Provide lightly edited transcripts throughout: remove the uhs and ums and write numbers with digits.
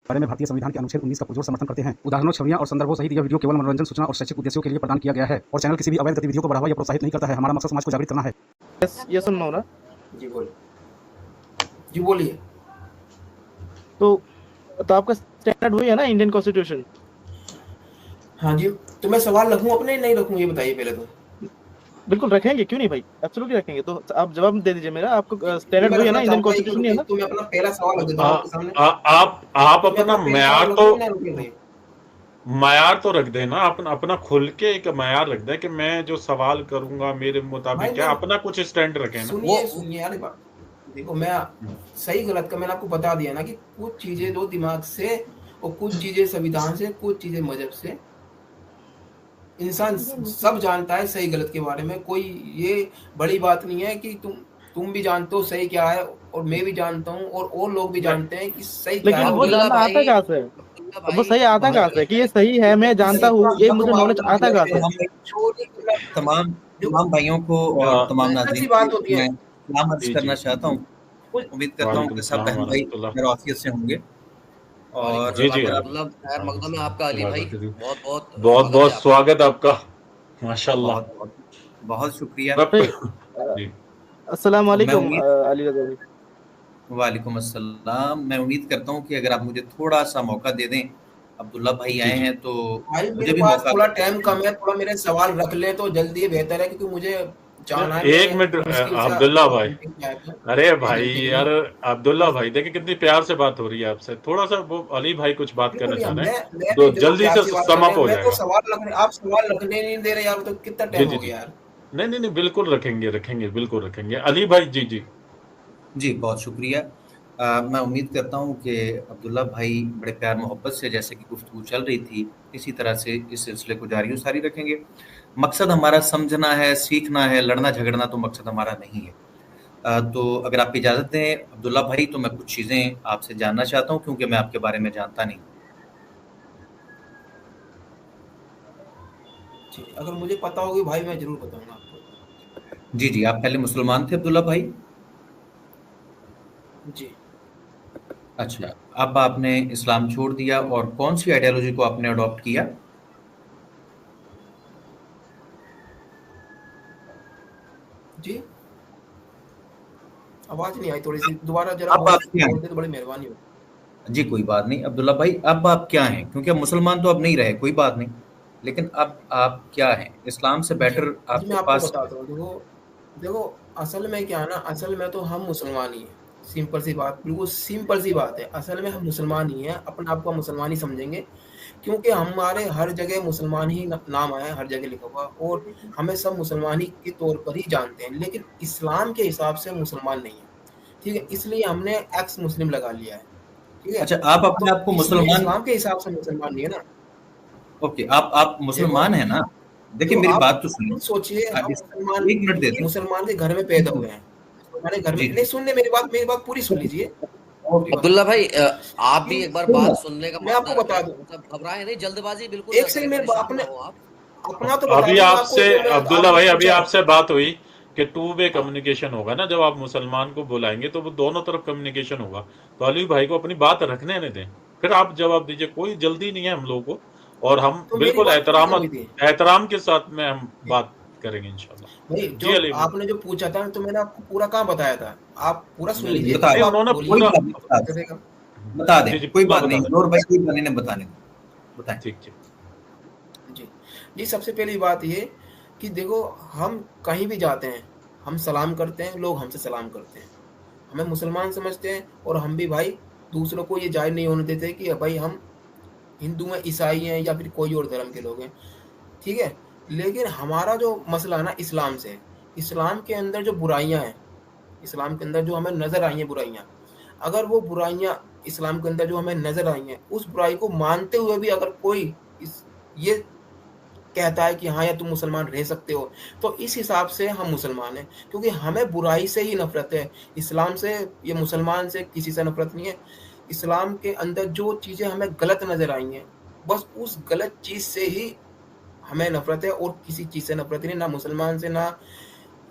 बारे में भारतीय संविधान के अनुच्छेद 19 का पुरजोर समर्थन करते हैं। उदाहरणों, छवियां और संदर्भों सहित यह वीडियो केवल मनोरंजन, सूचना और शैक्षिक उद्देश्यों के लिए प्रदान किया गया है और चैनल किसी भी अवैध गतिविधियों को बढ़ावा या प्रोत्साहित नहीं करता है। हमारा मकसद समाज को जागृत करना है। ये सुन रहा जी बोलिए। जी बोलिए। तो आपका स्टैंडर्ड वही है ना, इंडियन कॉन्स्टिट्यूशन? हाँ जी, तो मैं सवाल रखूं अपने नहीं रखूं, ये बताइए पहले तो। बिल्कुल रखेंगे, क्यों नहीं भाई, एब्सोल्युटली रखेंगे। तो आप जवाब दे दीजिए मेरा। आपको स्टैंडर्ड वही है ना, इंडियन कॉन्स्टिट्यूशन है ना? तो मैं अपना पहला सवाल रख देता हूं आपके सामने। आप अपना मैयार तो रख देना, अपना खुल के एक मैयार रख दे कि मैं जो सवाल करूंगा मेरे मुताबिक क्या, अपना कुछ स्टैंड रखे ना। सुनिए यार बात, देखो मैं सही गलत का मैंने आपको बता दिया ना कि कुछ चीजें दो दिमाग से और कुछ चीजें संविधान से, कुछ चीजें मजहब से। इंसान सब जानता है सही गलत के बारे में, कोई ये बड़ी बात नहीं है कि तुम भी जानते हो सही क्या है और मैं भी जानता हूँ और लोग भी जानते हैं कि सही क्या है। लेकिन वो जानना आता कहाँ से? वो सही आता कहाँ से कि ये सही है? मैं जानता हूँ, ये मुझे नॉलेज आता कहाँ से? तमाम भाइयों को और तमाम नाज़रीन को मैं सलाम अर्ज़ करना चाहता हूँ। उम्मीद करता हूँ कि सब बहन भाई खैर-ओ-आफ़ियत से होंगे। और जी मतलब खैर मकदम है आपका अली भाई, बहुत स्वागत आपका, माशाल्लाह। बहुत शुक्रिया। अस्सलाम वालेकुम अली रज़ा भाई। वालेकुम अस्सलाम। मैं उम्मीद करता हूँ कि अगर आप मुझे थोड़ा सा मौका दे दें, अब्दुल्ला भाई आए हैं तो भाई मुझे भी मौका, थोड़ा टाइम कम है, थोड़ा मेरे सवाल रख ले तो जल्दी बेहतर है, क्योंकि मुझे जाना है। एक मिनट अब्दुल्ला भाई, अरे भाई यार अब्दुल्ला भाई देखिए कितनी प्यार से बात हो रही है आपसे, थोड़ा सा वो अली भाई कुछ बात करना चाह रहे हैं तो जल्दी से समाप्त हो जाएगा। आप सवाल रखने नहीं दे रहे यार, तो कितना टाइम हो गया यार। नहीं बिल्कुल रखेंगे बिल्कुल रखेंगे। अली भाई जी बहुत शुक्रिया। मैं उम्मीद करता हूँ कि अब्दुल्ला भाई बड़े प्यार मोहब्बत से जैसे कि गुफ्तगू चल रही थी इसी तरह से इस सिलसिले को जारी सारी रखेंगे। मकसद हमारा समझना है, सीखना है, लड़ना झगड़ना तो मकसद हमारा नहीं है। तो अगर आप इजाज़त दें अब्दुल्ला भाई तो मैं कुछ चीज़ें आपसे जानना चाहता हूँ क्योंकि मैं आपके बारे में जानता नहीं। अगर मुझे पता होगी भाई मैं जरूर बताऊंगा आपको। जी आप पहले मुसलमान थे अब्दुल्ला भाई? जी। अच्छा, अब आपने इस्लाम छोड़ दिया और कौन सी आइडियोलॉजी को आपने अडॉप्ट किया? जी आवाज नहीं आई, थोड़ी सी दोबारा जरा बोल दे तो बड़ी मेहरबानी हो। जी कोई बात नहीं अब्दुल्ला भाई, अब आप क्या हैं? क्योंकि अब मुसलमान तो अब नहीं रहे, कोई बात नहीं, लेकिन अब आप क्या हैं? इस्लाम से बेटर आपके पास? देखो असल में क्या है ना, असल में तो हम मुसलमान ही हैं, सिंपल सी बात, बिल्कुल सिंपल सी बात है। असल में हम मुसलमान ही हैं, अपने आप को मुसलमान ही समझेंगे, क्योंकि हमारे हर जगह मुसलमान ही नाम आया है, हर जगह लिखा हुआ, और हमें सब मुसलमान ही के तौर पर ही जानते हैं, लेकिन इस्लाम के हिसाब से मुसलमान नहीं है, ठीक है? इसलिए हमने एक्स मुस्लिम लगा लिया है, ठीक है? अच्छा, आप अपने आप को मुसलमान, इस्लाम के हिसाब से मुसलमान नहीं है ना। ओके, आप मुसलमान हैं ना? देखिए मेरी बात तो सुनिए, सोचिए एक मिनट दे, मुसलमान के घर में पैदा हुए हैं, हमारे घर में नहीं सुनने, मेरी बात पूरी सुन लीजिए। अब्दुल्ला भाई आप भी एक बार बात सुनने का, मैं आपको बता दूं, घबराए नहीं, जल्दबाजी बिल्कुल एक सेकंड में अपना तो अभी आपसे अब्दुल्ला भाई अभी आपसे बात हुई कि टू वे कम्युनिकेशन होगा ना, जब आप मुसलमान को बुलाएंगे तो वो दोनों तरफ कम्युनिकेशन होगा, तो अली भाई को अपनी बात रखने नहीं दें, फिर आप जवाब दीजिए, कोई जल्दी नहीं है हम लोगों को, और हम तो बिल्कुल एहतराम के साथ में हम बात करेंगे इंशाल्लाह। भाई जो आपने जो पूछा था तो मैंने आपको पूरा कहाँ बताया था, आप पूरा सुन लीजिए। उन्होंने पूरा बता दें, कोई बात नहीं, नूर भाई कोई बात नहीं, बताने बताएं। ठीक जी सबसे पहली बात ये कि देखो हम कहीं भी जाते हैं हम सलाम करते हैं, लोग हमसे सलाम करते हैं, हमें मुसलमान समझते हैं, और हम भी भाई दूसरों को ये जाहिर नहीं होने देते कि भाई हम हिंदू हैं, ईसाई हैं या फिर कोई और धर्म के लोग हैं, ठीक है? लेकिन हमारा जो मसला है ना इस्लाम से, इस्लाम के अंदर जो बुराइयां हैं, इस्लाम के अंदर जो हमें नजर आई हैं बुराइयां, अगर वो बुराइयां इस्लाम के अंदर जो हमें नजर आई हैं, उस बुराई को मानते हुए भी अगर कोई ये कहता है कि हाँ यार तुम मुसलमान रह सकते हो, तो इस हिसाब से हम मुसलमान हैं, क्योंकि हमें बुराई से ही नफरत है, इस्लाम से, ये मुसलमान से किसी से नफरत नहीं है। इस्लाम के अंदर जो चीज़ें हमें गलत नजर आई हैं, बस उस गलत चीज़ से ही हमें नफरत है, और किसी चीज़ से नफरत नहीं, ना मुसलमान से, ना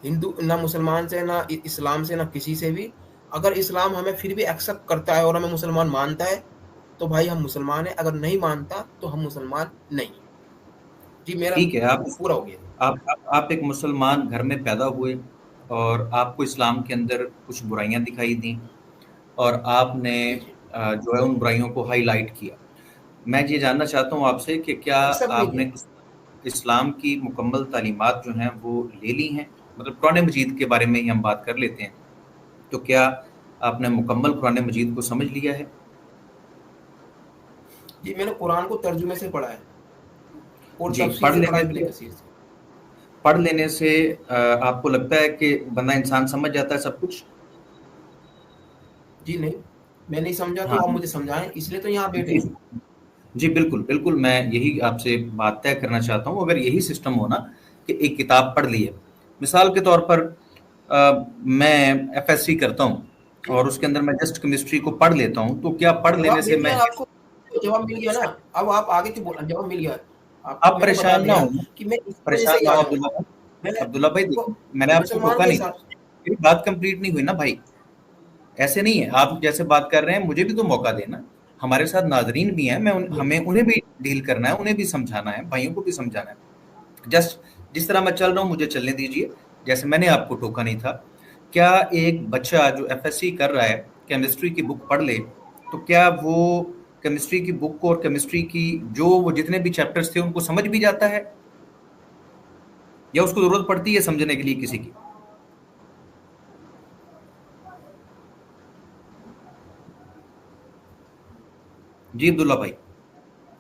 हिंदू, ना मुसलमान से, ना इस्लाम से, ना किसी से भी। अगर इस्लाम हमें फिर भी एक्सेप्ट करता है और हमें मुसलमान मानता है, तो भाई हम मुसलमान हैं, अगर नहीं मानता तो हम मुसलमान नहीं। जी मेरा ठीक है, पूरा हो गया। आप एक मुसलमान घर में पैदा हुए और आपको इस्लाम के अंदर कुछ बुराइयां दिखाई दी और आपने जी जी जो है उन बुराइयों को हाईलाइट किया। मैं ये जानना चाहता हूँ आपसे कि क्या ये सब नहीं आपने है। इस्लाम की मुकम्मल तालीमात जो हैं वो ले ली हैं? मतलब कुरान मजीद के बारे में ही हम बात कर लेते हैं, तो क्या आपने मुकम्मल कुरान मजीद को समझ लिया है? जी मैंने कुरान को तर्जुमे से पढ़ा है और जी, तफसीर से पढ़ा है, इब्न कसीर से। पढ़ लेने से आपको लगता है कि बंदा इंसान समझ जाता है सब कुछ? जी नहीं, मैं नहीं समझा तो हाँ आप मुझे समझाएं, इसलिए तो यहाँ बैठे जी हैं। जी, बिल्कुल बिल्कुल, मैं यही आपसे बात तय करना चाहता हूँ। अगर यही सिस्टम हो ना कि एक किताब पढ़ ली है, मिसाल के तौर पर मैं एफएससी करता हूँ और उसके अंदर मैं जस्ट केमिस्ट्री को पढ़ लेता हूँ, तो क्या पढ़ लेने जवाब से मिल मैं गया आपको, जवाब मिल गया ना। अब आप आगे क्यों बोल, जवाब मिल गया आपको। आप मैंने बता परेशान ना दिया हो, कि मैं इस वजह परेशान से ना आया हो हूँ। अब्दुल्ला भाई। मैंने अब्दुल्ला भाई देखो, देखो, मैंने आपको मुसलमान टोका के नहीं, हिसाब मेरी बात कंप्लीट नहीं हुई ना भाई। ऐसे नहीं है, आप जैसे बात कर रहे हैं मुझे भी तो मौका देना। हमारे साथ नाजरीन भी हैं, हमें उन्हें भी डील करना है, उन्हें भी समझाना है, भाइयों को भी समझाना है। जस्ट जिस तरह मैं चल रहा हूँ मुझे चलने दीजिए, जैसे मैंने आपको टोका नहीं था। क्या एक बच्चा जो एफएससी कर रहा है केमिस्ट्री की बुक पढ़ ले, तो क्या वो केमिस्ट्री की बुक को और केमिस्ट्री की जो वो जितने भी चैप्टर्स थे उनको समझ भी जाता है, या उसको जरूरत पड़ती है समझने के लिए किसी की? जी अब्दुल्ला भाई,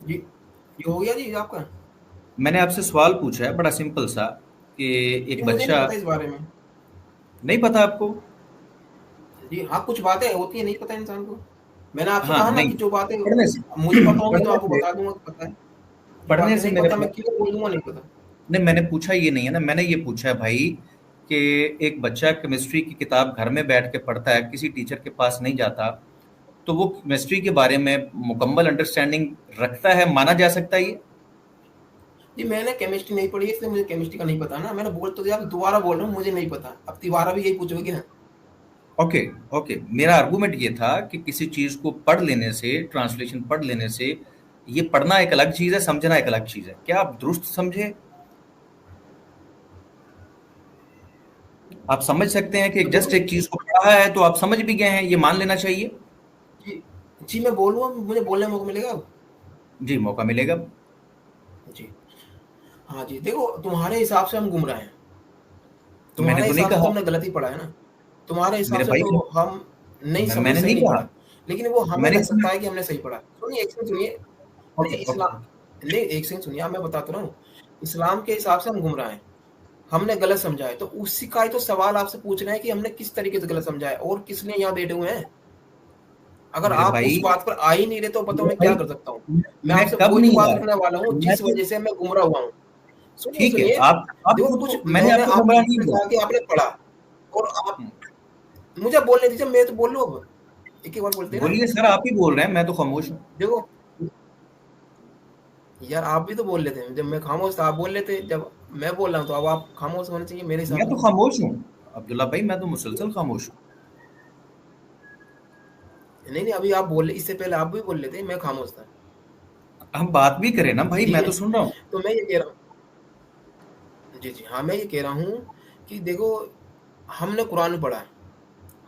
जी ये हो गया जी आपका। मैंने आपसे सवाल पूछा है बड़ा सिंपल सा कि जी एक मुझे नहीं बच्चा, पता इस बारे में। नहीं पता आपको? जी हाँ, कुछ बातें होती है नहीं पता इंसान को। मैंने आपसे हाँ कहा ना नहीं, कि जो बातें पढ़ने से मुझे पता होंगी तो पढ़ने आपको से बता दूंगा कि पता है। जो पढ़ने बातें से नहीं मेरे पता मैं पास क्यों बोल दूंगा नहीं पता। नहीं, मैंने पूछा ये नहीं है ना, मैंने ये पूछा है भाई कि एक बच्चा केमिस्ट्री की किताब घर में बैठ के पढ़ता है, किसी टीचर के पास नहीं जाता, तो वो केमिस्ट्री के बारे में मुकम्मल अंडरस्टैंडिंग रखता है, माना जा सकता है ये? जी मैंने केमिस्ट्री नहीं पढ़ी है, इसलिए मुझे केमिस्ट्री का नहीं पता ना। मैंने बोल तो दिया, अब दोबारा बोल रहा हूँ मुझे नहीं पता। अब दोबारा भी यही पूछोगे ना। ओके ओके, मेरा आर्गुमेंट ये था कि किसी चीज को पढ़ लेने से, ट्रांसलेशन पढ़ लेने से, ये पढ़ना एक अलग चीज है, समझना एक अलग चीज है। क्या आप दुरुस्त समझे? आप समझ सकते हैं कि तो जस्ट देखो एक चीज को पढ़ा है तो आप समझ भी गए हैं, ये मान लेना चाहिए? जी, जी मैं बोलूँगा, मुझे बोलने का मौका मिलेगा अब। जी मौका मिलेगा। जी हाँ जी, देखो तुम्हारे हिसाब से हम गुमराह हैं, मैंने तुम्हारे तो नहीं हिसाब से तो कहा हमने गलत ही पढ़ा है ना। तुम्हारे हिसाब मेरे से भाई, तो हम नहीं समझ मैंने सही नहीं नहीं कहा, पढ़ा, लेकिन वो हमें मैंने लग सकता है कि हमने सही पढ़ा। सुनिए एक सेकंड सुनिए। ओके नहीं ओके इस्लाम, नहीं एक सेकंड सुनिए, अब मैं बताता रहा हूँ। इस्लाम के हिसाब से हम गुमराह हैं, हमने गलत समझा है, तो उसी का ही तो सवाल आपसे पूछ रहे हैं कि हमने किस तरीके से गलत समझा है और किसने यहाँ बैठे हुए हैं। अगर मेरे आप उस भाई, बात पर आ ही नहीं रहे तो बताओ मेरे मैं क्या भाई, कर सकता हूँ। मैं मैं आपसे कब वही तो नहीं बात आया? रखने वाला हूँ मैं जिस तो वजह से मैं गुमराह हुआ हूँ। सुनिए ठीक है, सुनिए, आप देखो तो कुछ मैंने मैंने आपको आपको गुमराह नहीं किया। कहा कि आपने पढ़ा और आप हम्म, मुझे बोलने दीजिए, मैं तो बोल लूँ अब। एक ही बार बोलते हैं ना। बोलिए सर, आप ही बोल रहे हैं, मैं तो खामोश हूँ। देखो यार, आप भी तो बोल लेते हैं, जब मैं खामोश था आप बोल लेते, जब मैं बोल रहा हूँ तो अब आप खामोश होने चाहिए मेरे हिसाब मैं तो से। खामोश हूँ अब्दुल्ला भाई, मैं तो मुसलसल खामोश हूँ। नहीं नहीं, अभी आप बोल, इससे पहले आप भी बोल लेते, मैं खामोश था। हम बात भी करें ना भाई, ठीक मैं है, तो सुन रहा हूँ। तो मैं ये कह रहा हूँ, जी जी हाँ, मैं ये कह रहा हूँ कि देखो हमने कुरान पढ़ा है,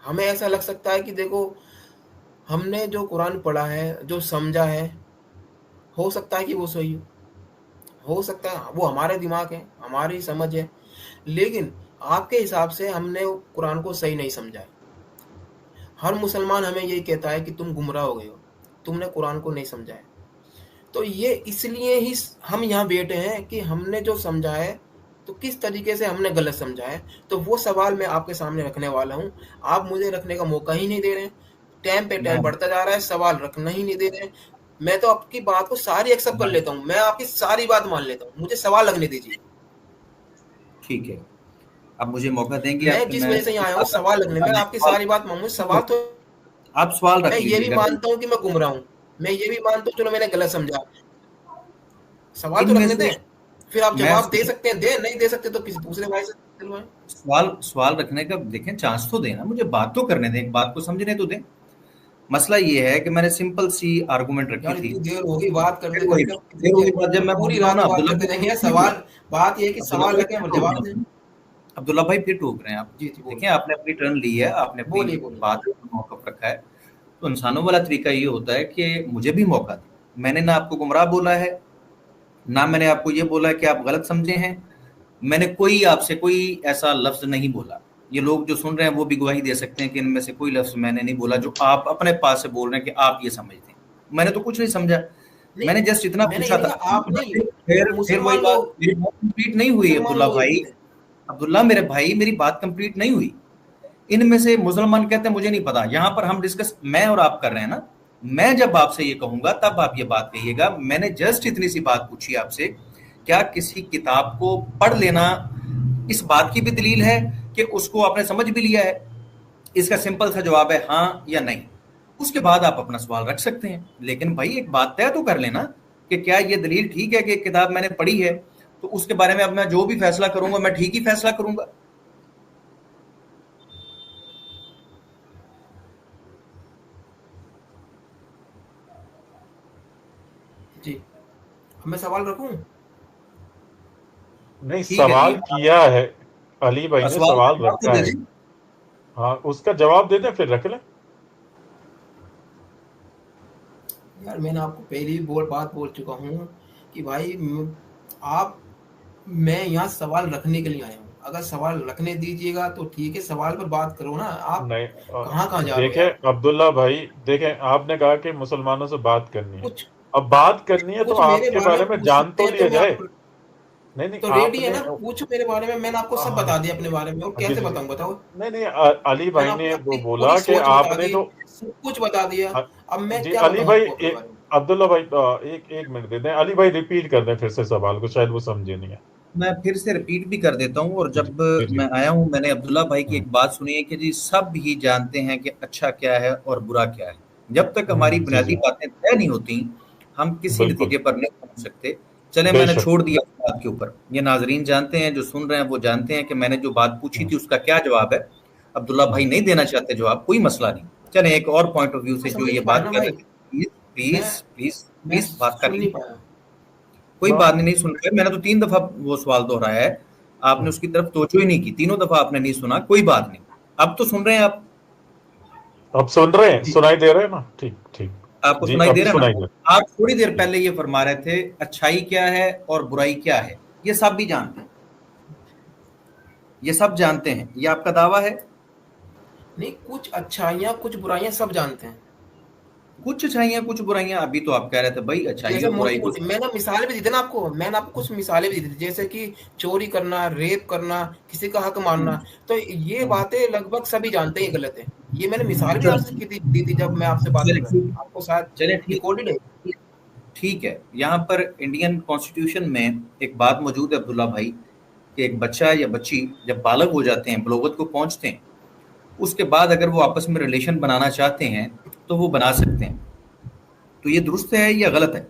हमें ऐसा लग सकता है कि देखो हमने जो कुरान पढ़ा है, जो समझा है, हो सकता है कि वो सही हो सकता है वो हमारे दिमाग है, हमारी समझ है, लेकिन आपके हिसाब से हमने कुरान को सही नहीं समझा है। हर मुसलमान हमें यही कहता है कि तुम गुमराह हो गए हो, तुमने कुरान को नहीं समझा है। तो ये इसलिए ही हम यहाँ बैठे हैं कि हमने जो समझा है तो किस तरीके से हमने गलत समझा है, तो वो सवाल मैं आपके सामने रखने वाला हूँ। आप मुझे रखने का मौका ही नहीं दे रहे हैं, टाइम पे मैं टाइम बढ़ता जा रहा है, सवाल रखना ही नहीं दे रहे हैं। मैं तो आपकी बात को सारी एक्सेप्ट कर मैं लेता हूँ, मैं आपकी सारी बात मान लेता हूँ, मुझे सवाल लगने दीजिए। ठीक है, आप मुझे मौका देंगे मैं आपके, जिस मैं वजह से यहाँ आया हूँ सवाल लगने में, आपकी सारी बात मानूँ सवाल तो। आप सवाल मैं रख ये भी लीजिएगा भाई। मानता हूँ कि मैं गुमराह हूँ, मैं ये भी मानता हूँ चलो मैंने गलत समझा, सवाल तो इनमें रखने से दें। फिर आप मैं जवाब दे सकते हैं, दे नहीं दे सकते तो किसी दूसरे भाई से दिलवाएं। सवाल सवाल रखने का देखें, चांस तो देना, मुझे बात तो करने दें, एक बात को समझने तो दें। मसला ये है कि मैंने सिंपल सी आर्गुमेंट रखी यार थी। इतनी देर होगी बात करते फिर वही करते, फिर वही बात जब मैं पूरी बोलता हूँ रात ना बात अब्दुल्ला करते रहेंगे। सवाल बात ये है कि अब्दुल्ला सवाल भाई रखें और फिर जवाब टोक दें। रहे हैं। अब्दुल्ला भाई फिर टोक रहे हैं आप। जी जी बोलिए। देखिए आपने अपनी टर्न ली है, आपने अपनी बोलिए बोलिए। बात पर मौक़िफ़ रखा है, तो इंसानों वाला तरीका ये होता है कि मुझे भी मौका दें। मैंने ना आपको गुमराह बोला है, ना मैंने आपको ये बोला है कि आप गलत समझे हैं। मैंने कोई आपसे कोई ऐसा लफ्ज़ नहीं बोला। ये लोग जो सुन रहे हैं वो भी गवाही दे सकते हैं कि इनमें से कोई लफ्ज़ मैंने नहीं बोला जो आप अपने पास से बोल रहे हैं कि आप ये समझते हैं। मैंने तो कुछ नहीं समझा। नहीं, मैंने जस्ट इतना मैंने पूछा ये था। कहा आप नहीं, फिर मुसलमान वही बात, लोग मेरी बात कंप्लीट नहीं हुई मुसलमान अब्दुल्ला लोग ये भाई। बोलते हैं। अब्दुल्ला मेरे भाई, मेरी बात कंप्लीट नहीं हुई। इनमें से मुसलमान कहते हैं मुझे नहीं पता। यहाँ पर हम डिस्कस मैं और आप कर रहे हैं ना। मैं जब आपसे ये कहूंगा तब आप ये बात कहिएगा। मैंने जस्ट इतनी सी बात पूछी आपसे, क्या किसी किताब को पढ़ लेना इस बात की भी दलील है कि उसको आपने समझ भी लिया है? इसका सिंपल सा जवाब है हाँ या नहीं। उसके बाद आप अपना सवाल रख सकते हैं, लेकिन भाई एक बात तय तो कर लेना कि क्या ये दलील ठीक है कि एक किताब मैंने पढ़ी है तो उसके बारे में अब मैं जो भी फैसला करूंगा मैं ठीक ही फैसला करूंगा। जी, अब मैं सवाल रखूं? नहीं, ठीक है सवाल जी। किया है अली भाई ने, सवाल जवाब रखा तो दे है। दें। हाँ, उसका जवाब दे दें फिर रख लें। यार मैंने आपको पहले ही बात बोल चुका हूँ कि भाई आप मैं यहाँ सवाल रखने के लिए आया हूँ। अगर सवाल रखने दीजिएगा तो ठीक है, सवाल पर बात करो ना। आप नहीं, कहाँ जा रहे हो देखें यार? अब्दुल्ला भाई, देखें आपने कहा कि मुसलमानों से बात करनी है। कुछ अब बात करनी है तो कुछ मेरे आपके बारे बारे में में पूछ जान सकते तो हैं लिया तो मैं जाए। आपको नहीं, तो रेडी है आपने ना, पूछो मेरे बारे में। मैंने आपको सब बता दिया अपने बारे में, और जी कैसे जी बताऊं बताओ? नहीं, अली मैंने भाई आपको ने वो अपनी बोला पूरी कि सोच बता आपने दी, तो सब कुछ बता दिया। अब मैं जी क्या अली बताऊं भाई आपको अपने बारे में? अब्दुल्ला भाई एक एक मिनट दे दें। अली भाई रिपीट कर दें फिर से सवाल को, शायद वो समझे नहीं है। मैं फिर से रिपीट भी कर देता हूँ। और जी जब जी जी। मैं आया हूँ मैंने अब्दुल्ला भाई की हम्म, एक बात सुनी है कि जी सब ही जानते हैं कि अच्छा क्या है और बुरा क्या है। जब तक हमारी जी बुनियादी जी बातें तय नहीं होती हम किसी बिल्कुल, नतीजे पर नहीं पहुंच सकते। चले मैंने बेशक। छोड़ दिया इस बात के ऊपर। ये नाजरीन जानते हैं, जो सुन रहे हैं वो जानते हैं कि मैंने जो बात पूछी हम्म, थी उसका क्या जवाब है। अब्दुल्ला भाई हम्म, नहीं देना चाहते जवाब, कोई मसला नहीं। चले एक और पॉइंट ऑफ व्यू से मैं जो समझ ये नहीं पाया बात ना कर भाई। रहे थे, प्लीज मैं प्लीज प्लीज मैं प्लीज बात कर सुन नहीं लीजिए। पाया। कोई ब- बात नहीं, नहीं सुन रहे। मैंने तो 3 दफा वो सवाल दोहराया है, आपने हम्म, उसकी तरफ तवज्जो ही नहीं की। 3 दफा आपने नहीं सुना। कोई बात नहीं, अब तो सुन रहे हैं आप। अब सुन रहे हैं, जी सुनाई दे रहे हैं ना? ठीक ठीक। आपको जी सुनाई दे अभी रहा है सुनाई ना? दे आप थोड़ी देर जी। पहले ये फरमा रहे थे अच्छाई क्या है और बुराई क्या है। ये सब भी जानते हैं, ये सब जानते हैं। ये आपका दावा है। नहीं, कुछ अच्छाइयाँ कुछ बुराइयाँ सब जानते हैं। कुछ अच्छाइयाँ कुछ बुराइयां, अभी तो आप कह रहे थे भाई अच्छाई जैसे और बुराई मोटी को। मोटी मैंने मिसालें भी दी थी ना आपको। मैंने आपको कुछ मिसालें भी दी थी, जैसे कि चोरी करना, रेप करना, किसी का हक मारना। तो ये बातें लगभग सभी जानते हैं ये गलत है। ये मैंने मिसाल भी आपसे दी थी जब मैं आपसे बात चले कर रहा ठीक, था। आपको शायद चले ठीक, रिकॉर्डेड है। ठीक है। यहाँ पर इंडियन कॉन्स्टिट्यूशन में एक बात मौजूद है अब्दुल्ला भाई, कि एक बच्चा या बच्ची जब बालग हो जाते हैं, बलोगत को पहुंचते हैं, उसके बाद अगर वो आपस में रिलेशन बनाना चाहते हैं तो वो बना सकते हैं। तो ये दुरुस्त है या गलत है?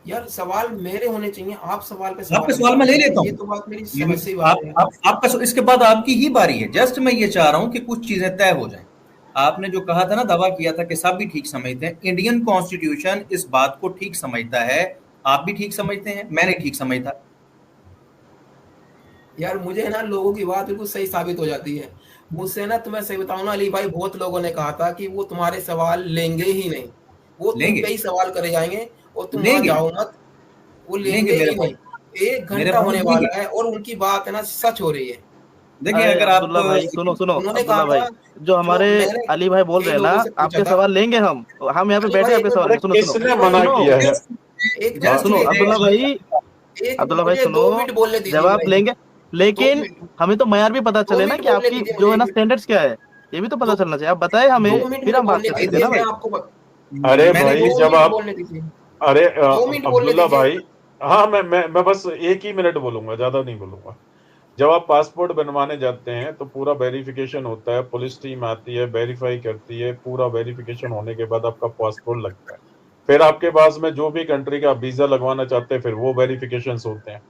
यार सवाल मेरे होने चाहिए, आप सवाल पे आपका सवाल नहीं सवाल मैं ले करते। लेता ये हूँ। तो बात मेरी ये समझ से ही बात है। आपका इसके बाद आपकी ही बारी है। जस्ट मैं ये चाह रहा हूँ कि कुछ चीजें तय हो जाएं। आपने जो कहा था ना, दावा किया था कि सब भी ठीक समझते हैं, इंडियन कॉन्स्टिट्यूशन इस बात को ठीक समझता है। आप भी ठीक समझते हैं, मैंने ठीक समझता। यार मुझे ना लोगों की बात बिल्कुल सही साबित हो जाती है। मुझसे ना, तुम्हें सही बताऊं ना अली भाई, बहुत लोगों ने कहा था कि वो तुम्हारे सवाल लेंगे ही नहीं, वो तुम पे लेंगे ही सवाल करे जाएंगे और तुम वहां लेंगे जाओ मत। वो लेंगे लेंगे मेरे ही भाई, नहीं। 1 मेरे घंटा भाई होने लेंगे। वाला है और उनकी बात है ना सच हो रही है। देखिए अरे अगर आप अब्दुल्ला भाई सुनो सुनो, उन्होंने कहा अब्दुल्ला भाई था, जो हमारे मैंने अली भाई बोल कई रहे हैं ना, लोगों से पूछा आपके था। सवाल लेंगे हम यहाँ पे अली बैठे भाई हैं एक आपके मिनट सवाल बोलो, लेंगे। सुनो सुनो किसने अली भाई मना सुनो किया है? एक जस्ट सुनो मिनट, अब्दुल्ला भाई, एक अब्दुल्ला भाई मुझे सुनो, 2 मिनट बोलने दीजिए जब आप भाई। लेंगे, 2 लेकिन मिनट, हमें तो मयार भी पता 2 चले ना मिनट कि बोलने आपकी दीजिए जो मुझे। है 1 ना मिनट, स्टैंडर्ड्स क्या है, ये भी तो पता 2 चलना चाहिए। आप बताए हमें, 2 मिनट फिर मुझे हम बात बोलने कर सकते हैं दीजिए। ना मैं भाई। आपको अरे मैंने भाई 2 जब मिनट आप बोलने दीजिए। अरे 2 मिनट बोलने अब्दुल्ला दीजिए। भाई, हाँ मैं बस 1 ही मिनट बोलूंगा, ज्यादा नहीं बोलूंगा। जब आप पासपोर्ट बनवाने जाते हैं तो पूरा वेरिफिकेशन होता है, पुलिस टीम आती है, वेरीफाई करती है, पूरा वेरिफिकेशन होने के बाद आपका पासपोर्ट लगता है। फिर आपके पास में जो भी कंट्री का वीजा लगवाना चाहते हैं फिर वो वेरिफिकेशन होते हैं।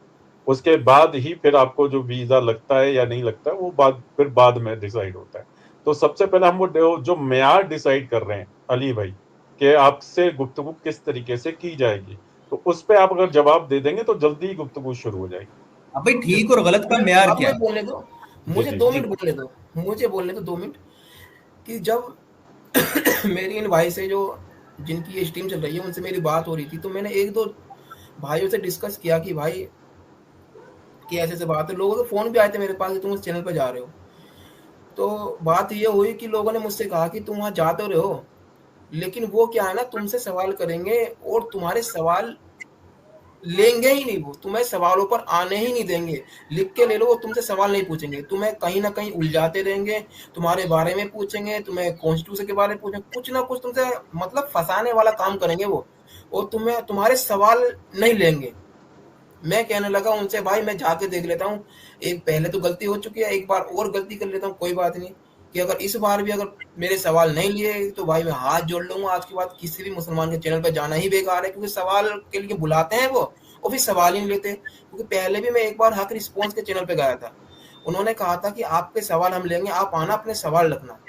उसके बाद ही फिर आपको जो वीजा लगता है या नहीं लगता है वो फिर बाद में डिसाइड होता है। तो सबसे पहले हम वो जो मेयार डिसाइड कर रहे हैं अली भाई कि आपसे गुफ्तगू किस तरीके से की जाएगी, तो उस पे आप अगर जवाब दे देंगे तो जल्दी ही गुफ्तगू शुरू हो जाएगी। अब भाई ठीक और गलत का मेयार अब क्या मैं बोलने दो, मुझे जी, 2 जी। मिनट बोलने दो, मुझे बोलने दो 2 मिनट। कि जब मेरी इन भाई से जो जिनकी ये स्ट्रीम चल रही है उनसे मेरी बात हो रही थी, तो मैंने 1-2 भाइयों से डिस्कस किया कि भाई कि ऐसे बात है। लोगों के फोन भी आए थे मेरे पास कि तुम उस चैनल पे जा रहे हो। तो बात ये हुई कि लोगों ने मुझसे कहा कि तुम वहां जा तो रहे हो, लेकिन वो क्या है ना, तुमसे सवाल करेंगे और तुम्हारे सवाल लेंगे ही नहीं, वो तुम्हें सवालों पर आने ही नहीं देंगे। लिख के ले लो, वो तुमसे सवाल नहीं पूछेंगे, तुम्हें कहीं ना कहीं उलझाते रहेंगे, तुम्हारे बारे में पूछेंगे, तुम्हें कॉन्स्टिट्यूशन के बारे में पूछेंगे, कुछ ना कुछ तुमसे मतलब फंसाने वाला काम करेंगे वो, और तुम्हारे सवाल नहीं लेंगे। मैं कहने लगा उनसे, भाई मैं जाके देख लेता हूँ, एक पहले तो गलती हो चुकी है, एक बार और गलती कर लेता हूँ, कोई बात नहीं, कि अगर इस बार भी अगर मेरे सवाल नहीं लिए तो भाई मैं हाथ जोड़ लूंगा। आज के बाद किसी भी मुसलमान के चैनल पर जाना ही बेकार है, क्योंकि सवाल के लिए बुलाते हैं वो और फिर सवाल ही नहीं लेते। क्योंकि पहले भी मैं एक बार हक रिस्पॉन्स के चैनल पे गया था, उन्होंने कहा था कि आपके सवाल हम लेंगे, आप आना, अपने सवाल रखना।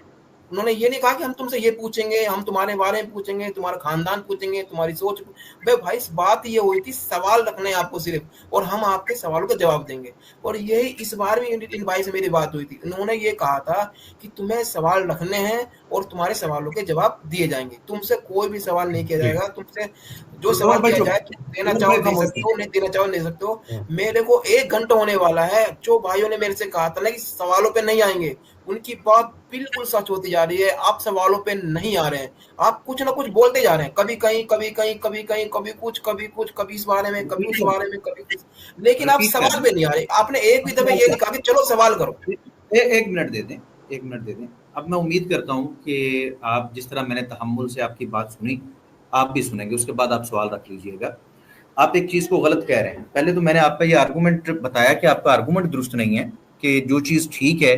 उन्होंने ये नहीं कहा कि हम तुमसे ये पूछेंगे, हम तुम्हारे बारे में पूछेंगे, तुम्हारा खानदान पूछेंगे, तुम्हारी सोच। भाई बात ये हुई थी, सवाल रखने हैं आपको सिर्फ, और हम आपके सवालों का जवाब देंगे। और यही इस बार भी इन भाई से मेरी बात हुई थी, उन्होंने ये कहा था कि तुम्हें सवाल रखने हैं और तुम्हारे सवालों के जवाब दिए जाएंगे, तुमसे कोई भी सवाल नहीं किया जाएगा। तुमसे जो सवाल किया जाए तुम देना चाहो दे सकते हो, नहीं देना चाहो नहीं सकते हो। मेरे को 1 घंटा होने वाला है, जो भाइयों ने मेरे से कहा था ना कि सवालों पे नहीं आएंगे, उनकी बात बिल्कुल सच होती जा रही है। आप सवालों पे नहीं आ रहे हैं, आप कुछ ना कुछ बोलते जा रहे हैं, कभी कहीं कभी कहीं कभी कहीं, कभी कुछ कभी कुछ, कभी इस बारे में कभी उस बारे में कभी कुछ, लेकिन आप सवाल पे नहीं आ रहे। आपने एक भी दफे ये नहीं कहा कि चलो सवाल करो। एक मिनट दे दें, एक मिनट दे दें। अब मैं उम्मीद करता हूं कि आप जिस तरह मैंने तहम्मुल से आपकी बात सुनी, आप भी सुनेंगे, उसके बाद आप सवाल रख लीजिएगा। आप एक चीज को गलत कह रहे हैं। पहले तो मैंने आपका ये आर्गूमेंट बताया कि आपका आर्गूमेंट दुरुस्त नहीं है, कि जो चीज ठीक है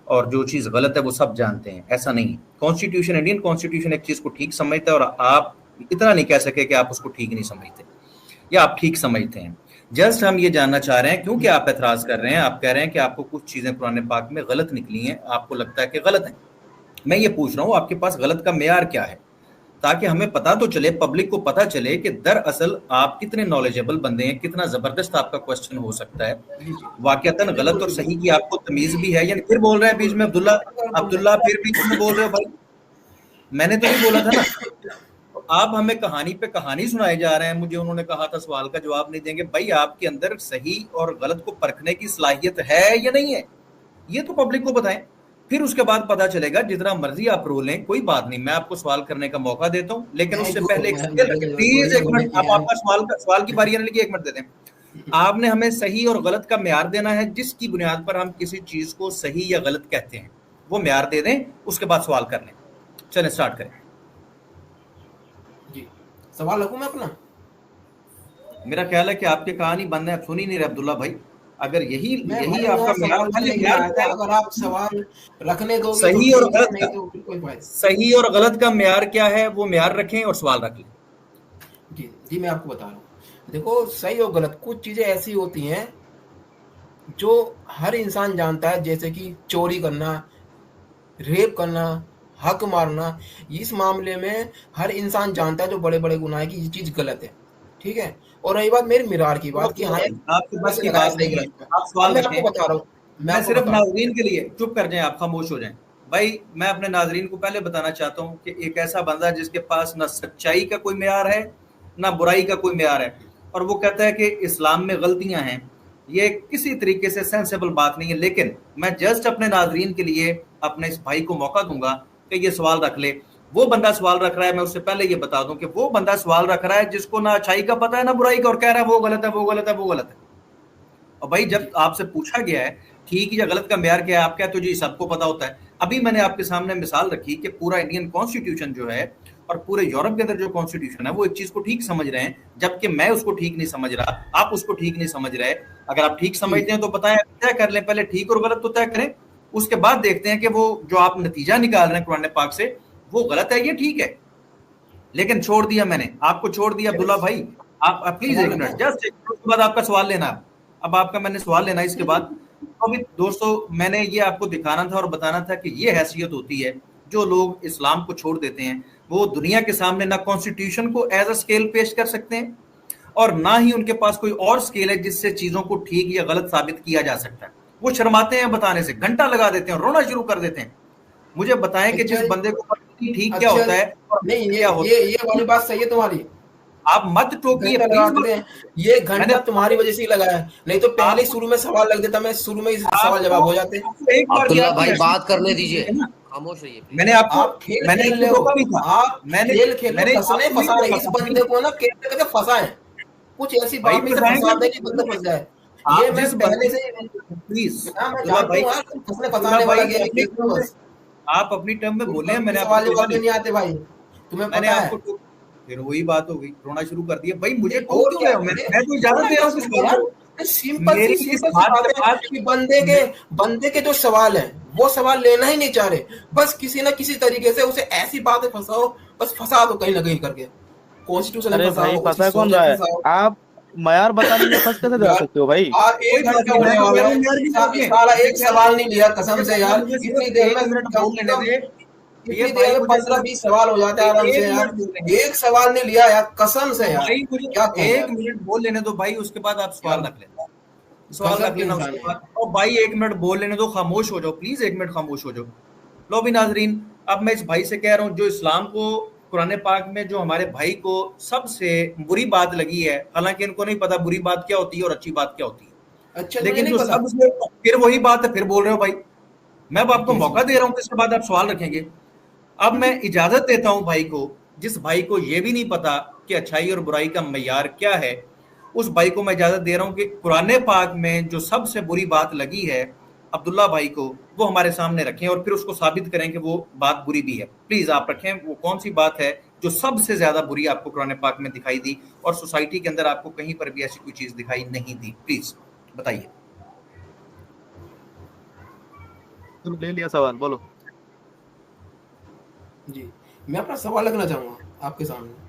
और जो चीज गलत है वो सब जानते हैं, ऐसा नहीं है। कॉन्स्टिट्यूशन, इंडियन कॉन्स्टिट्यूशन एक चीज को ठीक समझता है, और आप इतना नहीं कह सके कि आप उसको ठीक नहीं समझते या आप ठीक समझते हैं। जस्ट हम ये जानना चाह रहे हैं क्योंकि आप एतराज कर रहे हैं, आप कह रहे हैं कि आपको कुछ चीजें कुरान पाक में गलत निकली हैं, आपको लगता है कि गलत है। मैं ये पूछ रहा हूँ आपके पास गलत का मेयार क्या है, ताकि हमें पता तो चले, पब्लिक को पता चले कि दरअसल आप कितने नॉलेजेबल बंदे हैं, कितना जबरदस्त आपका क्वेश्चन हो सकता है, वाकयातन गलत और सही की आपको तमीज भी है। यानी फिर बोल रहे हैं बीच में अब्दुल्ला फिर बीच में बोल रहे हो। भाई मैंने तो नहीं बोला था ना, आप हमें कहानी पे कहानी सुनाए जा रहे हैं। मुझे उन्होंने कहा था सवाल का जवाब नहीं देंगे। भाई आपके अंदर सही और गलत को परखने की सलाहियत है या नहीं है, ये तो पब्लिक को बताएं, फिर उसके बाद पता चलेगा। जितना मर्जी आप रो लें, कोई बात नहीं, मैं आपको सवाल करने का मौका देता हूं, लेकिन उससे पहले प्लीज एक मिनट, आप आपका सवाल की बारी आने लगी, 1 मिनट दे दें। आपने हमें सही और गलत का मेयार देना है, जिसकी बुनियाद पर हम किसी चीज को सही या गलत कहते हैं, वो मेयार दे दें, उसके बाद सवाल कर लें। चलें स्टार्ट करें। जी सवाल रखूं मैं अपना? मेरा ख्याल है कि आपके कहानी बंद है, आप सुन ही नहीं रहे अब्दुल्ला भाई। अगर यही आपका मेयार, अगर आप सवाल रखने दोगे सही तो और गलत नहीं तो कोई फायदा। सही और गलत का मेयार क्या है, वो मेयार रखें और सवाल रख लें। जी जी मैं आपको बता रहा हूँ। देखो सही और गलत कुछ चीजें ऐसी होती हैं जो हर इंसान जानता है, जैसे कि चोरी करना, रेप करना, हक मारना। इस मामले में हर इंसान जानता है जो बड़े बड़े गुनाह है कि ये चीज गलत है, ठीक है। और रही बात मेरी मिरार की बात कि हाँ आपके बस की बात नहीं है, आप सवाल मैं आपको बता रहा हूँ। मैं सिर्फ नाज़रीन के लिए, चुप कर जाएं आप, खामोश हो जाएं भाई। मैं अपने नाज़रीन को पहले बताना चाहता हूँ कि एक ऐसा बंदा जिसके पास ना सच्चाई का कोई मेयार है ना बुराई का कोई मेयार है, और वो कहता है कि इस्लाम में गलतियां हैं, ये किसी तरीके से सेंसेबल बात नहीं है। लेकिन मैं जस्ट अपने नाज़रीन के लिए अपने इस भाई को मौका दूंगा कि ये सवाल रख ले। वो बंदा सवाल रख रहा है, मैं उससे पहले ये बता दूं कि वो बंदा सवाल रख रहा है जिसको ना अच्छाई का पता है ना बुराई का, और कह रहा है वो गलत है, वो गलत है, वो गलत है। और भाई जब आपसे पूछा गया है ठीक या गलत का मेयार क्या है, आप कहते हो जी सबको पता होता है। अभी मैंने आपके सामने मिसाल रखी कि पूरा इंडियन कॉन्स्टिट्यूशन जो है और पूरे यूरोप के अंदर जो कॉन्स्टिट्यूशन है वो एक चीज को ठीक समझ रहे हैं, जबकि मैं उसको ठीक नहीं समझ रहा, आप उसको ठीक नहीं समझ रहे। अगर आप ठीक समझते हैं तो बताएं, तय कर लें, पहले ठीक और गलत तो तय करें, उसके बाद देखते हैं कि वो जो आप नतीजा निकाल रहे हैं कुरान पाक से वो गलत है ये ठीक है। लेकिन छोड़ दिया मैंने, आपको छोड़ दिया अब्दुल्ला भाई। आप प्लीज 1 मिनट, जस्ट 1 मिनट, उसके बाद आपका सवाल लेना। अब आपका मैंने सवाल लेना, इसके बाद अभी दोस्तों मैंने ये आपको दिखाना था और बताना था कि ये हैसियत होती है जो लोग इस्लाम को छोड़ देते हैं, वो दुनिया के सामने ना कॉन्स्टिट्यूशन को एज अ स्केल पेश कर सकते हैं और ना ही उनके पास कोई और स्केल है जिससे चीजों को ठीक या गलत साबित किया जा सकता है। वो शर्माते हैं बताने से, घंटा लगा देते हैं, रोना शुरू कर देते हैं। मुझे बताएं कि जिस बंदे को पता नहीं ठीक क्या होता है और नहीं, क्या होता है। ये वाली बात सही है तुम्हारी, आप मत टोकिए घंटा प्लीज। लगाते हैं, ये घंटा तुम्हारी वजह से ही लगा है, नहीं तो पहले ही शुरू में सवाल लग देता, मैं शुरू में ही सवाल जवाब हो जाते। एक बार अब्दुल्ला क्या भाई किया? बात करने दीजिए, खामोश रहिए please। मैंने आपको आप खेल मैंने खेल रहे आपको हो, रोका नहीं था। आप मैंने खेल खेल मैंने फंसने आपको फंसा नहीं रहे इस रोका। बंदे को ना, कैसे फंसाएं, कुछ ऐसी भाई बात में से फंसाएंगे फंसा दे कि बंदा फंस जाए। आप ये मैं जिस पहले से प्लीज मैं जानता हूँ यार, तुम फंसने फंसाने वाला गेम खेल रहे हो बस। आप अपनी टर्म में बोले हैं, मैंने सवाल आपको जवाब टोका नहीं आते भाई, तुम्हें मैंने पता है। आपको फिर वही बात हो गई, रोना शुरू कर दिया। भाई मुझे और टोक क्यों क्या रहे हो? मैं तो इजाजत दे रहा हूँ किस बात को। सिंपल मेरी सी इस सिंपल सी बात बात पे है बात कि बंदे के जो सवाल है वो सवाल लेना ही नहीं चाह रहे, बस किसी ना किसी तरीके से उसे ऐसी बातें फंसाओ, बस फंसा दो कहीं ना कहीं करके, कॉन्स्टिट्यूशन अरे भाई फंसा कौन रहा है? आप मयार बताने में फंस कैसे जा सकते हो भाई? और एक घंटा होने वाला है, साला एक सवाल नहीं लिया कसम से यार, इतनी देर में बोल लेने दे। इतनी देर में 15-20 सवाल हो जाते हैं आराम से यार, एक सवाल नहीं लिया यार कसम से यार। भाई मुझे क्या कहूं एक यार? मिनट बोल लेने दो भाई, उसके बाद आप सवाल यार, रख लेना, सवाल गजब रख लेना इंसान उसके है। बाद। और भाई एक मिनट बोल लेने दो, खामोश हो जाओ प्लीज, एक मिनट खामोश हो जाओ। लो भी नाजरीन, अब मैं इस भाई से कह रहा हूँ जो इस्लाम को, कुरान पाक में जो हमारे भाई को सबसे बुरी बात लगी है, हालांकि इनको नहीं पता बुरी बात क्या होती है और अच्छी बात क्या होती है, अच्छा लेकिन नहीं जो पता। सबसे, फिर वही बात है, फिर बोल रहे हो भाई। मैं अब आपको मौका दे रहा हूँ, इसके बाद आप सवाल रखेंगे। अब मैं इजाजत देता हूं भाई को, जिस भाई को यह भी नहीं पता कि अच्छाई और बुराई का मयार क्या है, उस भाई को मैं इजाजत दे रहा हूं कि कुरान पाक में जो सबसे बुरी बात लगी है अब्दुल्ला भाई को, वो हमारे सामने रखें और फिर उसको साबित करें कि वो बात बुरी भी है। प्लीज आप रखें, वो कौन सी बात है जो सबसे ज्यादा बुरी आपको कुरान पाक में दिखाई दी और सोसाइटी के अंदर आपको कहीं पर भी ऐसी कोई चीज दिखाई नहीं दी, प्लीज बताइए। ले लिया सवाल, बोलो। जी मैं अपना सवाल रखना चाहूंगा आपके सामने।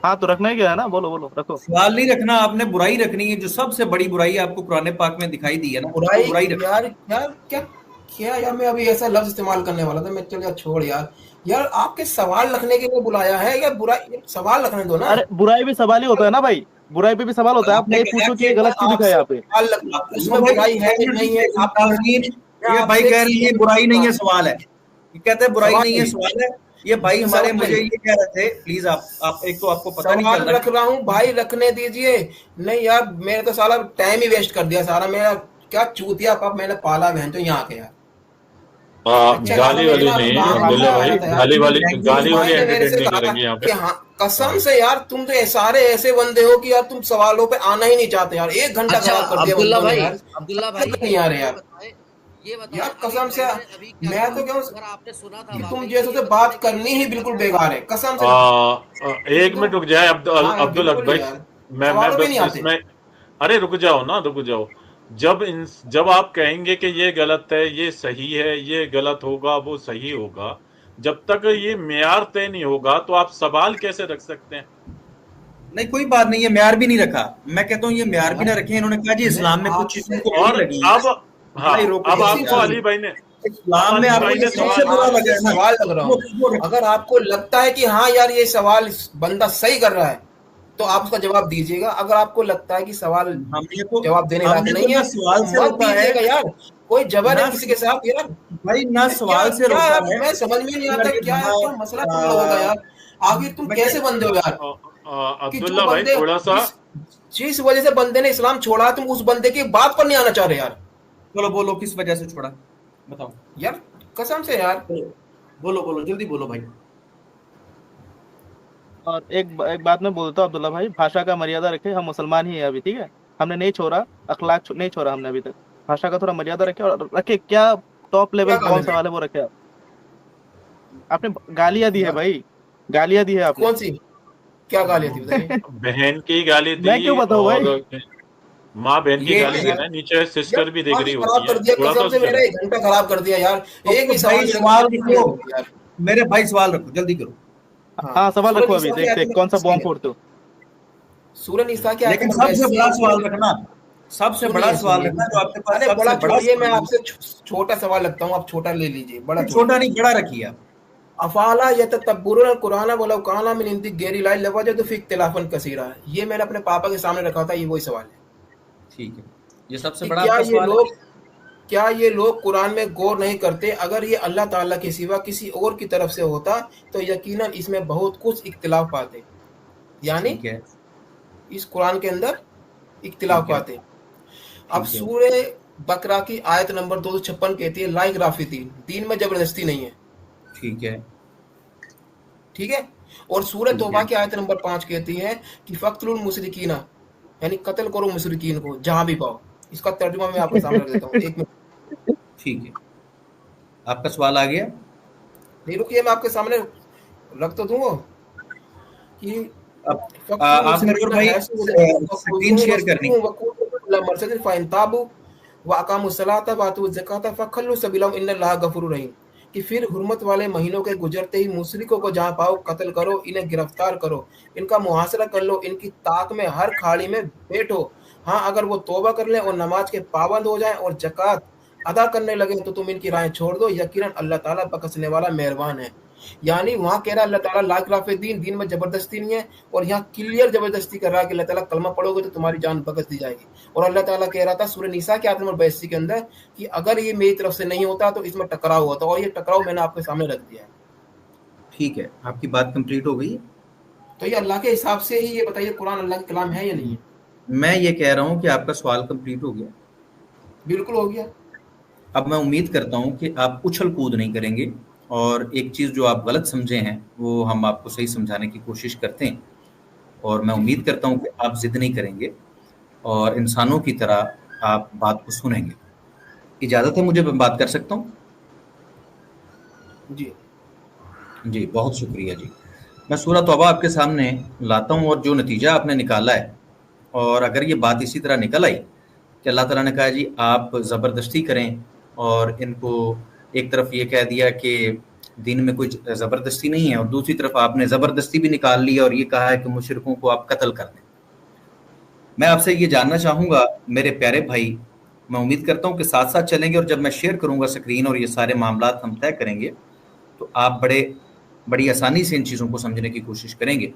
हाँ तो रखना ही क्या है ना, बोलो बोलो रखो। सवाल नहीं रखना आपने, बुराई रखनी है, जो सबसे बड़ी बुराई आपको कुरान पाक में दिखाई दी है ना, बुराई बुराई रखनी। यार क्या यार, मैं अभी ऐसा लफ्ज इस्तेमाल करने वाला था, मैं चल यार छोड़ यार आपके सवाल रखने के लिए बुलाया है या बुराई, सवाल रखने दो ना। अरे बुराई भी सवाल ही होता है ना भाई, बुराई पे भी सवाल होता है। आप नहीं पूछो कि ये गलत क्यों दिखा है यहाँ पे। उसमें बुराई है कि नहीं है, आप ये भाई कह रही है बुराई नहीं है सवाल है, ये कहते हैं बुराई नहीं है सवाल है। ये भाई हमारे मुझे ये कह रहे थे, प्लीज आप एक तो आपको पता नहीं चल सवाल रख रहा हूँ भाई, रखने दीजिए। नहीं यार मेरे तो साला टाइम ही वेस्ट कर दिया सारा मेरा, क्या चूतिया पाप मैंने पाला बहन तो यहाँ के यार। गाली वाली नहीं अब्दुल्ला भाई, गाली वाली एंटरटेन नहीं करेंगे यहाँ पे। हाँ कसम से यार, तुम तो सारे ऐसे बंदे हो कि यार तुम सवालों पे आना ही नहीं चाहते यार, एक घंटा खराब कर दिया अब्दुल्ला बंदों ने भाई, यार। अब्दुल्ला भाई नहीं आ रहे यार, ये बताओ यार कसम से मैं तो क्या अगर आपने सुना था तुम जैसे से बात करनी ही बिल्कुल बेकार है कसम से। एक मिनट रुक जाए अब्दुल हक भाई, मैं बस इसमें, अरे रुक जाओ। जब आप कहेंगे कि ये गलत है, ये सही है, ये गलत होगा, वो सही होगा, जब तक ये मेयार तय नहीं होगा तो आप सवाल कैसे रख सकते हैं? नहीं कोई बात नहीं है, म्यार भी नहीं रखा। मैं कहता हूँ ये म्यार भी ना रखे। इन्होंने कहा जी इस्लाम में कुछ चीजों को और लगी। अब आपको अली भाई ने इस्लाम में आपको सबसे बुरा लगा है ना, सवाल लग रहा हूँ, अगर आपको लगता है कि हाँ यार ये सवाल बंदा सही कर रहा है तो आप उसका जवाब दीजिएगा। अगर आपको लगता है कि सवाल जवाब देने लायक नहीं है सवाल से मत दीजिएगा यार, कोई जबर है किसी के साथ यार भाई ना सवाल से रोका है। मैं समझ में नहीं आता क्या है क्या मसला तुम लोगों का यार, आखिर तुम कैसे बंदे हो यार। अब्दुल्ला भाई थोड़ा सा, जिस वजह से बंदे ने इस्लाम छोड़ा तुम उस बंदे की बात पर नहीं आना चाह रहे यार। चलो बोलो किस वजह से छोड़ा, बताओ यार कसम से यार, बोलो जल्दी बोलो भाई। और एक बात मैं बोलता हूँ अब्दुल्ला भाई, भाषा का मर्यादा रखे। हम मुसलमान ही है अभी, ठीक है, हमने नहीं छोड़ा अखलाक, नहीं छोड़ा हमने अभी तक। भाषा का थोड़ा मर्यादा रखे और रखे। क्या टॉप लेवल कौन सवाल है वो रखे। आपने गालियां दी है भाई, गालियां दी है आपने। कौन सी क्या गालियां थी बताइए। बहन की गाली दी, मैं क्यों बताऊं भाई, माँ बहन की गाली देना, नीचे सिस्टर भी देख रही होती है। थोड़ा सा मेरा एक घंटा खराब कर दिया यार। एक भी सवाल रखो मेरे भाई, सवाल रखो जल्दी करो। हाँ सवाल रखो, अभी देखते कौन सा बॉम्ब फोड़ते हो। सूरह निसा के लेकिन सबसे बड़ा सवाल रखना, सबसे बड़ा सवाल है ना जो आपके पास, अरे सबसे बड़ा बड़ा छोड़िए, मैं सवाल आपसे छोटा सवाल लगता हूँ, आप छोटा ले लीजिए, बड़ा है। छोटा नहीं बड़ा रखिए आप। अफाला यततब्बुरुल कुरान वलौ काना मिन इंदी गैरि लाई लवजदु फी इख्तिलाफन कसीरा, ये मैंने अपने पापा के सामने रखा था, ये वही सवाल है ठीक है, ये सबसे कि बड़ा आपका सवाल है। क्या ये लोग कुरान में गौर नहीं करते? अगर ये अल्लाह ताला के सिवा किसी और की तरफ से होता तो यकीनन इसमें बहुत कुछ इख्तिलाफ पाते, यानी ठीक है, इस कुरान के अंदर इख्तिलाफ ठीक है, पाते। अब ठीक है, सूरे बकरा की आयत नंबर 256 कहती है ला इकराह दीन में जबरदस्ती नहीं है, ठीक है, ठीक है। और सूरह ठीक तौबा है, की आयत नंबर 5 कहती है कि फक्तुल मुशरिकीना, यानी कत्ल करो मुशरिकीन को जहां भी पाओ। इसका तर्जुमा मैं आपके सामने रख देता हूँ, एक मिनट। ठीक है। आपका सवाल आ गया? नहीं रुकिए, मैं आपके सामने रख तो दूँ वो कि अब फक्तुल आपने नूर मुशरिकीना भाई हैसु स्क्रीन शेयर करनी। वकुलु मरसदिन फ़इन ताबू व अकामुस सलाता व आतुज़ ज़काता फखल्लु सबिलहुम इन्नल्लाहा गफूरुर रहीम, कि फिर हुर्मत वाले महीनों के गुजरते ही मुशरिकों को जहाँ पाओ कत्ल करो, इन्हें गिरफ्तार करो, इनका मुहासरा कर लो, इनकी ताक में हर खाड़ी में बैठो। हाँ, अगर वो तौबा कर लें और नमाज के पाबंद हो जाएं और ज़कात अदा करने लगे तो तुम इनकी राहें छोड़ दो, यकीनन अल्लाह ताला बख्शने वाला मेहरबान है। यानी वहाँ कह रहा है अल्लाह ताला ला इकराह दीन में जबरदस्ती नहीं है, और यहाँ क्लियर जबरदस्ती कर रहा है कि अल्लाह ताला कलमा पढ़ोगे तो तुम्हारी जान बख्श दी जाएगी। और अल्लाह ताला कह रहा था सूरह निसा की आयत नंबर 82 के अंदर कि अगर ये मेरी तरफ से नहीं होता तो इसमें टकराव होता, और ये टकराव मैंने आपके सामने रख दिया है। ठीक है, आपकी बात कंप्लीट हो गई। तो ये अल्लाह के हिसाब से ही ये बताइए कुरान अल्लाह का कलाम है या नहीं है? मैं ये कह रहा हूँ कि आपका सवाल कंप्लीट हो गया। बिल्कुल हो गया। अब मैं उम्मीद करता हूँ कि आप उछल कूद नहीं करेंगे, और एक चीज़ जो आप गलत समझे हैं वो हम आपको सही समझाने की कोशिश करते हैं, और मैं उम्मीद करता हूँ कि आप जिद नहीं करेंगे और इंसानों की तरह आप बात को सुनेंगे। इजाज़त है मुझे, मैं बात कर सकता हूँ? जी जी, बहुत शुक्रिया जी। मैं सूरह तौबा आपके सामने लाता हूँ, और जो नतीजा आपने निकाला है, और अगर ये बात इसी तरह निकल आई कि अल्लाह ताला ने कहा जी आप ज़बरदस्ती करें, और इनको एक तरफ ये कह दिया कि दीन में कोई ज़बरदस्ती नहीं है, और दूसरी तरफ आपने ज़बरदस्ती भी निकाल ली और ये कहा है कि मुशरिकों को आप कत्ल कर दें। मैं आपसे ये जानना चाहूँगा मेरे प्यारे भाई, मैं उम्मीद करता हूँ कि साथ साथ चलेंगे, और जब मैं शेयर करूँगा स्क्रीन और ये सारे मामलात हम तय करेंगे तो आप बड़ी आसानी से इन चीज़ों को समझने की कोशिश करेंगे।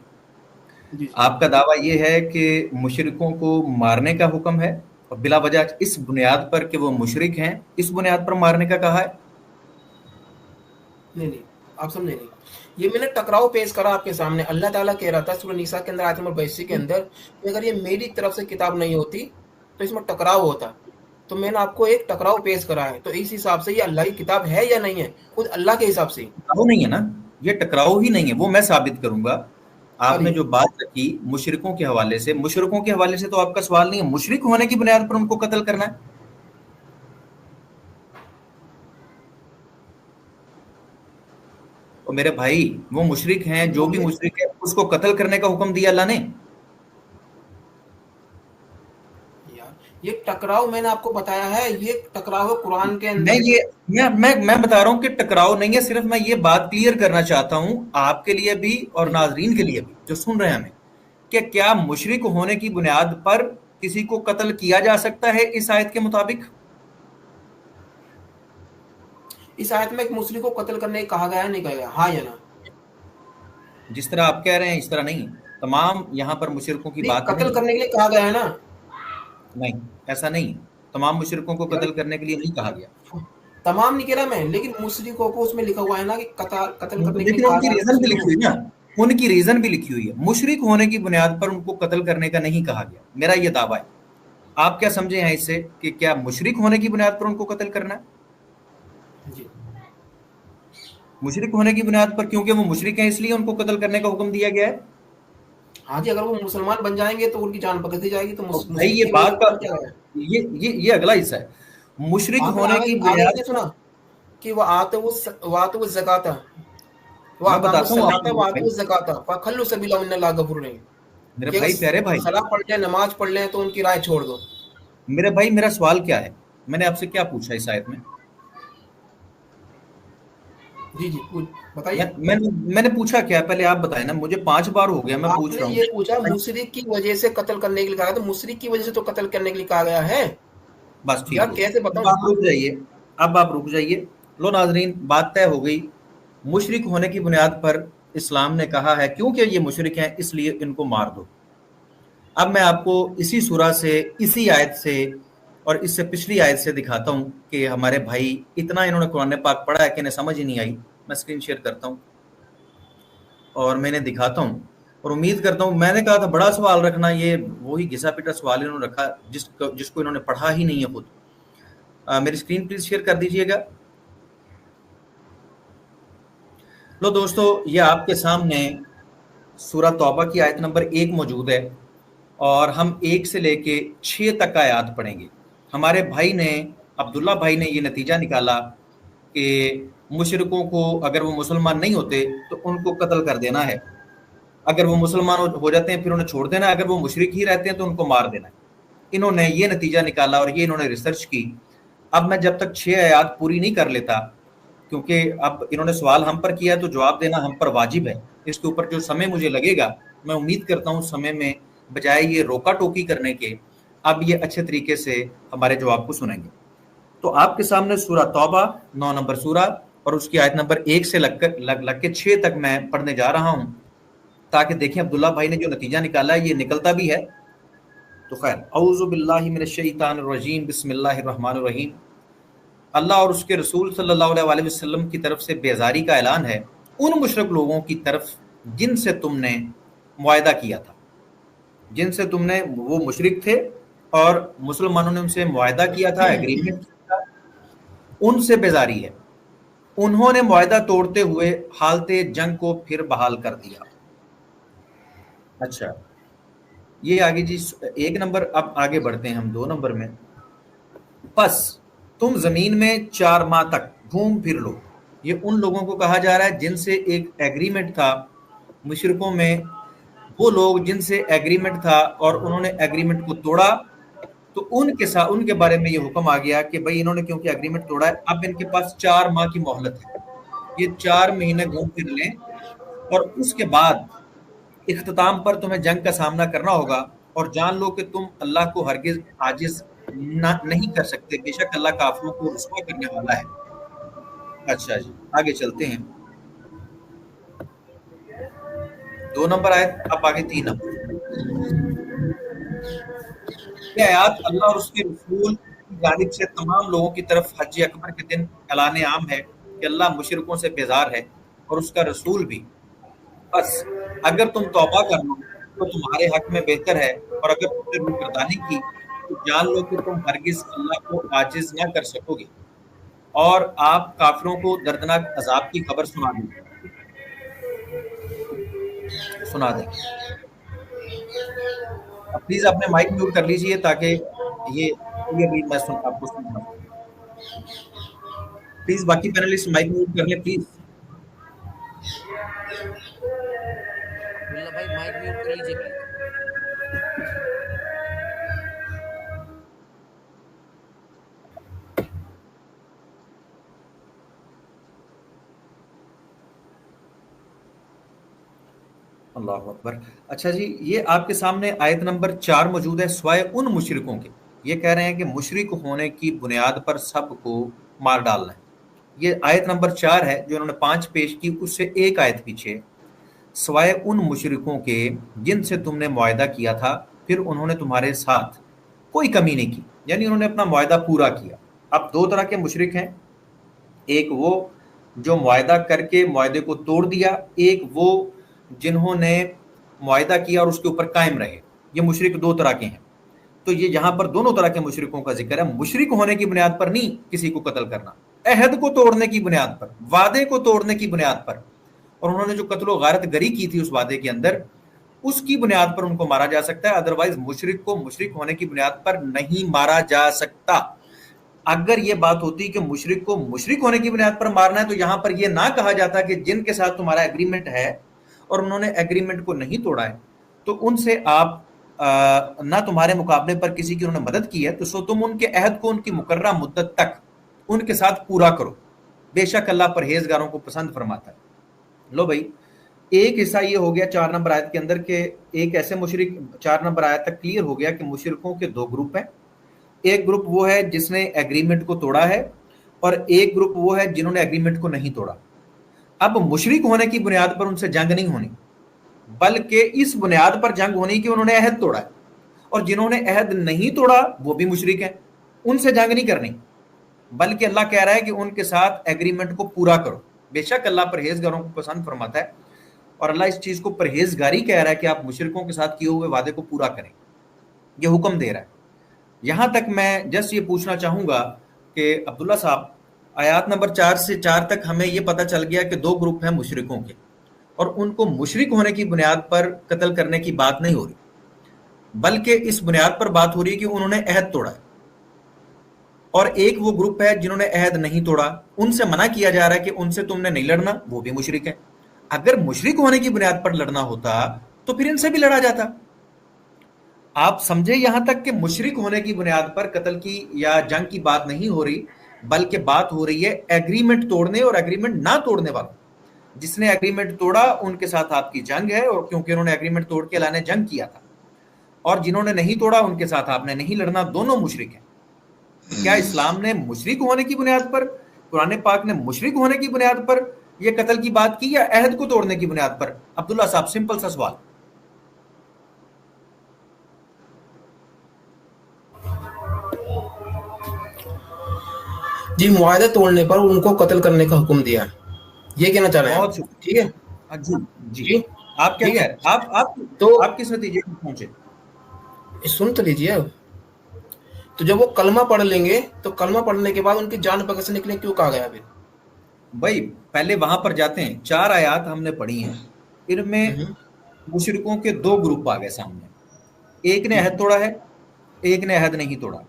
जी आपका दावा ये है कि मुशरिकों को मारने का हुक्म है, और बिला वजह इस बुनियाद पर कि वो मुशरिक हैं, इस बुनियाद पर मारने का कहा है? नहीं, आप समझे नहीं। ये मैंने टकराव पेश करा आपके सामने। अल्लाह ताला कह रहा था सूरह निसा के अंदर आयत नंबर 82 के अंदर कि अगर ये मेरी तरफ से किताब नहीं होती तो इसमें टकराव होता। तो मैंने आपको एक टकराव पेश करा है, तो इस हिसाब से ये अल्लाह की किताब है या नहीं है, खुद अल्लाह के हिसाब से। टकराव नहीं है ना, ये टकराव ही नहीं है, वो मैं साबित करूंगा। आपने अरे जो बात रखी मुशरिकों के हवाले से, मुशरिकों के हवाले से तो आपका सवाल नहीं है, मुशरिक होने की बुनियाद पर उनको कत्ल करना है। और मेरे भाई वो मुशरिक हैं, जो भी मुशरिक है उसको कत्ल करने का हुक्म दिया अल्लाह ने। यार, ये टकराव मैंने आपको बताया है, ये टकराव है कुरान के अंदर। मैं बता रहा हूं कि टकराव नहीं है, सिर्फ मैं ये बात क्लियर करना चाहता हूं आपके लिए भी और नाजरीन के लिए भी जो सुन रहे हैं हमें, कि क्या मुशरिक होने की बुनियाद पर किसी को कत्ल किया जा सकता है इस आयत के मुताबिक? इस आयत में एक मुस्लिम को कत्ल करने कहा गया है, नहीं कहा गया, हाँ या ना? जिस तरह आप कह रहे हैं इस तरह नहीं, तमाम यहाँ पर मुशरिकों की नहीं, बात कत्ल नहीं। करने के लिए कहा गया है ना? नहीं, ऐसा नहीं, तमाम मुशरिकों को कत्ल करने के लिए नहीं कहा गया। तमाम नहीं कह रहा मैं, लेकिन मुशरिकों को उसमें लिखा हुआ है ना कि कत्ल करने के लिए लेकिन कहा उनकी गया रीजन भी है। लिखी हुई ना, उनकी रीजन भी लिखी हुई है, मुशरिक होने की बुनियाद पर उनको कत्ल करने का नहीं कहा गया। मेरा ये दावा है, आप क्या समझे हैं इससे कि क्या मुशरिक होने की बुनियाद पर उनको कत्ल करना है? जी, मुशरिक होने की बुनियाद पर, क्योंकि वो मुशरिक हैं इसलिए उनको कत्ल करने का हुक्म दिया गया है। हाँ जी, अगर वो मुसलमान बन जाएंगे तो उनकी जान पकड़ दी जाएगी। तो तो भाई ये बात का ये अगला हिस्सा है, मुशरिक होने की बुनियाद। सुना कि वह आते वो ज़काता मैं बताता हूँ मेरे भाई, प्यारे भाई, सलाह पढ़ लें, नमाज पढ़ लें तो उनकी राय छोड़ दो। मेरे भाई, मेरा सवाल क्या है, मैंने आपसे क्या पूछा इस आयत में? जी जी बताइए। मैंने पूछा क्या, पहले आप बताएं ना, मुझे 5 बार हो गया मैं पूछ आपने रहा हूँ। ये पूछा मुशरिक की वजह से कत्ल करने के लिए कहा, तो मुशरिक की वजह से तो कत्ल करने के लिए कहा गया है बस ठीक या हो, कैसे अब बताऊं? आप रुक जाइए, अब आप रुक जाइए। लो नाजरीन, बात तय हो गई। मुशरिक होने की बुनियाद पर इस्लाम ने कहा है क्योंकि ये मुशरिक हैं इसलिए इनको मार दो। अब मैं आपको इसी सूरा से, इसी आयत से और इससे पिछली आयत से दिखाता हूं कि हमारे भाई इतना इन्होंने कुरान पाक पढ़ा है कि इन्हें समझ ही नहीं आई। मैं स्क्रीन शेयर करता हूं और मैंने दिखाता हूं, और उम्मीद करता हूं, मैंने कहा था बड़ा सवाल रखना, ये वही घिसा पिटा सवाल इन्होंने रखा जिसको इन्होंने पढ़ा ही नहीं है खुद। मेरी स्क्रीन प्लीज शेयर कर दीजिएगा। लो दोस्तों, ये आपके सामने सूरह तौबा की आयत नंबर 1 मौजूद है और हम 1 से लेके 6 तक का आयत पढ़ेंगे। हमारे भाई ने, अब्दुल्ला भाई ने ये नतीजा निकाला कि मुशरिकों को अगर वो मुसलमान नहीं होते तो उनको कत्ल कर देना है, अगर वो मुसलमान हो जाते हैं फिर उन्हें छोड़ देना है, अगर वो मुशरिक ही रहते हैं तो उनको मार देना है। इन्होंने ये नतीजा निकाला और ये इन्होंने रिसर्च की। अब मैं जब तक 6 आयत पूरी नहीं कर लेता, क्योंकि अब इन्होंने सवाल हम पर किया तो जवाब देना हम पर वाजिब है, इसके ऊपर जो समय मुझे लगेगा मैं उम्मीद करता हूँ समय में बजाय ये रोका टोकी करने के अब ये अच्छे तरीके से हमारे जवाब को सुनेंगे। तो आपके सामने सूरह तौबा 9 नंबर सूरा और उसकी आयत नंबर 1 से लग के 6 तक मैं पढ़ने जा रहा हूं, ताकि देखें अब्दुल्ला भाई ने जो नतीजा निकाला है ये निकलता भी है। तो खैर, औज़ु बिल्लाहि मिनश शैतानिर रजीम, बिस्मिल्लाहिर रहमानिर रहीम। अल्लाह और उसके रसूल सल्लल्लाहु अलैहि वसल्लम की तरफ से बेजारी का ऐलान है उन मुशरिक लोगों की तरफ जिनसे तुमने मुआहदा किया था, जिनसे तुमने, वो मुशरिक थे और मुसलमानों ने उनसे मुआहदा किया था, एग्रीमेंट किया था, उनसे बेजारी है। उन्होंने मुआहदा तोड़ते हुए हालते जंग को फिर बहाल कर दिया। अच्छा, ये आगे जी 1 नंबर। अब आगे बढ़ते हैं हम 2 नंबर में। बस तुम जमीन में 4 माह तक घूम फिर लो। ये उन लोगों को कहा जा रहा है जिनसे एक एग्रीमेंट था, मुशरिकों में वो लोग जिनसे एग्रीमेंट था और उन्होंने एग्रीमेंट को तोड़ा, तो उनके साथ, उनके बारे में ये हुक्म आ गया कि भाई इन्होंने क्योंकि एग्रीमेंट तोड़ा है, अब इनके पास 4 माह की मोहलत है, ये 4 महीने घूम फिर लें और उसके बाद इख्तिताम पर तुम्हें जंग का सामना करना होगा। और जान लो कि तुम अल्लाह को हरगिज आजिज नहीं कर सकते, बेशक अल्लाह काफिरों को रुस्वा करने वाला है। अच्छा जी, आगे चलते हैं। 2 नंबर आयत, अब आगे 3 नंबर। ये आयत अल्लाह और उसके रसूल की जानिब से तमाम लोगों की तरफ हज अकबर के दिन ऐलान आम है कि अल्लाह मुशरिकों से बेजार है और उसका रसूल भी। बस अगर तुम तौबा कर लो तो तुम्हारे हक में बेहतर है, और अगर तुमने रुकरदानी की तो जान लो कि तुम हरगिज अल्लाह को आजिज ना कर सकोगे और आप काफिरों को दर्दनाक अजाब की खबर सुना दें। प्लीज अपने माइक म्यूट कर लीजिए ताकि ये भी मैं आपको सुन पाऊं। प्लीज बाकी पैनलिस्ट माइक म्यूट कर ले प्लीज। भाई माइक म्यूट कर लीजिए प्लीज। अल्लाह अकबर। अच्छा जी, ये आपके सामने आयत नंबर 4 मौजूद है, स्वाय उन मुशरिकों के। ये कह रहे हैं कि मुशरिक होने की बुनियाद पर सबको मार डालना है। ये आयत नंबर 4 है जो इन्होंने 5 पेश की, उससे एक आयत पीछे, स्वाय उन मुशरिकों के जिनसे तुमने मुआहदा किया था फिर उन्होंने तुम्हारे साथ कोई कमी नहीं की, यानी उन्होंने अपना मुआहदा पूरा किया। अब 2 तरह के मुशरिक हैं, एक वो जो मुआहदा करके मुआहदे को तोड़ दिया, एक वो जिन्होंने मुआहदा किया और उसके ऊपर कायम रहे। ये मुशरिक 2 तरह के हैं। तो ये यहाँ पर दोनों तरह के मुशरिकों का जिक्र है। मुशरिक होने की बुनियाद पर नहीं किसी को कत्ल करना, अहद को तोड़ने की बुनियाद पर, वादे को तोड़ने की बुनियाद पर, और उन्होंने जो कत्ल गारत गरी की थी उस वादे के अंदर, उसकी बुनियाद पर उनको मारा जा सकता है। अदरवाइज मुशरिक को मुशरिक होने की बुनियाद पर नहीं मारा जा सकता। अगर ये बात होती कि मुशरिक को मुशरिक होने की बुनियाद पर मारना है तो यहाँ पर यह ना कहा जाता कि जिनके साथ तुम्हारा एग्रीमेंट है और उन्होंने एग्रीमेंट को नहीं तोड़ा है तो उनसे आप ना तुम्हारे मुकाबले पर किसी की उन्होंने मदद की है तो सो तुम उनके अहद को उनकी मुकर्ररा मुद्दत तक उनके साथ पूरा करो। बेशक अल्लाह परहेजगारों को पसंद फरमाता है। लो भाई, एक हिस्सा ये हो गया 4 नंबर आयत के अंदर के एक ऐसे मुशरिक, 4 नंबर आयत तक क्लियर हो गया कि मुशरिकों के 2 ग्रुप हैं। एक ग्रुप वो है जिसने एग्रीमेंट को तोड़ा है और एक ग्रुप वो है जिन्होंने एग्रीमेंट को नहीं तोड़ा। अब मुशरिक होने की बुनियाद पर उनसे जंग नहीं होनी, बल्कि इस बुनियाद पर जंग होनी कि उन्होंने अहद तोड़ा है, और जिन्होंने अहद नहीं तोड़ा वो भी मुशरिक हैं, उनसे जंग नहीं करनी, बल्कि अल्लाह कह रहा है कि उनके साथ एग्रीमेंट को पूरा करो। बेशक अल्लाह परहेजगारों को पसंद फरमाता है और अल्लाह इस चीज को परहेजगारी कह रहा है कि आप मुशरिकों के साथ किए हुए वादे को पूरा करें, ये हुक्म दे रहा है। यहां तक मैं जस्ट ये पूछना चाहूंगा कि अब्दुल्ला साहब, आयात नंबर 4 से 4 तक हमें ये पता चल गया कि 2 ग्रुप हैं मुशरिकों के, और उनको मुशरिक होने की बुनियाद पर कत्ल करने की बात नहीं हो रही, बल्कि इस बुनियाद पर बात हो रही है कि उन्होंने अहद तोड़ा है। और एक वो ग्रुप है जिन्होंने अहद नहीं तोड़ा, उनसे मना किया जा रहा है कि उनसे तुमने नहीं लड़ना, वो भी मुशरिक है। अगर मुशरिक होने की बुनियाद पर लड़ना होता तो फिर इनसे भी लड़ा जाता। आप समझे यहां तक कि मुशरिक होने की बुनियाद पर कत्ल की या जंग की बात नहीं हो रही, बल्कि बात हो रही है एग्रीमेंट तोड़ने और एग्रीमेंट ना तोड़ने वालों। जिसने एग्रीमेंट तोड़ा उनके साथ आपकी जंग है, और क्योंकि उन्होंने एग्रीमेंट तोड़ के अल्लाह ने जंग किया था, और जिन्होंने नहीं तोड़ा उनके साथ आपने नहीं लड़ना, दोनों मुशरिक हैं। क्या इस्लाम ने मुशरिक होने की बुनियाद पर, कुरान पाक ने मुशरिक होने की बुनियाद पर यह कत्ल की बात की, या अहद को तोड़ने की बुनियाद पर? अब्दुल्ला साहब, सिंपल सा सवाल। जी, मुआहदा तोड़ने पर उनको कत्ल करने का हुक्म दिया, ये कहना चाह रहे हैं? बहुत ठीक है जी जी, आप क्या कह रहे हैं? आप तो आप किस नतीजे पर पहुंचे? सुन तो लीजिए। अब तो जब वो कलमा पढ़ लेंगे तो कलमा पढ़ने के बाद उनकी जान पकड़ से निकले, क्यों कहा गया? फिर भाई पहले वहां पर जाते हैं। 4 आयात हमने पढ़ी हैं, इनमें मुशरिकों के 2 ग्रुप आ गए सामने। एक ने अहद तोड़ा है, एक ने अहद नहीं तोड़ा।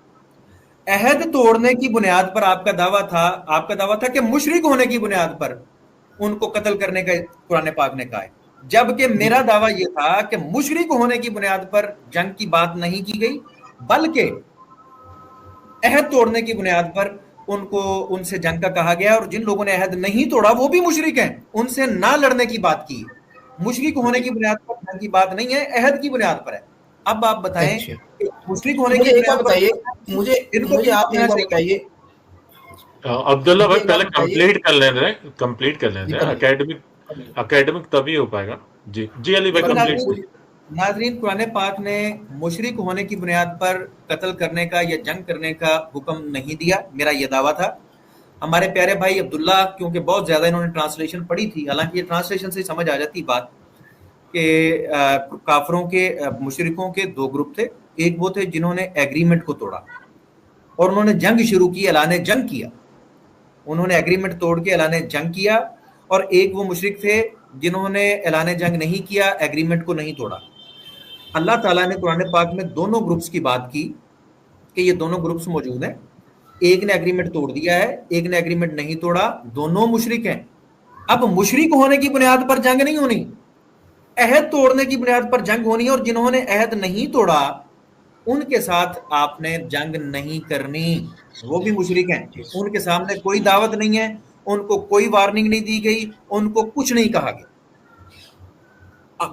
अहद तोड़ने की बुनियाद पर आपका दावा था कि मुशरिक होने की बुनियाद पर उनको कत्ल करने का कुरान पाक ने कहा है, जबकि मेरा दावा यह था कि मुशरिक होने की बुनियाद पर जंग की बात नहीं की गई, बल्कि अहद तोड़ने की बुनियाद पर उनको उनसे जंग का कहा गया, और जिन लोगों ने अहद नहीं तोड़ा वो भी मुशरिक हैं, उनसे ना लड़ने की बात की। मुशरिक होने की बुनियाद पर जंग की बात नहीं है, अहद की बुनियाद पर है। अब आप बताएं, मुशरिक होने की बुनियाद बताइए, मुझे आप एक बात बताइए अब्दुल्ला भाई, पहले कंप्लीट कर लेने दें। एकेडमिक तभी हो पाएगा। जी जी अली भाई, कंप्लीट। नाज़रीन, कुरान पाक ने मुशरिक होने की बुनियाद पर कत्ल करने का या जंग करने का हुक्म नहीं दिया, मेरा यह दावा था। हमारे प्यारे भाई अब्दुल्ला, क्योंकि बहुत ज़्यादा इन्होंने ट्रांसलेशन पढ़ी थी, हालांकि ये ट्रांसलेशन से समझ आ जाती बात कि काफरों के मुशरिकों के 2 ग्रुप थे। एक वो थे जिन्होंने एग्रीमेंट को तोड़ा और उन्होंने जंग शुरू की, अल्लाह ने जंग किया। उन्होंने एग्रीमेंट तोड़ के अल्लाह ने जंग किया, और एक वो मुशरिक थे जिन्होंने अल्लाह ने जंग नहीं किया, एग्रीमेंट को नहीं तोड़ा। अल्लाह ताला ने कुरान पाक में दोनों ग्रुप्स की बात की कि ये दोनों ग्रुप्स मौजूद हैं। एक ने एग्रीमेंट तोड़ दिया है, एक ने एग्रीमेंट नहीं तोड़ा, दोनों मुशरिक हैं। अब मुशरिक होने की बुनियाद पर जंग नहीं होनी, अहद तोड़ने की बुनियाद पर जंग होनी है, और जिन्होंने अहद नहीं तोड़ा उनके साथ आपने जंग नहीं करनी, वो भी मुशरिक हैं। उनके सामने कोई दावत नहीं है, उनको कोई वार्निंग नहीं दी गई, उनको कुछ नहीं कहा गया।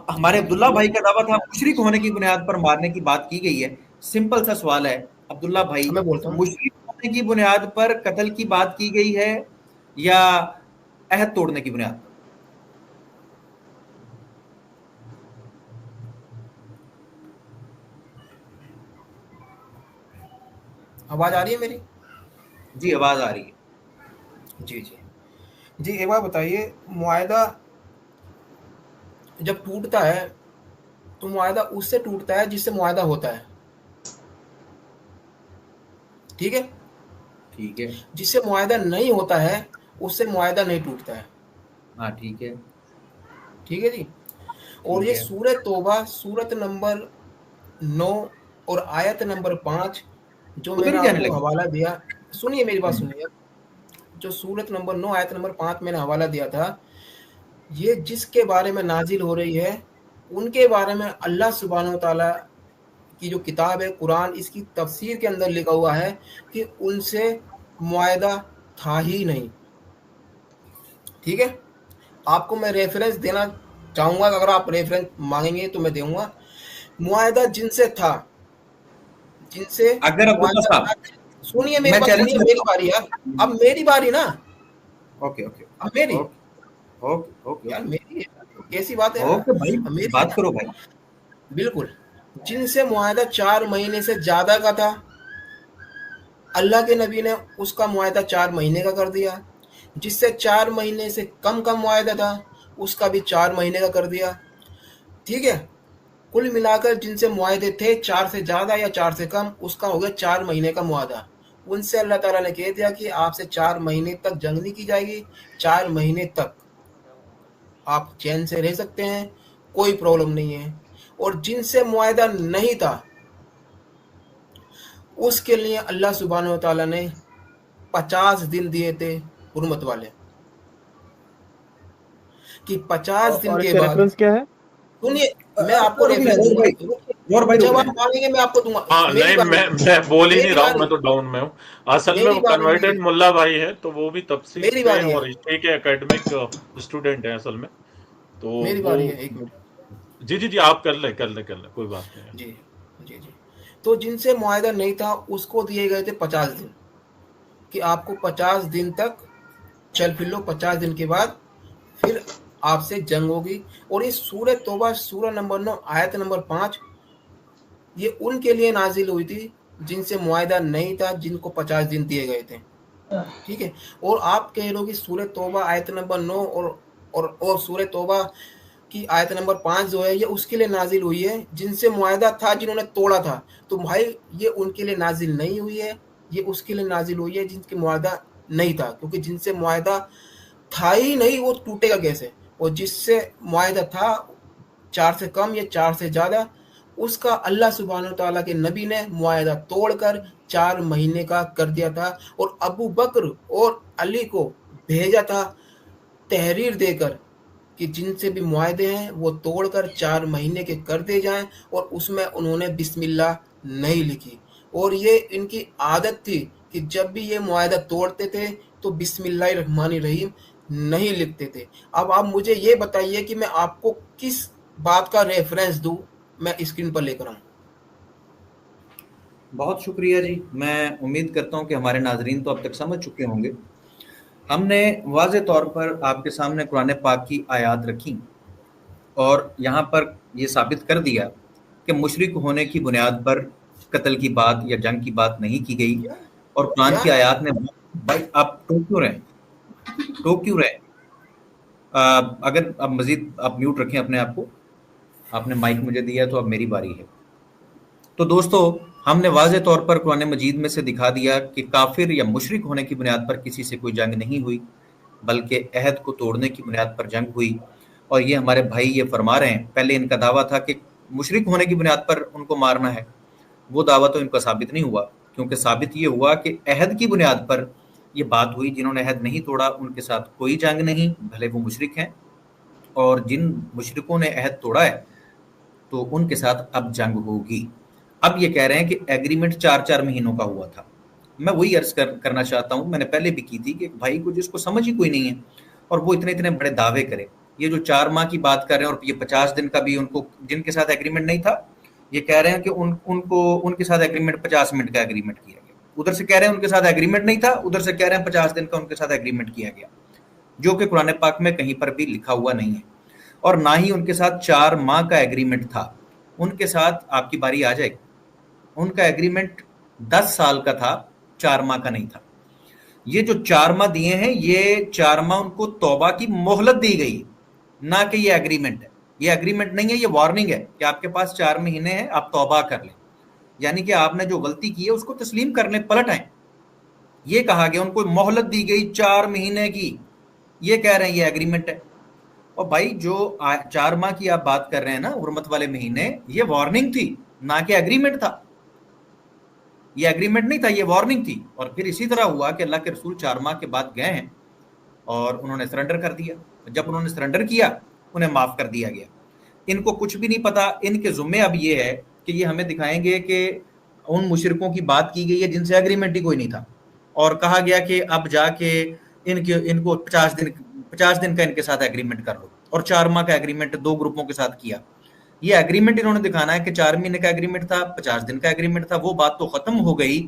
हमारे अब्दुल्ला भाई का दावा था मुशरिक होने की बुनियाद पर मारने की बात की गई है। सिंपल सा सवाल है अब्दुल्ला भाई, मुशरिक होने की बुनियाद पर कत्ल की बात की गई है या अहद तोड़ने की बुनियाद पर? आवाज आ रही है मेरी? जी आवाज आ रही है। जी जी जी, एक बार बताइए, मुआहदा जब टूटता है तो मुआहदा उससे टूटता है जिससे मुआहदा होता है, ठीक है? ठीक है। जिससे मुआहदा नहीं होता है उससे मुआहदा नहीं टूटता है। हाँ ठीक है, ठीक है जी। और ये सूरत तौबा सूरत नंबर 9 और आयत नंबर 5 जो मैंने आपको हवाला दिया, सुनिए मेरी बात सुनिए। जो सूरत नंबर 9 आयत नंबर 5 मैंने हवाला दिया था, ये जिसके बारे में नाजिल हो रही है उनके बारे में अल्लाह सुब्हानहू तआला की जो किताब है कुरान, इसकी तफसीर के अंदर लिखा हुआ है कि उनसे मुआहदा था ही नहीं। ठीक है, आपको मैं रेफरेंस देना चाहूंगा, अगर आप रेफरेंस मांगेंगे तो मैं दूंगा। मुआहदा जिनसे था, जिनसे अगर अब्दुल्ला मुआहदा साहब, था, सुनिए मेरी मैं बात, चैलेंज सुनिए करता मेरी बारी यार, अब मेरी बारी ना, ओके ओके अब मेरी, ओके ओके ओके यार मेरी है, कैसी बात है यार, ओके भाई, अब मेरी है बात ना, करो भाई। बिल्कुल। जिनसे मुआहदा 4 महीने से ज्यादा का था, अल्लाह के नबी ने उसका मुआहदा 4 महीने का कर दिया। जिससे 4 महीने से कम का मुआहदा था, उसका भी 4 महीने का कर दिया। ठीक है, कुल मिलाकर जिनसे मुआहदे थे 4 से ज्यादा या 4 से कम, उसका हो गया 4 महीने का मुआहदा। उनसे अल्लाह ताला ने कह दिया कि आपसे 4 महीने तक जंग नहीं की जाएगी, 4 महीने तक आप चैन से रह सकते हैं, कोई प्रॉब्लम नहीं है। और जिनसे मुआहदा नहीं था, उसके लिए अल्लाह सुब्हानहू व तआला ने 50 दिन दिए थे हुर्मत वाले, कि 50 दिन और के इसका बाद, रेफरेंस क्या है? सुनिए मैं आपको रुक रेफरेंस जाए दूंगा, भाई, और भाई रुक जब आप जाए। मांगेंगे मैं आपको दूंगा। हाँ मेरी नहीं, बारी, मैं बोल ही नहीं मेरी रहा हूँ, बारी, मैं तो डाउन में हूँ। असल में मेरी वो बारी, कन्वर्टेड मुल्ला भाई है, तो वो भी तफसीर मेरी के बारी है, और हिस्ट्री के एकेडमिक स्टूडेंट हैं असल में। तो मेरी वो, बारी है, एक मिनट। जी जी जी, आप कर ले कर ले कर ले, कोई बात नहीं है। जी जी जी। तो जिनसे मुआहदा नहीं था, उसको दिए गए थे 50 दिन, कि आपको 50 दिन तक चल फिर लो, 50 दिन के बाद फिर आपसे जंग होगी। और इस सूरह तौबा सूरह नंबर 9 आयत नंबर 5, ये उनके लिए नाजिल हुई थी जिनसे मुआहदा नहीं था, जिनको 50 दिन दिए गए थे। ठीक है, और आप कह रहे हो कि सूरह तौबा आयत नंबर 9 और सूरह तौबा की आयत नंबर 5 जो है, ये उसके लिए नाजिल हुई है जिनसे मुआहदा था, जिन्होंने तोड़ा था। तो भाई ये उनके लिए नाजिल नहीं हुई है, ये उसके लिए नाजिल हुई है जिनके मुआहदा नहीं था, क्योंकि जिनसे मुआहदा था ही नहीं वो टूटेगा कैसे। और जिससे मुआहदा था 4 से कम या 4 से ज्यादा, उसका अल्लाह सुब्हानहू व तआला के नबी ने मुआहदा तोड़कर 4 महीने का कर दिया था। और अबू बकर और अली को भेजा था तहरीर देकर कि जिनसे भी मुआहदे हैं वो तोड़कर 4 महीने के कर दे जाएं, और उसमें उन्होंने बिस्मिल्लाह नहीं लिखी। और ये इनकी आदत थी कि जब भी ये मुआहदा तोड़ते थे तो बिस्मिल्लाहिर रहमानिर रहीम नहीं लिखते थे। अब आप मुझे ये बताइए कि मैं आपको किस बात का रेफरेंस दूं, मैं स्क्रीन पर लेकर आऊं। बहुत शुक्रिया जी। मैं उम्मीद करता हूं कि हमारे नाजरीन तो अब तक समझ चुके होंगे। हमने वाज़े तौर पर आपके सामने कुरान पाक की आयत रखी और यहाँ पर ये साबित कर दिया कि मुशरिक होने की बुनियाद पर कत्ल की बात या जंग की बात नहीं की गई। और कुरान की आयत ने, भाई आप टोक क्यों रहे, टोक क्यों रहे? अगर अब मजीद आप म्यूट रखें अपने आप को, आपने माइक मुझे दिया तो अब मेरी बारी है। तो दोस्तों, हमने वाज़े तौर पर कुरान मजीद में से दिखा दिया कि काफिर या मुशरिक होने की बुनियाद पर किसी से कोई जंग नहीं हुई, बल्कि अहद को तोड़ने की बुनियाद पर जंग हुई। और ये हमारे भाई ये फरमा रहे हैं, पहले इनका दावा था कि मुशरिक होने की बुनियाद पर उनको मारना है, वो दावा तो इनका साबित नहीं हुआ, क्योंकि साबित ये हुआ कि अहद की बुनियाद पर ये बात हुई। जिन्होंने अहद नहीं तोड़ा उनके साथ कोई जंग नहीं, भले वो मुशरिक हैं। और जिन मुशरिकों ने अहद तोड़ा है तो उनके साथ अब जंग होगी। अब ये कह रहे हैं कि एग्रीमेंट 4-4 महीनों का हुआ था। मैं वही अर्ज करना चाहता हूं, मैंने पहले भी की थी कि भाई को जिसको समझ ही कोई नहीं है और वो इतने इतने बड़े दावे करे। ये जो 4 माह की बात कर रहे हैं और ये 50 दिन का भी, उनको जिनके साथ एग्रीमेंट नहीं था, ये कह रहे हैं कि उनको उनके साथ एग्रीमेंट 50 मिनट का एग्रीमेंट किया गया। उधर से कह रहे हैं उनके साथ एग्रीमेंट नहीं था, उधर से कह रहे हैं 50 दिन का उनके साथ एग्रीमेंट किया गया, जो कि कुरान पाक में कहीं पर भी लिखा हुआ नहीं है। और ना ही उनके साथ 4 माह का एग्रीमेंट था। उनके साथ आपकी बारी आ जाएगी, उनका एग्रीमेंट 10 साल का था, 4 माह का नहीं था। ये जो 4 माह दिए हैं, ये 4 माह उनको तौबा की मोहलत दी गई, ना कि ये एग्रीमेंट है। ये एग्रीमेंट नहीं है, ये वार्निंग है कि आपके पास 4 महीने हैं, आप तौबा कर लें, यानी कि आपने जो गलती की है उसको तस्लीम कर लें, पलट आए। ये कहा गया, उनको मोहलत दी गई 4 महीने की। ये कह रहे हैं ये एग्रीमेंट है। और भाई जो 4 माह की आप बात कर रहे हैं ना, हुर्मत वाले महीने, ये वार्निंग थी, ना कि एग्रीमेंट था। ये एग्रीमेंट नहीं था, ये वार्निंग थी। और फिर इसी तरह हुआ कि अल्लाह के रसूल 4 माह के बाद गए हैं और उन्होंने सरेंडर कर दिया। जब उन्होंने सरेंडर किया, उन्हें माफ कर दिया गया। इनको कुछ भी नहीं पता। इनके जुम्मे अब ये है कि ये हमें दिखाएंगे कि उन मुशरिकों की बात की गई है जिनसे एग्रीमेंट ही कोई नहीं था, और कहा गया कि अब जाके इनको 50 दिन का इनके साथ एग्रीमेंट कर लो, और 4 माह का एग्रीमेंट 2 ग्रुपों के साथ किया। ये एग्रीमेंट इन्होंने दिखाना है कि 4 महीने का एग्रीमेंट था, 50 दिन का एग्रीमेंट था। वो बात तो खत्म हो गई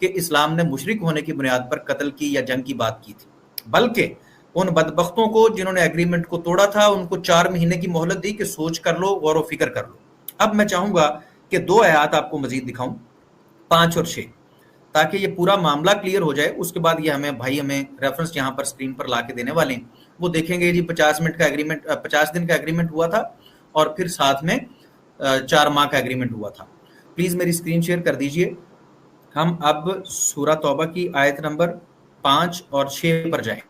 कि इस्लाम ने मुशरिक होने की बुनियाद पर कत्ल की या जंग की बात की थी, बल्कि उन बदबख्तों को जिन्होंने एग्रीमेंट को तोड़ा था उनको 4 महीने की मोहलत दी कि सोच कर लो, गौर व फिक्र कर लो। अब मैं चाहूंगा कि 2 आयत आपको मजीद दिखाऊं, 5 और 6, ताकि ये पूरा मामला क्लियर हो जाए। उसके बाद ये हमें रेफरेंस यहाँ पर स्क्रीन पर ला के देने वाले हैं। वो देखेंगे जी 50 मिनट का एग्रीमेंट, 50 दिन का एग्रीमेंट हुआ था और फिर साथ में 4 माह का एग्रीमेंट हुआ था। प्लीज मेरी स्क्रीन शेयर कर दीजिए। हम अब सूरह तौबा की आयत नंबर 5 और 6 पर जाएं।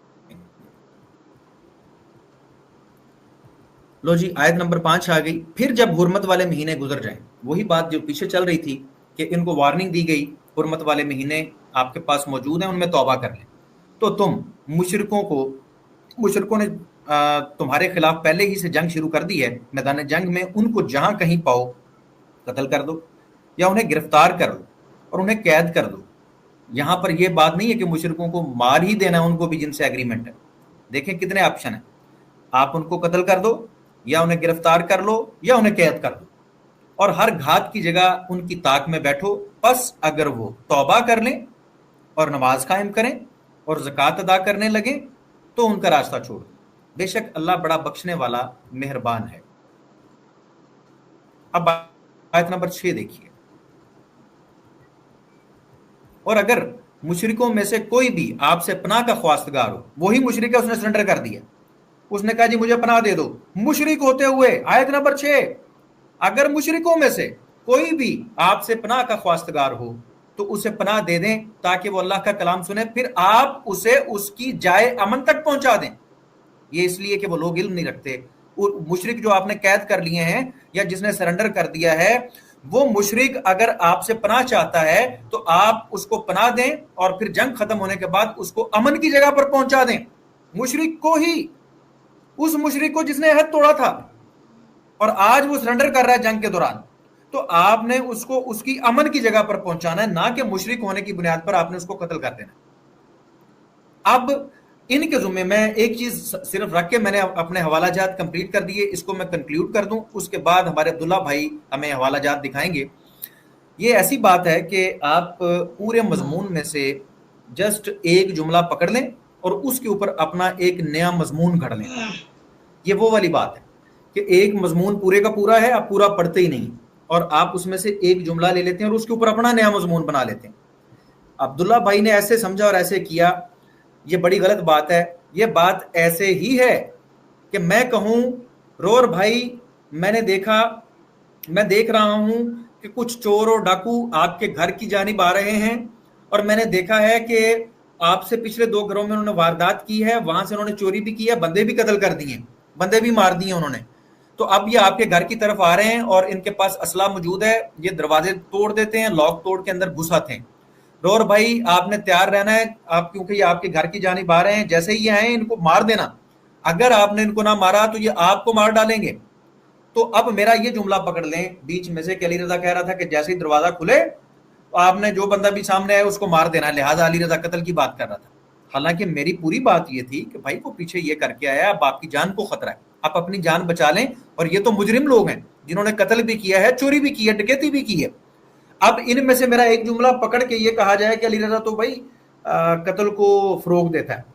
लो जी, आयत नंबर 5 आ गई। फिर जब हुर्मत वाले महीने गुजर जाएं, वही बात जो पीछे चल रही थी कि इनको वार्निंग दी गई, हुर्मत वाले महीने आपके पास मौजूद हैं, उनमें तौबा कर लें। तो तुम मुशरिकों ने तुम्हारे खिलाफ पहले ही से जंग शुरू कर दी है। मैदान जंग में उनको जहां कहीं पाओ कत्ल कर दो या उन्हें गिरफ्तार कर लो और उन्हें कैद कर दो। यहां पर यह बात नहीं है कि मुशरिकों को मार ही देना है, उनको भी जिनसे एग्रीमेंट है। देखें कितने ऑप्शन है, आप उनको कत्ल कर दो या उन्हें गिरफ्तार कर लो या उन्हें कैद कर दो, और हर घात की जगह उनकी ताक में बैठो। बस अगर वो तौबा कर लें और नमाज कायम करें और ज़कात अदा करने लगे तो उनका रास्ता छोड़ दो। बेशक अल्लाह बड़ा बख्शने वाला मेहरबान है। अब आयत नंबर 6 देखिए। और अगर मुशरिकों में से कोई भी आपसे पनाह का ख्वास्तगार हो, वही मुशरिक है, उसने सरेंडर कर दिया, उसने कहा जी मुझे पनाह दे दो, मुशरिक होते हुए, आयत नंबर 6, अगर मुशरिकों में से कोई भी आपसे पनाह का ख्वास्तगार हो तो उसे पनाह दे दें ताकि वो अल्लाह का कलाम सुने, फिर आप उसे उसकी जाए अमन तक पहुंचा दें। ये इसलिए कि वो लोग इल्म नहीं रखते। मुशरिक जो आपने कैद कर लिए हैं या जिसने सरेंडर कर दिया है, वो मुशरिक अगर आपसे पनाह चाहता है तो आप उसको पनाह दें और फिर जंग खत्म होने के बाद उसको अमन की जगह पर पहुंचा दें। मुशरिक को ही, उस मुशरिक को जिसने अहद तोड़ा था और आज वो सरेंडर कर रहा है जंग के दौरान, तो आपने उसको उसकी अमन की जगह पर पहुंचाना है, ना कि मुशरिक होने की बुनियाद पर आपने उसको कत्ल कर देना। अब इनके जुम्मे में एक चीज सिर्फ रख के मैंने अपने हवालाजात कंप्लीट कर दिए, इसको मैं कंक्लूड कर दूं, उसके बाद हमारे अब्दुल्ला भाई हमें हवालाजात दिखाएंगे। ये ऐसी बात है कि आप पूरे मजमून में से जस्ट एक जुमला पकड़ लें और उसके ऊपर अपना एक नया मजमून घड़ लें। ये वो वाली बात है कि एक मजमून पूरे का पूरा है, आप पूरा पढ़ते ही नहीं, और आप उसमें से एक जुमला ले लेते हैं और उसके ऊपर अपना नया मजमून बना लेते हैं। अब्दुल्ला भाई ने ऐसे समझा और ऐसे किया, ये बड़ी गलत बात है। ये बात ऐसे ही है कि मैं कहूं रोर भाई, मैं देख रहा हूं कि कुछ चोर और डाकू आपके घर की जानिब आ रहे हैं और मैंने देखा है कि आपसे पिछले 2 घरों में उन्होंने वारदात की है, वहां से उन्होंने चोरी भी की है, बंदे भी कत्ल कर दिए, बंदे भी मार दिए उन्होंने। तो अब ये आपके घर की तरफ आ रहे हैं और इनके पास असला मौजूद है, ये दरवाजे तोड़ देते हैं, लॉक तोड़ के अंदर घुस आते हैं। रोर भाई आपने तैयार रहना है, आप क्योंकि ये आपके घर की जानिब आ रहे हैं, जैसे ही ये आए इनको मार देना। अगर आपने इनको ना मारा तो ये आपको मार डालेंगे। तो अब मेरा ये जुमला पकड़ लें बीच में से कि अली रजा कह रहा था कि जैसे ही दरवाजा खुले तो आपने जो बंदा भी सामने आया उसको मार देना, लिहाजा अली रजा कत्ल की बात कर रहा था। हालांकि मेरी पूरी बात ये थी कि भाई वो पीछे ये करके आया, अब आपकी जान को खतरा है, आप अपनी जान बचा लें। और ये तो मुजरिम लोग हैं जिन्होंने कत्ल भी किया है, चोरी भी की है, डकैती भी की है। अब इनमें से मेरा एक जुमला पकड़ के ये कहा जाए कि अली रजा तो भाई कत्ल को फरोग देता है,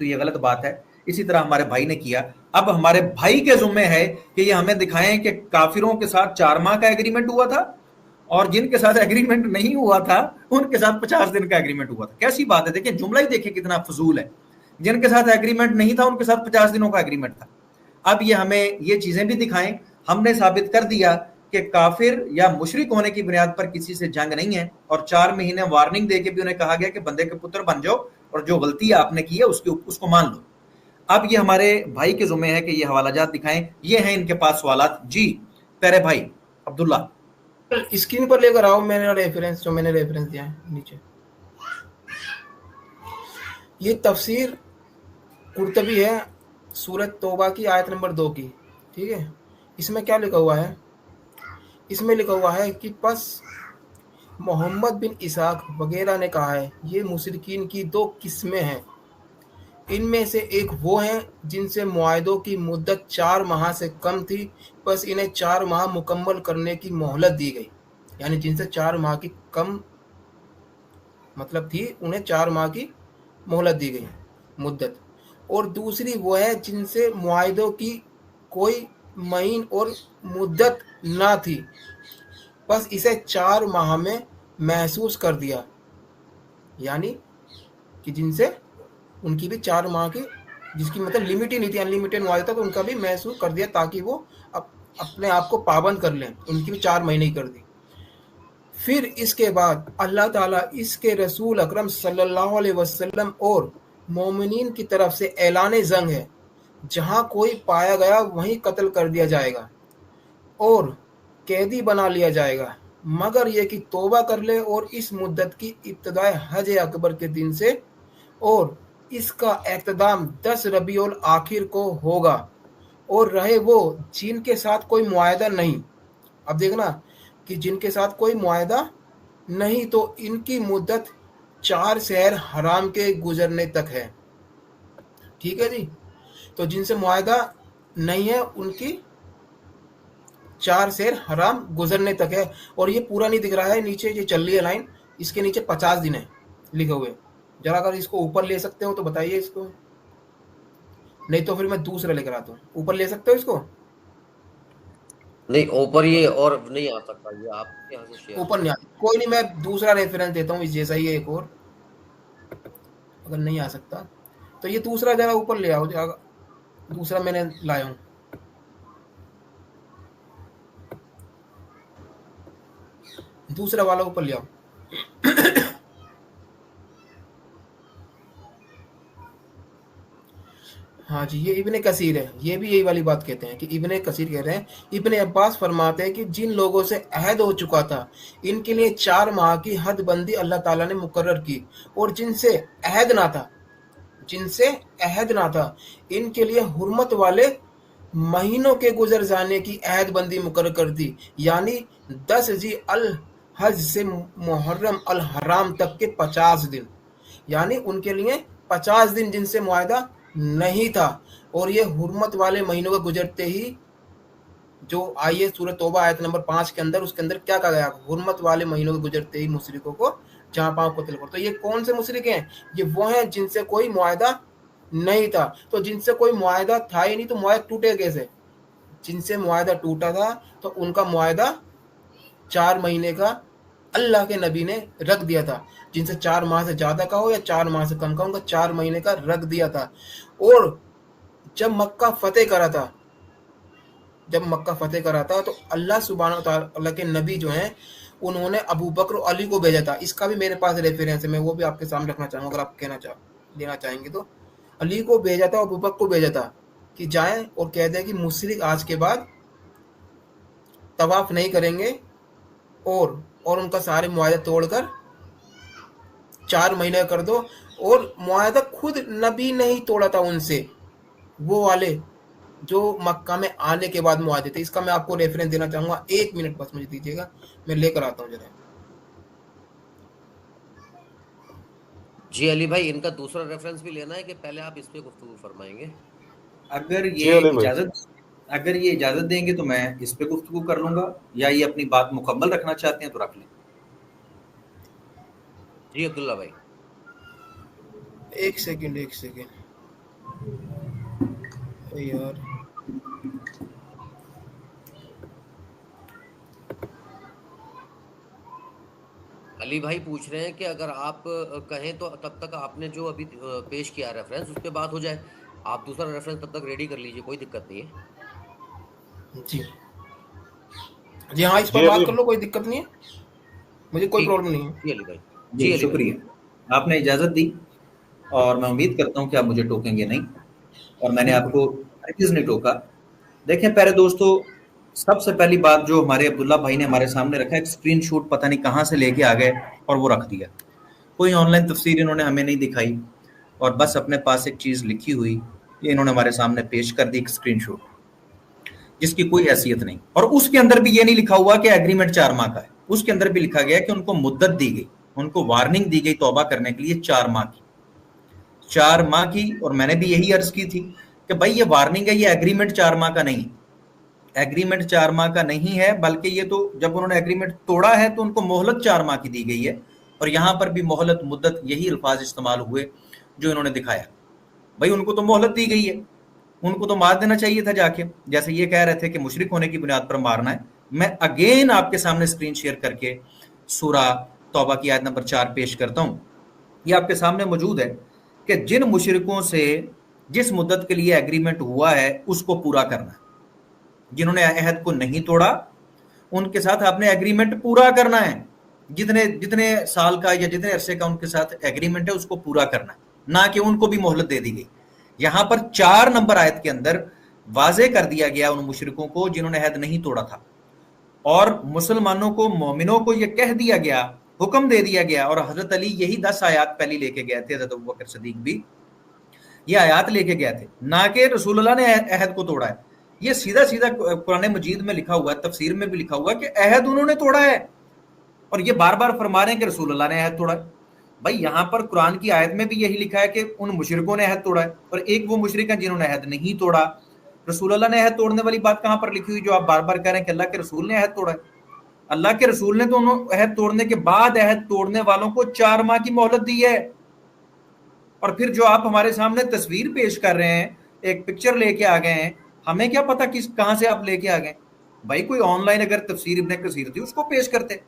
तो ये गलत बात है। इसी तरह हमारे भाई ने किया। अब हमारे भाई के जुम्मे है कि ये हमें दिखाएं कि काफिरों के साथ 4 माह का एग्रीमेंट हुआ था और जिनके साथ एग्रीमेंट नहीं हुआ था उनके साथ 50 दिन का एग्रीमेंट हुआ था। कैसी बात है, देखिए जुमला ही देखिए कितना फजूल है। जिनके साथ एग्रीमेंट नहीं था उनके साथ 50 दिनों का एग्रीमेंट था। अब ये हमें ये चीजें भी दिखाएं। हमने साबित कर दिया कि काफिर या मुशरिक होने की बुनियाद पर किसी से जंग नहीं है, और 4 महीने वार्निंग देके भी उन्हें कहा गया कि बंदे के पुत्र बन जाओ और जो गलती आपने की है उसको मान लो। अब ये हमारे भाई के जुम्मे है कि ये हवालाजात दिखाएं। ये हैं इनके पास सवालात। जी प्यारे भाई अब्दुल्ला, स्क्रीन पर लेकर आओ मैंने रेफरेंस दिया है नीचे। ये तफसीर कुर्तबी है सूरत तौबा की आयत नंबर 2 की, ठीक है। इसमें क्या लिखा हुआ है, इसमें लिखा हुआ है कि बस मोहम्मद बिन इसाक वगैरह ने कहा है ये मुशरिकीन की 2 किस्में हैं। इनमें से एक वो हैं जिनसे मुआहदों की मुद्दत 4 माह से कम थी, बस इन्हें 4 माह मुकम्मल करने की मोहलत दी गई। यानी जिनसे 4 माह की कम मतलब थी, उन्हें 4 माह की मोहलत दी गई मुद्दत। और दूसरी वो है जिनसे मुआहदों की कोई महीन और मुद्दत ना थी, बस इसे 4 माह में महसूस कर दिया। यानी कि जिनसे उनकी भी 4 माह की, जिसकी मतलब लिमिट ही नहीं थी, अनलिमिटेड मुआवजा था, तो उनका भी महसूस कर दिया ताकि वो अपने आप को पाबंद कर लें, उनकी भी 4 महीने ही कर दी। फिर इसके बाद अल्लाह ताला इसके रसूल अकरम सल्लल्लाहु अलैहि वसल्लम और मोमिनीन की तरफ से ऐलान जंग है, जहां कोई पाया गया वहीं कत्ल कर दिया जाएगा और कैदी बना लिया जाएगा, मगर यह कि तौबा कर ले और इस मुद्दत की इब्तिदाए हज अकबर के दिन से, और इसका इख्तिताम 10 रबीउल आखिर को होगा, और रहे वो जिनके साथ कोई मुआहदा नहीं। अब देखना कि जिनके साथ कोई मुआहदा नहीं, तो इनकी मुद्दत 4 शहर हराम के गुजरने तक है। ठीक है जी। तो जिनसे मुआहदा नहीं है उनकी 4 शहर हराम गुजरने तक है। और ये पूरा नहीं दिख रहा है, नीचे ये चल रही है लाइन, इसके नीचे 50 दिन है लिखे हुए। जरा अगर इसको ऊपर ले सकते हो तो बताइए इसको, नहीं तो फिर मैं दूसरा लेकर आता हूँ। ऊपर ले सकते हो इसको? नहीं ऊपर ये और नहीं आ सकता, ये आपके यहाँ से शेयर ऊपर नहीं आ, कोई नहीं, मैं दूसरा रेफरेंस देता हूँ, इस जैसा ही है एक और। अगर नहीं आ सकता तो ये दूसरा जरा ऊपर ले आओ, दूसरा मैंने लाया हूँ। दूसरा वाला ऊपर ले आओ। हाँ जी, ये इब्ने कसीर है, ये भी यही वाली बात कहते हैं कि इब्ने कसीर कह रहे हैं, इब्ने अब्बास फरमाते हैं कि जिन लोगों से अहद हो चुका था इनके लिए 4 माह की हद बंदी अल्लाह ताला ने मुकर्रर की, और जिनसे अहद ना था इनके लिए हुर्मत वाले महीनों के गुजर जाने की अहद बंदी मुकर्रर कर दी। यानी 10 जी अल हज से मुहर्रम अल हराम तक के 50 दिन, यानी उनके लिए 50 दिन जिनसे मुआहदा नहीं था। और ये हुर्मत वाले महीनों के गुजरते ही, जो आइए सूरह तौबा आयत नंबर 5 के अंदर, उसके अंदर क्या कहा गया, हुर्मत वाले महीनों के गुजरते ही मुशरिकों को जहां पांव कत्ल करो। तो ये कौन से मुशरिक हैं? ये वो हैं जिनसे कोई मुआहदा नहीं था। तो जिनसे कोई मुआहदा था ही नहीं तो मुआहदा टूटे कैसे? जिनसे मुआहदा टूटा था तो उनका मुआहदा 4 महीने का अल्लाह के नबी ने रख दिया था। जिनसे 4 माह से ज्यादा का हो या 4 माह से कम का, उनका 4 महीने का रख दिया था। और जब मक्का फतेह करा था तो अल्लाह सुब्हानहू व तआला के नबी जो हैं उन्होंने अबू बकर और अली को भेजा था। इसका भी मेरे पास रेफरेंस है, मैं वो भी आपके सामने रखना चाहूँगा अगर आप लेना चाहेंगे तो। अली को भेजा था, अबू बकर को भेजा था कि जाएं और कह दें कि मुशरिक आज के बाद तवाफ नहीं करेंगे, और उनका सारे मुआहदे तोड़कर 4 महीने कर दो। और मुआहदा खुद नबी नहीं तोड़ा था उनसे, वो वाले जो मक्का में आने के बाद मुआहदे थे। इसका मैं आपको रेफरेंस देना चाहूंगा, 1 मिनट बस मुझे दीजिएगा, मैं लेकर आता हूँ जरा। जी अली भाई, इनका दूसरा रेफरेंस भी लेना है कि पहले आप इस पे गुफ्तगू फरमाएंगे? अगर ये इजाजत देंगे तो मैं इस पे गुफ्तगू कर लूंगा, या ये अपनी बात मुकम्मल रखना चाहते हैं तो रख लें। जी अब्दुल्ला भाई, एक सेकंड यार, अली भाई पूछ रहे हैं कि अगर आप कहें तो तब तक आपने जो अभी पेश किया रेफरेंस उस पर बात हो जाए। आप दूसरा रेफरेंस तब तक रेडी कर लीजिए, कोई दिक्कत नहीं है। जी हाँ, इस पर बात कर लो, कोई दिक्कत नहीं है, मुझे कोई प्रॉब्लम नहीं है। जी अली भाई, जी शुक्रिया, आपने इजाजत दी और मैं उम्मीद करता हूं कि आप मुझे टोकेंगे नहीं, और मैंने आपको हरगिज़ नहीं टोका। देखें प्यारे दोस्तों, सबसे पहली बात जो हमारे अब्दुल्ला भाई ने हमारे सामने रखा, एक स्क्रीनशॉट पता नहीं कहां से लेके आ गए और वो रख दिया। कोई ऑनलाइन तफसीर इन्होंने हमें नहीं दिखाई और बस अपने पास एक चीज लिखी हुई ये इन्होंने हमारे सामने पेश कर दी, एक स्क्रीनशॉट जिसकी कोई हैसियत नहीं। और उसके अंदर भी ये नहीं लिखा हुआ कि एग्रीमेंट 4 माह का है, उसके अंदर भी लिखा गया कि उनको मुद्दत दी गई, उनको वार्निंग दी गई तौबा करने के लिए 4 माह की। 4 माह की, और मैंने भी यही अर्ज की थी कि भाई ये वार्निंग है, ये एग्रीमेंट 4 माह का नहीं, एग्रीमेंट 4 माह का नहीं है, बल्कि ये तो जब उन्होंने एग्रीमेंट तोड़ा है तो उनको मोहलत 4 माह की दी गई है, और यहां पर भी मोहलत मुद्दत यही अल्फाज इस्तेमाल हुए जो इन्होंने दिखाया। भाई उनको तो मोहलत दी गई है, उनको तो मार देना चाहिए था जाके, जैसे ये कह रहे थे कि मुशरिक होने की बुनियाद पर मारना है। मैं अगेन आपके सामने स्क्रीन शेयर करके सूरा तौबा की आयत नंबर 4 पेश करता हूं। ये आपके सामने मौजूद है कि जिन मुशरिकों से जिस मुद्दत के लिए एग्रीमेंट हुआ है उसको पूरा करना है। जिन्होंने अहद को नहीं तोड़ा उनके साथ आपने एग्रीमेंट पूरा करना है, जितने जितने साल का या जितने अरसे का उनके साथ एग्रीमेंट है उसको पूरा करना है, ना कि उनको भी मोहलत दे दी गई। यहां पर 4 नंबर आयत के अंदर वाजे कर दिया गया उन मुशरिकों को जिन्होंने अहद नहीं तोड़ा था, और मुसलमानों को, मोमिनों को यह कह दिया गया, हुक्म दे दिया गया, और हजरत अली यही 10 आयात पहले लेके गए थे, हजरत अबू बकर सिद्दीक भी ये आयात लेके गए थे, ना कि रसूलुल्लाह ने अहद को तोड़ा है। ये सीधा सीधा कुरान मजीद में लिखा हुआ है, तफसीर में भी लिखा हुआ है कि अहद उन्होंने तोड़ा है, और ये बार बार फरमा रहे हैं कि रसूलुल्लाह ने अहद तोड़ा है। भाई यहां पर कुरान की आयत में भी यही लिखा है कि उन मुशरिकों ने अहद तोड़ा है, और एक वो मुशरिक हैं जिन्होंने अहद नहीं तोड़ा। रसूलुल्लाह ने अहद तोड़ने वाली बात कहां पर लिखी हुई जो आप बार बार कह रहे हैं कि अल्लाह के रसूल ने अहद तोड़ा है? अल्लाह के रसूल ने तो अहद तोड़ने के बाद अहद तोड़ने वालों को 4 माह की मोहलत दी है। और फिर जो आप हमारे सामने तस्वीर पेश कर रहे हैं, एक पिक्चर लेके आ गए हैं, हमें क्या पता कहां से आप लेके आ गए? भाई कोई ऑनलाइन अगर तफसीर इब्ने कसीर थी उसको पेश करते,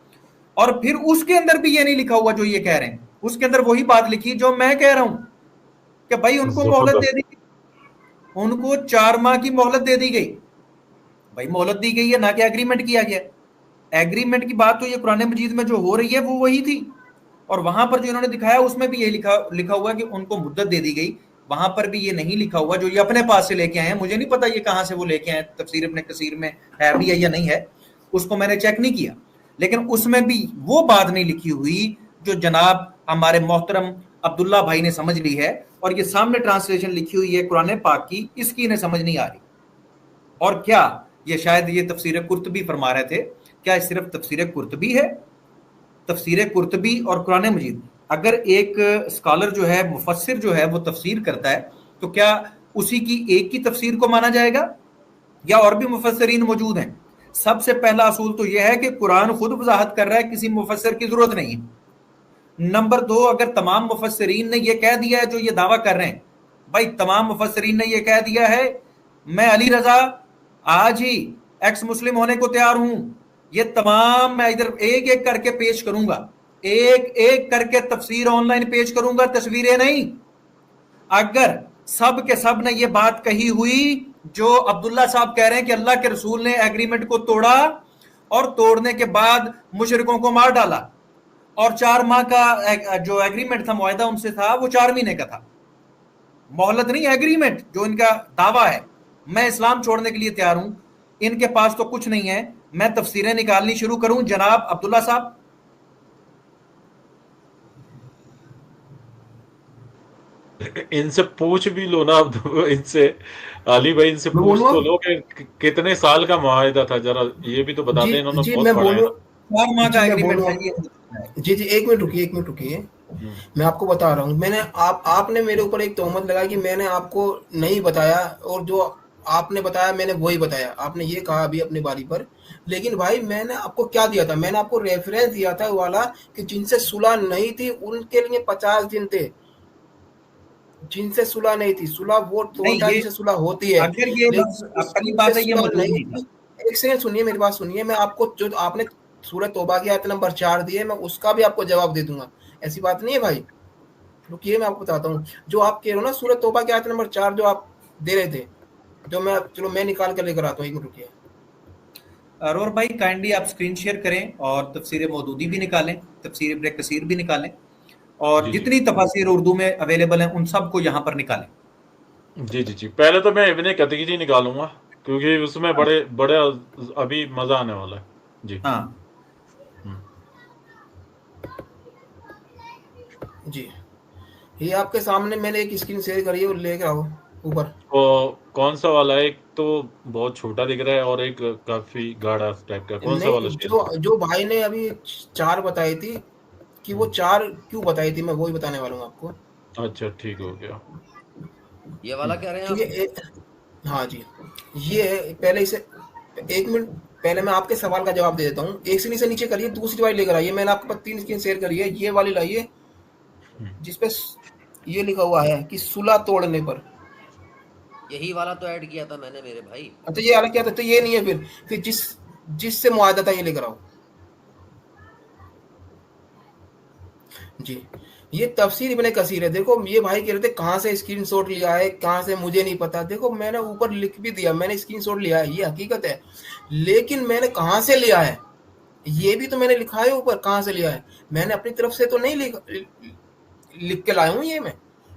और फिर उसके अंदर भी ये नहीं लिखा हुआ जो ये कह रहे हैं, उसके अंदर वही बात लिखी जो मैं कह रहा हूं कि भाई उनको मोहलत दे दी, उनको 4 माह की मोहलत दे दी गई। भाई मोहलत दी गई है, ना कि एग्रीमेंट किया गया। एग्रीमेंट की बात तो ये कुरान मजीद में जो हो रही है वो वही थी, और वहां पर जो इन्होंने दिखाया उसमें भी ये लिखा हुआ कि उनको मुद्दत दे दी गई। वहां पर भी ये नहीं लिखा हुआ जो ये अपने पास से लेके आए हैं। मुझे नहीं पता ये कहां से वो लेके आए, तफसीर इब्ने कसीर में है भी है या नहीं है, उसको मैंने चेक नहीं किया, लेकिन उसमें भी वो बात नहीं लिखी हुई जो जनाब हमारे मोहतरम अब्दुल्ला भाई ने समझ ली है, और ये सामने ट्रांसलेशन लिखी हुई है कुरान पाक की, इसकी इन्हें समझ नहीं आ रही। और क्या ये शायद ये तफसीर कुर्तबी फरमा रहे थे, क्या सिर्फ तफसीर कुर्तबी है? तफसीर कुर्तबी और कुरान मजीद, अगर एक स्कॉलर जो है, मुफस्सिर जो है, वो तफसीर करता है तो क्या उसी की एक की तफसीर को माना जाएगा, या और भी मुफस्सिरीन मौजूद हैं? सबसे पहला असूल तो यह है कि कुरान खुद वजाहत कर रहा है, किसी मुफस्सिर की जरूरत नहीं है। नंबर 2, अगर तमाम मुफस्सिरीन ने यह कह दिया है जो ये दावा कर रहे हैं, भाई तमाम मुफस्सिरीन ने यह कह दिया है मैं अली रजा आज ही एक्स मुस्लिम होने को तैयार हूं, ये तमाम मैं इधर एक एक करके पेश करूंगा, एक एक करके तफसीर ऑनलाइन पेश करूंगा, तस्वीरें नहीं। अगर सब के सब ने ये बात कही हुई जो अब्दुल्ला साहब कह रहे हैं कि अल्लाह के रसूल ने एग्रीमेंट को तोड़ा और तोड़ने के बाद मुशरिकों को मार डाला, और 4 माह का जो एग्रीमेंट था, मुआहदा उनसे था, वो 4 महीने का था, मोहलत नहीं, एग्रीमेंट जो इनका दावा है। मैं इस्लाम छोड़ने के लिए तैयार हूं, इनके पास तो कुछ नहीं है, मैं तफसीरें निकालनी शुरू करूं। जनाब अब्दुल्ला साहब, इनसे पूछ भी लो ना, इनसे अली भाई इनसे पूछ तो लो कि कितने साल का मुआहिदा था, जरा ये भी तो बता दें। इन्होंने जी बहुत मैं पढ़ा है। बोलूं, 4 माह का एग्रीमेंट बोलूं। है। जी एक मिनट रुकिए, मैं आपको बता रहा हूँ। मैंने आपने मेरे ऊपर एक तोहमत लगाई कि मैंने आपको नहीं बताया, और जो आपने बताया मैंने वही बताया। आपने ये कहा अभी अपनी बारी पर, लेकिन भाई मैंने आपको क्या दिया था? मैंने आपको रेफरेंस दिया था वाला कि जिनसे सुलह नहीं थी उनके लिए 50 दिन थे, जिनसे सुलह नहीं थी, सुलह वो से सुलह होती है। अगर ये पहली बात है, ये नहीं थी। एक सेकंड सुनिए, मेरी बात सुनिए। मैं आपको जो आपने सूरह तौबा की आयत नंबर 4 दी है, मैं उसका भी आपको जवाब दे दूंगा, ऐसी बात नहीं है भाई। रुकिए मैं आपको बताता हूँ। जो आप कह रहे हो ना सूरह तौबा की आयत नंबर 4 जो आप दे रहे थे, जो मैं निकाल कर लेकर आता हूँ, एक मिनट रुकिए। अरोर भाई काइंडली आप स्क्रीन शेयर करें और तफसीर मौदूदी भी निकालें, तफसीर इब्ने कसीर भी निकालें, और जितनी तफसीर उर्दू में अवेलेबल हैं उन सबको यहाँ पर निकालें। जी पहले तो मैं इब्ने कतीर निकालूंगा क्योंकि उसमें बड़े अभी मजा आने वाला है। जी हाँ जी, ये आपके सामने मैंने एक स्क्रीन शेयर करी है, वो लेकर आओ ऊपर। तो कौन सा वाला? एक तो बहुत छोटा दिख रहा है और एक काफी गाढ़ा टाइप का, कौन सा वाला? जो भाई ने अभी 4 बताई थी कि वो 4 क्यों बताई थी, मैं वही बताने वाला हूँ आपको। अच्छा ठीक हो गया। ये वाला कह रहे हैं क्योंकि आप? हाँ जी, ये पहले इसे 1 मिनट पहले मैं आपके सवाल का जवाब दे देता हूँ। एक से नीचे करिए, दूसरी वाली लेकर आइए। मैंने आपके पास 3 स्क्रीन शेयर करी है, ये वाली लाइए जिसपे ये लिखा हुआ है कि सुलह तोड़ने पर। यही वाला तो ऐड किया था मैंने मेरे भाई। अच्छा ये अलग क्या था? तो ये नहीं है, फिर जिससे मुआहदा था ये लेकर आओ जी। ये तफसीर इब्ने कसीर है। देखो ये भाई कह रहे थे कहाँ से स्क्रीनशॉट लिया है, कहाँ से मुझे नहीं पता। देखो मैंने ऊपर लिख भी दिया, मैंने स्क्रीनशॉट लिया है, ये हकीकत है। लेकिन मैंने कहाँ से लिया है ये भी तो मैंने लिखा है ऊपर, कहाँ से लिया है। मैंने अपनी तरफ से तो नहीं लिख के लाया हूँ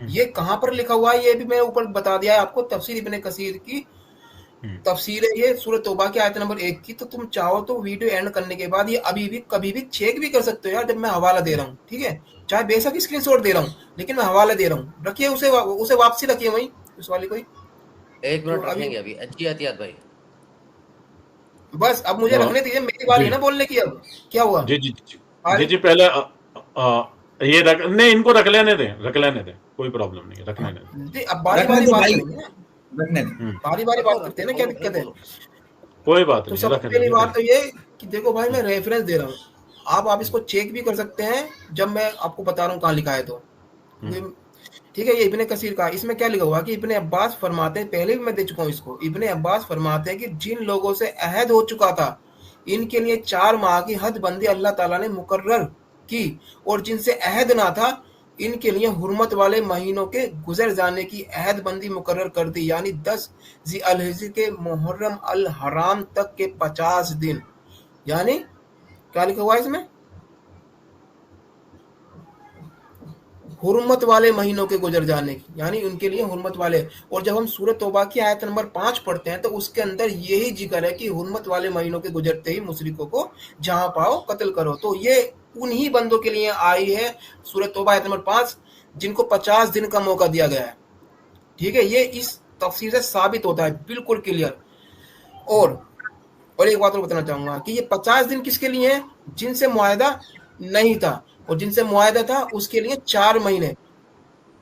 ये कहाँ पर लिखा हुआ है ये भी मैंने ऊपर बता दिया है आपको। तफसीर इब्ने कसीर की तफसीर है ये सूरह तौबा की आयत नंबर 1 की। तो तुम चाहो तो वीडियो एंड करने के बाद ये अभी भी कभी भी चेक भी कर सकते हो यार, जब मैं हवाला दे रहा हूँ, ठीक है। चाहे बेशक स्क्रीनशॉट दे रहा हूँ, लेकिन मैं हवाला दे रहा हूँ। रखिए उसे वापसी रखिए वहीं उस वाली को। 1 मिनट रखेंगे अभी। अच्छी एहतियात भाई। बस अब मुझे रखने दीजिए, मेरी बारी है ना बोलने की। अब क्या हुआ? जी जी जी जी पहले ये नहीं, इनको रख लेने दें, कोई प्रॉब्लम नहीं है, रखने दें जी। अब बारी बारी बात करेंगे ना, बारी बारी बात करते हैं ना, क्या दिक्कत है? कोई बात तो नहीं, सबसे रखने पहली बात तो दें। ये कि देखो भाई मैं रेफरेंस दे रहा हूँ, आप इसको चेक भी कर सकते हैं जब मैं आपको बता रहा हूँ कहाँ लिखा है तो ठीक है। ये इब्ने कसीर का, इसमें क्या लिखा हुआ कि इब्ने अब्बास फरमाते हैं, पहले भी मैं दे चुका हूँ इसको। इब्ने अब्बास फरमाते हैं कि जिन लोगों से अहद हो चुका था इनके लिए 4 माह की हद बंदी अल्लाह ताला ने मुकर्रर की, और जिनसे अहद ना था इनके लिए हुर्मत वाले महीनों के गुजर जाने की अहद बंदी मुकर्रर कर दी, यानी 10 ज़िल-हिज्जा के मुहर्रम अल हराम तक के 50 दिन। यानी क्या लिखा हुआ है इसमें? हुर्मत वाले महीनों के गुजर जाने की, यानी उनके लिए हुर्मत वाले। और जब हम सूरत तौबा की आयत नंबर 5 पढ़ते हैं तो उसके अंदर यही जिक्र है कि हुर्मत वाले महीनों के गुजरते ही मुशरिकों को जहां पाओ कत्ल करो। तो ये उन्हीं बंदों के लिए आई है सूरत तौबा आयत नंबर 5 जिनको 50 दिन का मौका दिया गया है, ठीक है। ये इस तफसीर से साबित होता है बिल्कुल क्लियर। और एक बात और बताना चाहूंगा कि ये 50 दिन किसके लिए है? जिनसे मुआहदा नहीं था, और जिनसे मुआहदा था उसके लिए 4 महीने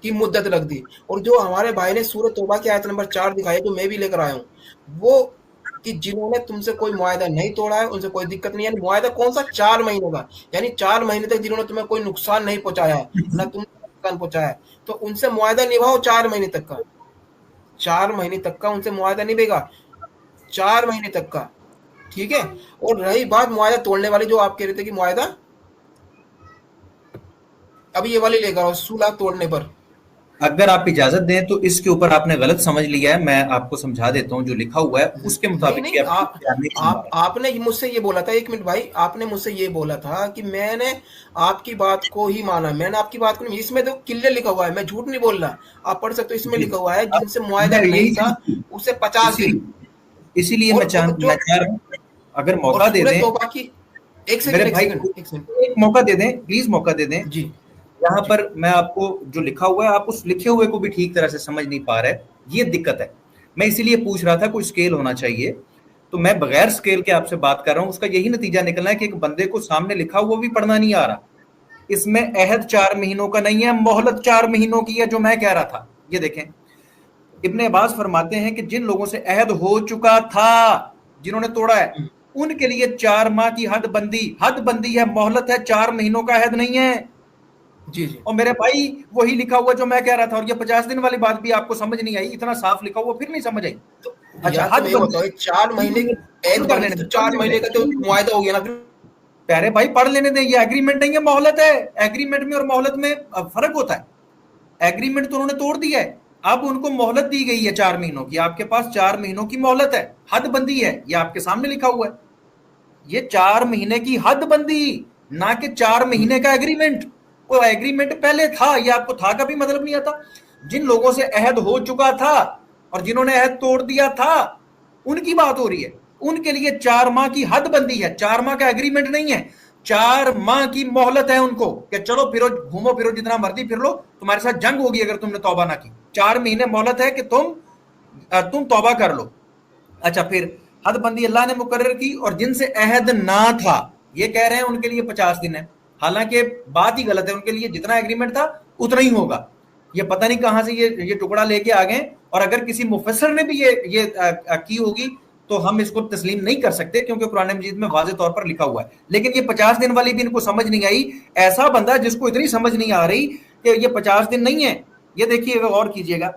की मुद्दत लग दी। और जो हमारे भाई ने सूरत तौबा की आयत नंबर 4 दिखाई, जो मैं भी लेकर आया हूँ, वो कि जिन्होंने तुमसे कोई मुआहदा नहीं तोड़ा है उनसे कोई दिक्कत नहीं है। मुआहदा कौन सा? 4 महीनों का, यानी 4 महीने तक जिन्होंने तुम्हें कोई नुकसान नहीं पहुंचाया है, ना तुमने नुकसान पहुंचाया है, तो उनसे मुआहदा निभाओ 4 महीने तक का। 4 महीने तक का उनसे मुआहदा निभेगा, 4 महीने तक का, ठीक है। और रही बात मुआहदा तोड़ने वाली, जो आप कह रहे थे कि मुआहदा अभी ये वाली लेकर आओ सुलह तोड़ने पर। अगर आप इजाजत दें तो इसके ऊपर आपने गलत समझ लिया है, मैं आपको समझा देता हूँ जो लिखा हुआ है उसके मुताबिक नहीं, आपने मुझसे ये बोला था, 1 मिनट भाई, आपने मुझसे ये बोला था कि मैंने आपकी बात को ही माना। मैंने आपकी बात को नहीं, इसमें तो क्लियर लिखा हुआ है, मैं झूठ नहीं बोल रहा, आप पढ़ सकते हो। इसमें लिखा हुआ है जिनसे मुआहदा नहीं था उसे 50 दिन। इसीलिए मैं चाह रहा हूँ अगर मौका दे दें तौबा की, मेरे भाई एक मौका दे दें, प्लीज मौका दे दें जी। यहाँ पर मैं आपको जो लिखा हुआ है आप उस लिखे हुए को भी ठीक तरह से समझ नहीं पा रहे, ये दिक्कत है। मैं इसीलिए पूछ रहा था कोई स्केल होना चाहिए, तो मैं बगैर स्केल के आपसे बात कर रहा हूं। उसका यही नतीजा निकलना है कि एक बंदे को सामने लिखा हुआ भी पढ़ना नहीं आ रहा। इसमें अहद 4 महीनों का नहीं है, मोहलत 4 महीनों की है, जो मैं कह रहा था। ये देखें, इब्ने अब्बास फरमाते हैं कि जिन लोगों से अहद हो चुका था, जिन्होंने तोड़ा है, उनके लिए 4 माह की हद बंदी है, मोहलत है, 4 महीनों का अहद नहीं है। जी। और मेरे भाई वही लिखा हुआ जो मैं कह रहा था। और ये 50 दिन वाली बात भी आपको समझ नहीं आई, इतना साफ लिखा हुआ फिर नहीं समझ आई। तो अच्छा, हद 4 महीने, 4 महीने का तो मुआहदा हो गया ना। प्यारे भाई पढ़ लेने दें, ये एग्रीमेंट नहीं है, मोहलत है। एग्रीमेंट में और मोहलत में फर्क होता है। एग्रीमेंट तो उन्होंने तोड़ दिया है, अब उनको मोहलत दी गई है 4 महीनों की। आपके पास 4 महीनों की मोहलत है, हद बंदी है, ये आपके सामने लिखा हुआ है। ये 4 महीने की हद बंदी, ना कि 4 महीने का एग्रीमेंट। वो एग्रीमेंट पहले था, ये आपको था का भी मतलब नहीं आता। जिन लोगों से अहद हो चुका था और जिन्होंने अहद तोड़ दिया था उनकी बात हो रही है। उनके लिए 4 माह की हद बंदी है, 4 माह का एग्रीमेंट नहीं है, 4 माह की मोहलत है उनको कि चलो फिरो, घूमो फिरो, जितना मर्जी फिर लो, तुम्हारे साथ जंग होगी अगर तुमने तौबा ना की। 4 महीने मोहलत है कि तुम तौबा कर लो। अच्छा, फिर हद बंदी अल्लाह ने मुकर्रर की, और जिनसे अहद ना था ये कह रहे हैं उनके लिए 50 दिन है। हालांकि बात ही गलत है, उनके लिए जितना एग्रीमेंट था उतना ही होगा। یہ پتہ نہیں کہاں سے یہ ٹکڑا لے کے آ گئے, اور اگر کسی مفسر نے بھی یہ کی ہوگی تو ہم اس کو تسلیم نہیں کر سکتے, کیونکہ قرآن مجید میں واضح طور پر لکھا ہوا ہے. لیکن یہ 50 دن والی بھی ان کو سمجھ نہیں آئی. ایسا بندہ جس کو اتنی سمجھ نہیں آ رہی کہ یہ 50 دن نہیں ہے, یہ دیکھیے غور کیجئے گا.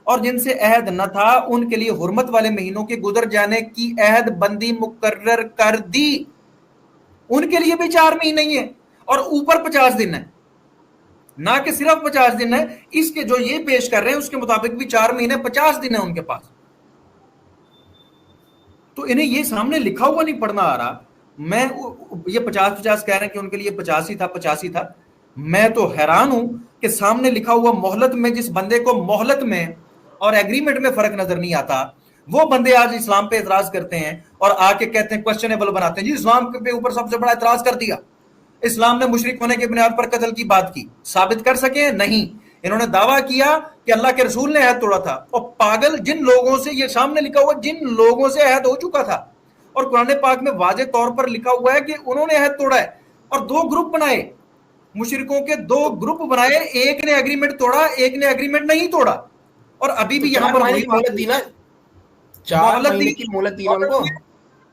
اور جن سے عہد نہ تھا ان کے لیے حرمت والے مہینوں کے گزر جانے کی عہد بندی مقرر کر دی. ان کے لیے بھی 4 مہینے نہیں ہے اور اوپر 50 دن ہے, نہ کہ صرف 50 دن ہے. اس کے جو یہ پیش کر رہے ہیں اس کے مطابق بھی 4 مہینے 50 دن ہے ان کے پاس. تو انہیں یہ سامنے لکھا ہوا نہیں پڑھنا آ رہا. میں یہ 50 کہہ رہے ہیں کہ ان کے لیے 50 ہی تھا. میں تو حیران ہوں کہ سامنے لکھا ہوا مہلت میں, جس بندے کو مہلت میں اور ایگریمنٹ میں فرق نظر نہیں آتا, وہ بندے آج اسلام پہ اعتراض کرتے ہیں اور آ کے کہتے ہیں کوسچنیبل بناتے ہیں. جی اسلام کے اوپر سب سے بڑا اعتراض کر دیا, اسلام نے مشرک ہونے کی بنیاد پر قتل کی بات کی, ثابت کر سکے نہیں. انہوں نے دعویٰ کیا کہ اللہ کے رسول نے عہد توڑا تھا, اور پاگل جن لوگوں سے, یہ سامنے لکھا ہوا جن لوگوں سے عہد ہو چکا تھا, اور قرآن پاک میں واضح طور پر لکھا ہوا ہے کہ انہوں نے عہد توڑا ہے, اور 2 گروپ بنائے, مشرکوں کے 2 گروپ بنائے, ایک نے ایگریمنٹ توڑا, ایک نے ایگریمنٹ نہیں توڑا. اور ابھی بھی یہاں پر مہلت دی نا, 4 مہینے کی مہلت دی نا ان کو.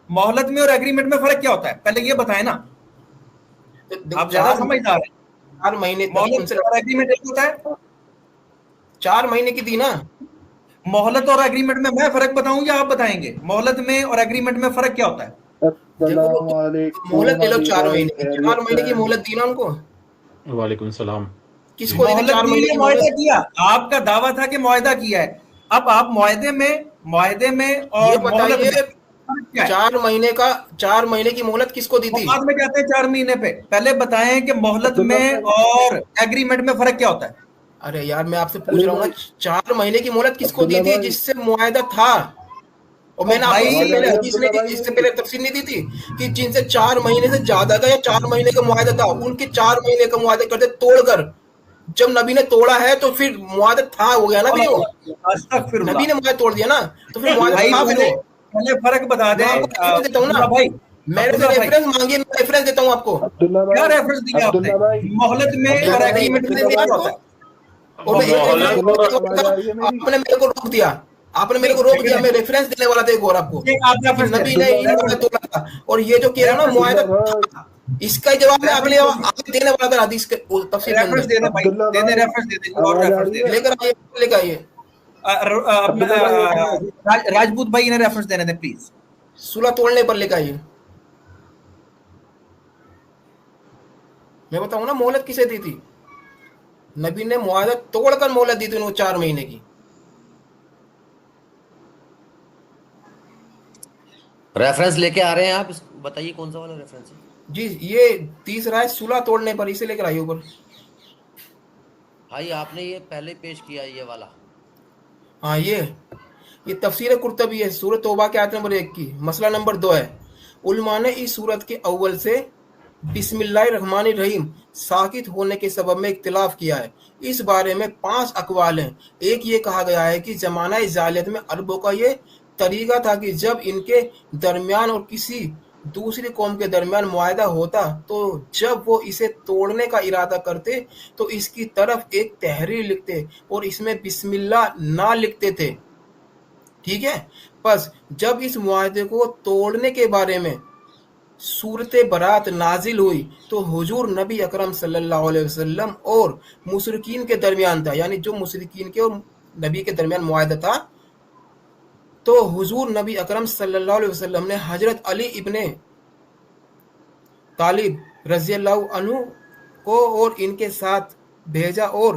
مہلت میں اور ایگریمنٹ میں فرق کیا ہوتا ہے پہلے یہ بتائیں نا, آپ زیادہ سمجھدار ہیں. 4 مہینے مہلت اور ایگریمنٹ ایک ہوتا ہے, 4 مہینے کی دی نا. مہلت اور ایگریمنٹ میں فرق بتاؤں یا آپ بتائیں گے؟ مہلت میں اور ایگریمنٹ میں فرق کیا ہوتا ہے؟ مہلت لے لو 4 مہینے کی, 4 مہینے کی مہلت دی نا ان کو. وعلیکم السلام. کس کو دی 4 مہینے کی معاہدہ کیا؟ آپ کا دعویٰ تھا کہ معاہدہ کیا ہے. اب آپ معاہدے میں اور بتائیے 4 مہینے کی مہلت کس کو دی تھی؟ بعد میں کہتے ہیں 4 مہینے پہ. پہلے بتائیں کہ مہلت میں اور ایگریمنٹ میں فرق کیا ہوتا ہے؟ ارے یار میں آپ سے پوچھ رہا ہوں نا, 4 مہینے کی مہلت کس کو دی تھی جس سے معاہدہ تھا؟ اور میں نے آپ کو اس سے پہلے تفصیل نہیں دی تھی کہ جن سے 4 مہینے سے زیادہ کا یا 4 مہینے کا معاہدہ تھا, ان کے 4 مہینے کا معاہدہ کرتے توڑ کر. جب نبی نے توڑا ہے تو پھر معاہدہ تھا, ہو گیا نا. نبی نے معاہدہ توڑ دیا نا, تو پھر معاہدہ تھا. پہلے فرق بتا دیں. دیتا ہوں نا بھائی, میں نے ریفرنس مانگی, میں ریفرنس دیتا ہوں آپ کو. کیا ریفرنس دیا آپ نے؟ مہلت میں اور ایگریمنٹ میں کیا ہوتا ہے؟ آپ نے میرے کو روک دیا, میں ریفرنس دینے والا تھا ایک اور آپ کو. نبی نے توڑا تھا, اور یہ جو کہہ رہا نا معاہدہ, اس کا جواب میں اگلے دینے والا تھا حدیث کے تفسیر لے کر آئیے. راجپوت بھائی انہیں ریفرنس دینے دیں پلیز. صلح توڑنے پر لے کے آئیے. میں بتاؤں نا مہلت کسے دی تھی. نبی نے معاہدہ توڑ کر مہلت دی تھی ان کو 4 مہینے کی. ریفرنس لے کے آ رہے ہیں آپ, بتائیے کون سا والا ریفرنس ہے؟ جی یہ تیسرا ہے صلح توڑنے پر, اسے لے کر آئیے اوپر. بھائی آپ نے یہ پہلے پیش کیا یہ والا. ہاں یہ تفسیر قرطبی ہے, سورۃ توبہ کے آیت نمبر 1 کی, مسئلہ نمبر 2 ہے. علماء نے اس سورت کے اول سے بسم اللہ الرحمن الرحیم ساکت ہونے کے سبب میں اختلاف کیا ہے. اس بارے میں 5 اقوال ہیں. ایک یہ کہا گیا ہے کہ زمانہ جاہلیت میں عربوں کا یہ طریقہ تھا کہ جب ان کے درمیان اور کسی دوسری قوم کے درمیان معاہدہ ہوتا تو جب وہ اسے توڑنے کا ارادہ کرتے تو اس کی طرف ایک تحریر لکھتے اور اس میں بسم اللہ نہ لکھتے تھے. ٹھیک ہے, پس جب اس معاہدے کو توڑنے کے بارے میں صورت برات نازل ہوئی تو حضور نبی اکرم صلی اللہ علیہ وسلم اور مشرکین کے درمیان تھا, یعنی جو مشرکین کے اور نبی کے درمیان معاہدہ تھا, تو حضور نبی اکرم صلی اللہ علیہ وسلم نے حضرت علی ابن طالب رضی اللہ عنہ کو اور ان کے ساتھ بھیجا, اور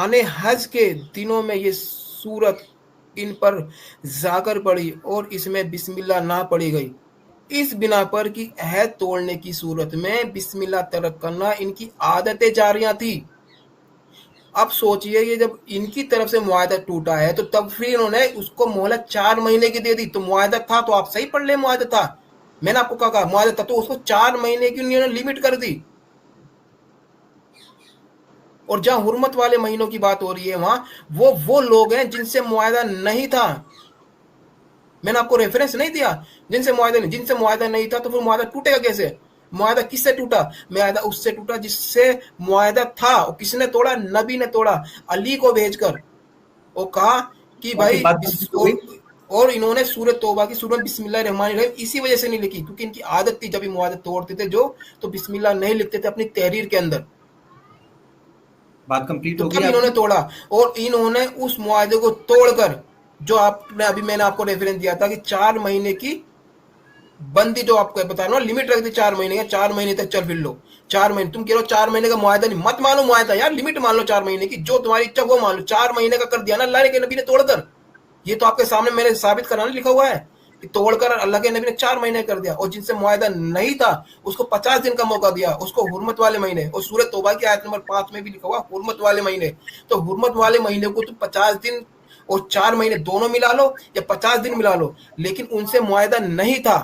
آنے حج کے دنوں میں یہ سورت ان پر جا کر پڑی اور اس میں بسم اللہ نہ پڑھی گئی. اس بنا پر کہ عہد توڑنے کی صورت میں بسم اللہ ترک کرنا ان کی عادت جاریہ تھی. اب سوچئے یہ جب ان کی طرف سے معاہدہ ٹوٹا ہے تو تب پھر انہوں نے اس کو مہلت 4 مہینے کی دے دی. تو معاہدہ تھا تو آپ صحیح پڑھ لیں, معاہدہ تھا. میں نے آپ کو کہا معاہدہ تھا تو اس کو 4 مہینے کی انہوں نے لیمٹ کر دی. اور جہاں حرمت والے مہینوں کی بات ہو رہی ہے وہاں وہ لوگ ہیں جن سے معاہدہ نہیں تھا. میں نے آپ کو ریفرنس نہیں دیا جن سے معاہدہ نہیں تھا, تو پھر معاہدہ ٹوٹے گا کیسے؟ मुआहदा किससे टूटा? मुआहदा उससे टूटा जिससे मुआहदा था। और किसने तोड़ा? नबी ने तोड़ा, अली को भेजकर। वो कहा कि भाई और इन्होंने सूरत तौबा की सूरत बिस्मिल्लाहिर्रहमानिर्रहीम इसी वजह से नहीं लिखी, क्योंकि इनकी आदत थी जब ये मुआहदा तोड़ते थे जो, तो बिस्मिल्लाह नहीं लिखते थे अपनी तहरीर के अंदर। बात कंप्लीट तो हो तब गई इन्होंने तोड़ा, और इन्होंने उस मुआहदे को तोड़कर, जो आपने अभी मैंने आपको रेफरेंस दिया था कि 4 महीने की बंदी, जो आपको बता रहा हूँ लिमिट रख दी 4 महीने का, 4 महीने तक चल फिर लो। 4 महीने तुम कह रहे हो 4 महीने का मुआहदा नहीं, मत मानो मुआहदा यार, लिमिट मान लो 4 महीने की, जो तुम्हारी इच्छा वो मान लो। 4 महीने का कर दिया ना अल्लाह के नबी ने तोड़कर, ये तो आपके सामने मैंने साबित कराने लिखा हुआ है कि तोड़कर अल्लाह के नबी ने 4 महीने कर दिया। और जिनसे मुआहदा नहीं था उसको 50 दिन का मौका दिया, उसको हुर्मत वाले महीने। और सूरत तौबा की आयत नंबर 5 में भी लिखा हुआ हुर्मत वाले महीने। तो हुर्मत वाले महीने को तुम 50 दिन और 4 महीने दोनों मिला लो या 50 दिन मिला लो, लेकिन उनसे मुआहदा नहीं था,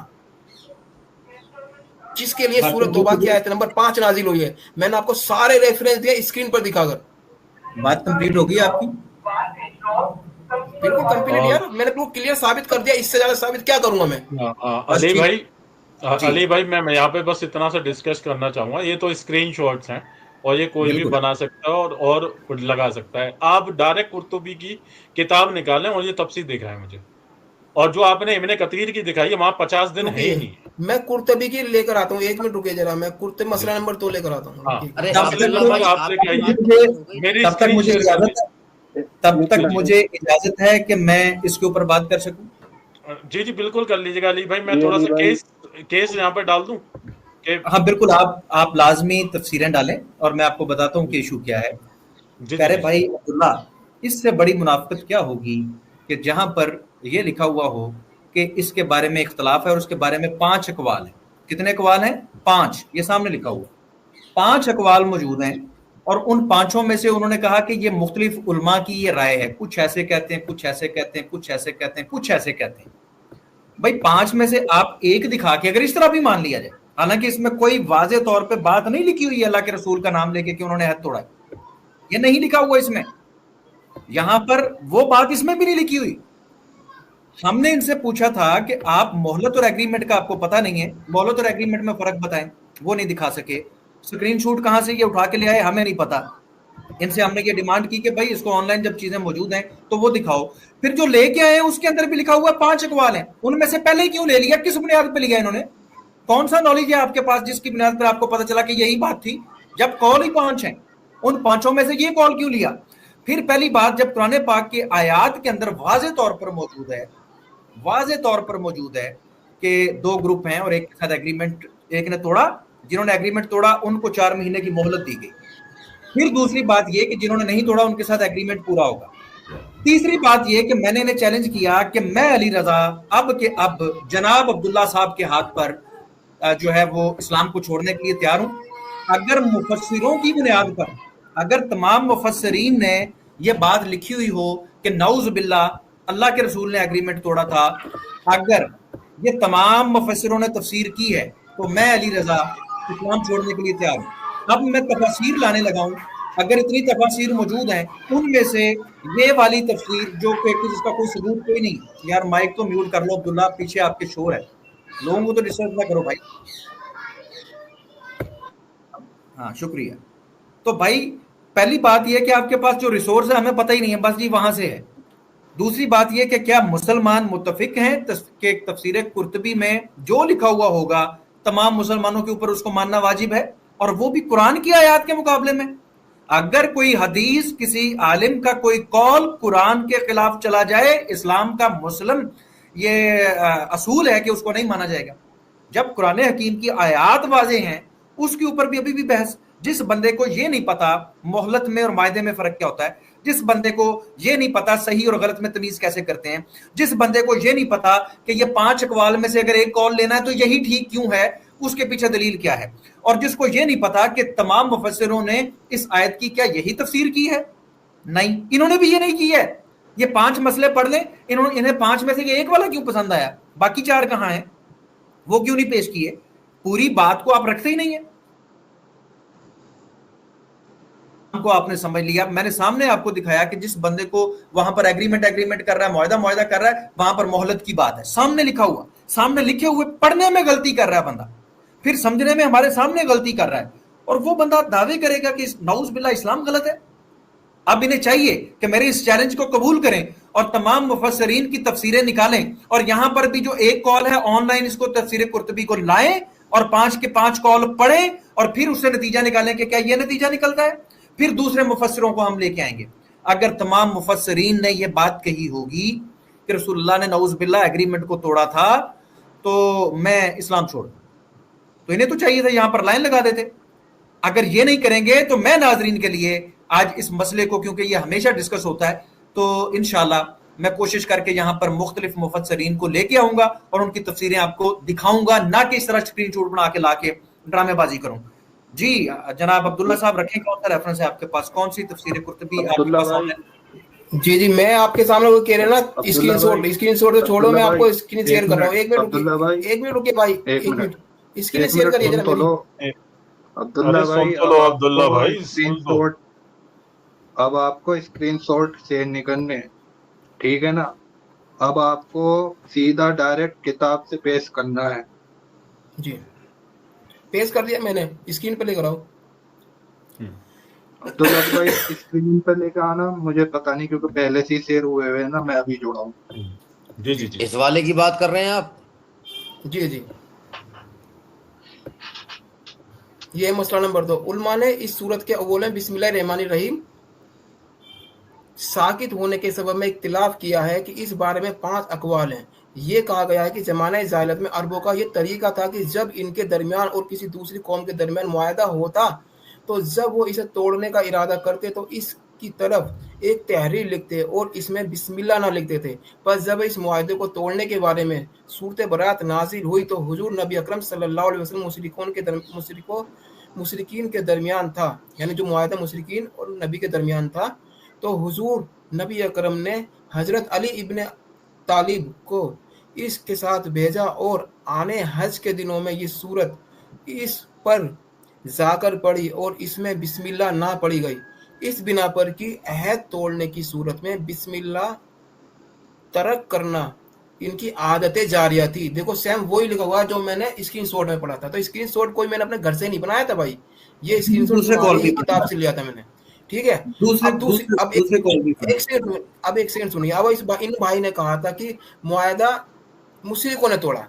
जिसके लिए सूरत तौबा की आयत नंबर 5 नाजिल हुई है। मैंने आपको सारे रेफरेंस दिए स्क्रीन पर दिखाकर। बात कंप्लीट हो गई आपकी? बिल्कुल कंप्लीट यार, मैंने बिल्कुल क्लियर साबित कर दिया, इससे ज्यादा साबित क्या करूंगा मैं? अली भाई मैं यहाँ पे बस इतना सा डिस्कस करना चाहूंगा, ये तो स्क्रीनशॉट्स हैं और ये कोई भी बना सकता है और लगा सकता है। आप डायरेक्ट कुर्तुबी की किताब निकालें और ये तफसीर दिखाएं मुझे, और जो आपने इब्ने कतीर की दिखाई है वहां 50 दिन है ही नहीं। मैं कुर्तबी की लेकर आता हूँ, 1 मिनट रुके जरा, मैं कुर्तबी मसला नंबर 2 लेकर आता हूँ। अरे तब तक मुझे इजाजत है कि मैं इसके ऊपर बात कर सकूं? जी जी बिल्कुल कर लीजिएगा अली भाई। मैं थोड़ा सा केस यहाँ पे डाल दूं? हाँ बिल्कुल, आप लाजमी तफसीरें डालें और मैं आपको बताता हूँ कि इशू क्या है। कह रहे भाई अब्दुल्ला, इससे बड़ी मुनाफिकत क्या होगी कि जहां पर यह लिखा हुआ हो कि इसके बारे में इख्तलाफ है और उसके बारे में 5 अकवाल है। कितने अकवाल हैं? 5। ये सामने लिखा हुआ 5 अकवाल मौजूद हैं, और उन 5 में से उन्होंने कहा कि ये मुख्तलिफ उलमा की ये राय है, कुछ ऐसे कहते हैं, कुछ ऐसे कहते हैं, कुछ ऐसे कहते हैं, कुछ ऐसे कहते हैं। भाई 5 में से आप एक दिखा के अगर इस तरह भी मान लिया जाए, हालांकि इसमें कोई वाजे तौर पे बात नहीं लिखी हुई है अल्लाह के रसूल का नाम लेके कि उन्होंने हद तोड़ा, ये नहीं लिखा हुआ इसमें, यहां पर वो बात इसमें भी नहीं लिखी हुई। हमने इनसे पूछा था कि आप मोहलत और एग्रीमेंट का आपको पता नहीं है, मोहलत और एग्रीमेंट में फर्क बताएं, वो नहीं दिखा सके। स्क्रीनशॉट कहां से ये उठा के ले आए हमें नहीं पता। इनसे हमने ये डिमांड की कि भाई इसको ऑनलाइन जब चीजें मौजूद हैं तो वो दिखाओ। फिर जो लेके आए उसके अंदर भी लिखा हुआ 5 अकवाल हैं, उनमें से पहले क्यों ले लिया? किस बुनियाद पे लिया इन्होंने? कौन सा नॉलेज है आपके पास जिसकी बुनियाद पर आपको पता चला कि यही बात थी, जब कॉल ही 5 हैं? उन 5 में से ये कॉल क्यों लिया? फिर पहली बात, जब कुरान पाक के आयात के अंदर वाज़े तौर पर मौजूद है कि 2 ग्रुप हैं और एक के साथ एग्रीमेंट, एक ने तोड़ा, जिन्होंने एग्रीमेंट तोड़ा उनको 4 महीने की मोहलत दी गई। फिर दूसरी बात यह कि जिन्होंने नहीं तोड़ा उनके साथ एग्रीमेंट पूरा होगा। तीसरी बात यह कि मैंने इन्हें चैलेंज किया कि मैं अली रजा अब के अब जनाब अब्दुल्ला साहब के हाथ पर जो है वो इस्लाम को छोड़ने के लिए तैयार हूं, अगर मुफस्सिरों की बुनियाद पर, अगर तमाम मुफस्सिरीन ने यह बात लिखी हुई हो कि नऊज़ बिल्लाह अल्लाह के रसूल ने एग्रीमेंट तोड़ा था, अगर ये तमाम मुफस्सिरों ने तफसीर की है तो मैं अली रजा इस्लाम छोड़ने के लिए तैयार हूं। अब मैं तफसीर लाने लगा हूं, अगर इतनी तफसीर मौजूद हैं उनमें से ये वाली तफसीर जो कि जिसका कोई सबूत कोई नहीं। यार माइक तो म्यूट कर लो अब्दुल्ला, पीछे आपके शोर है, लोगों को तो डिस्टर्ब ना करो भाई। हाँ शुक्रिया। तो भाई पहली बात यह कि आपके पास जो रिसोर्स है हमें पता ही नहीं है, बस जी वहां से है। दूसरी बात यह कि क्या मुसलमान मुत्तफिक हैं कि तफसीर कुर्तबी में जो लिखा हुआ होगा तमाम मुसलमानों के ऊपर उसको मानना वाजिब है, और वो भी कुरान की आयत के मुकाबले में। अगर कोई हदीस, किसी आलिम का कोई कौल कुरान के खिलाफ चला जाए, इस्लाम का मुस्लिम ये असूल है कि उसको नहीं माना जाएगा। जब कुरान हकीम की आयत वाज़े हैं उसके ऊपर भी अभी भी बहस। जिस बंदे को ये नहीं पता मोहलत में और मायदे में फर्क क्या होता है, जिस बंदे को ये नहीं पता सही और गलत में तमीज कैसे करते हैं, जिस बंदे को ये नहीं पता कि ये 5 अकवाल में से अगर एक कौल लेना है तो यही ठीक क्यों है, उसके पीछे दलील क्या है, और जिसको ये नहीं पता कि तमाम मुफस्सिरों ने इस आयत की क्या यही तफसीर की है, नहीं, इन्होंने भी ये नहीं की है। ये 5 मसले पढ़ लें, इन्हें 5 में से ये एक वाला क्यों पसंद आया, बाकी 4 कहां हैं, वो क्यों नहीं पेश किए? पूरी बात को आप रखते ही नहीं है, को आपने समझ लिया। मैंने सामने आपको दिखाया कि जिस बंदे को वहां पर एग्रीमेंट कर रहा है, मुआहदा कर रहा है, वहां पर मोहलत की बात है, सामने लिखा हुआ, सामने लिखे हुए पढ़ने में गलती कर रहा है बंदा। फिर समझने में हमारे सामने गलती कर रहा है, और वो बंदा दावे करेगा कि नाउज बिल्ला इस्लाम गलत है। अब इन्हें चाहिए कि मेरे इस चैलेंज को कबूल करें और तमाम मुफस्सरीन की तफसीरें निकालें, और यहां पर भी जो एक कॉल है ऑनलाइन, इसको तफसीर कुर्तबी को लाएं और 5 के 5 कॉल पढ़ें, और फिर उससे नतीजा निकालें कि क्या ये नतीजा निकलता है। फिर दूसरे मुफस्सिरों को हम लेके आएंगे। अगर तमाम मुफस्सिरीन ने यह बात कही होगी कि रसूलुल्लाह ने नऊज़ बिल्लाह एग्रीमेंट को तोड़ा था तो मैं इस्लाम छोड़, तो इन्हें तो चाहिए था यहां पर लाइन लगा देते। अगर ये नहीं करेंगे तो मैं नाजरीन के लिए आज इस मसले को, क्योंकि ये हमेशा डिस्कस होता है, तो इंशाल्लाह मैं कोशिश करके यहाँ पर मुख्तलिफ मुफस्सरीन को लेके आऊंगा और उनकी तफसीरें आपको दिखाऊंगा, ना कि इस तरह स्क्रीनशॉट बना के लाके ड्रामेबाजी करूं। जी जनाब अब्दुल्ला साहब, रखें, कौन सा रेफरेंस है आपके पास, कौन सी तफसीर कुर्तबी आपके पास है? जी जी, मैं आपके सामने वो कह रहे ना, स्क्रीनशॉट तो छोड़ो, मैं आपको स्क्रीन शेयर कर रहा हूँ। एक मिनट रुकिए भाई, एक मिनट स्क्रीन शेयर करिए जरा मेरी। अब्दुल्ला भाई स्क्रीनशॉट, अब आपको स्क्रीनशॉट शेयर नहीं करने, ठीक है ना। अब आपको सीधा डायरेक्ट किताब से पेश करना है। जी पेश कर दिया मैंने, स्क्रीन पे लेकर आओ। अब्दुल्ला भाई स्क्रीन पे लेकर आना, मुझे पता नहीं क्योंकि पहले से ही शेयर हुए हुए ना, मैं अभी जोड़ा हूँ। जी जी जी, इस वाले की बात कर रहे हैं आप? जी जी, ये मसला नंबर 2। उलमा ने इस सूरत के अव्वल में बिस्मिल्लाहिर्रहमानिर्रहीम साकित होने के सबब में इख्तिलाफ किया है कि इस बारे में 5 अकवाल हैं। ये कहा गया है कि ज़माना जाहिलियत में अरबों का ये तरीका था कि जब इनके दरमियान और किसी दूसरी कौम के दरमियान मुआहदा होता तो जब वो इसे तोड़ने का इरादा करते तो इसकी तरफ एक तहरीर लिखते और इसमें बिस्मिल्लाह ना लिखते थे। पर जब इस मुआहदे को तोड़ने के बारे में सूरत बरात नाजिल हुई तो हुजूर नबी अकरम सल्लल्लाहु अलैहि वसल्लम मुशरिकीन के दरमियान था, यानी जो मुआहदा मुशरिकीन और नबी के दरमियान था, तो हुजूर नबी अकरम ने हजरत अली इब्न तालिब को इसके साथ भेजा और आने हज के दिनों में ये सूरत इस पर जाकर पड़ी और इसमें बिस्मिल्लाह ना पड़ी गई। इस बिना पर कि अहद तोड़ने की सूरत में बिस्मिल्लाह तरक करना इनकी आदतें जारिया थी। देखो सेम वही लिखा हुआ जो मैंने स्क्रीनशॉट में पढ़ा था। तो स्क्रीनशॉट कोई मैंने अपने घर से नहीं बनाया था भाई, ये स्क्रीनशॉट किताब से लिया था मैंने, ठीक है। अब एक सेकंड सुनिए। अब इन भाई ने कहा था कि मुआहदा मुशरिकों ने तोड़ा।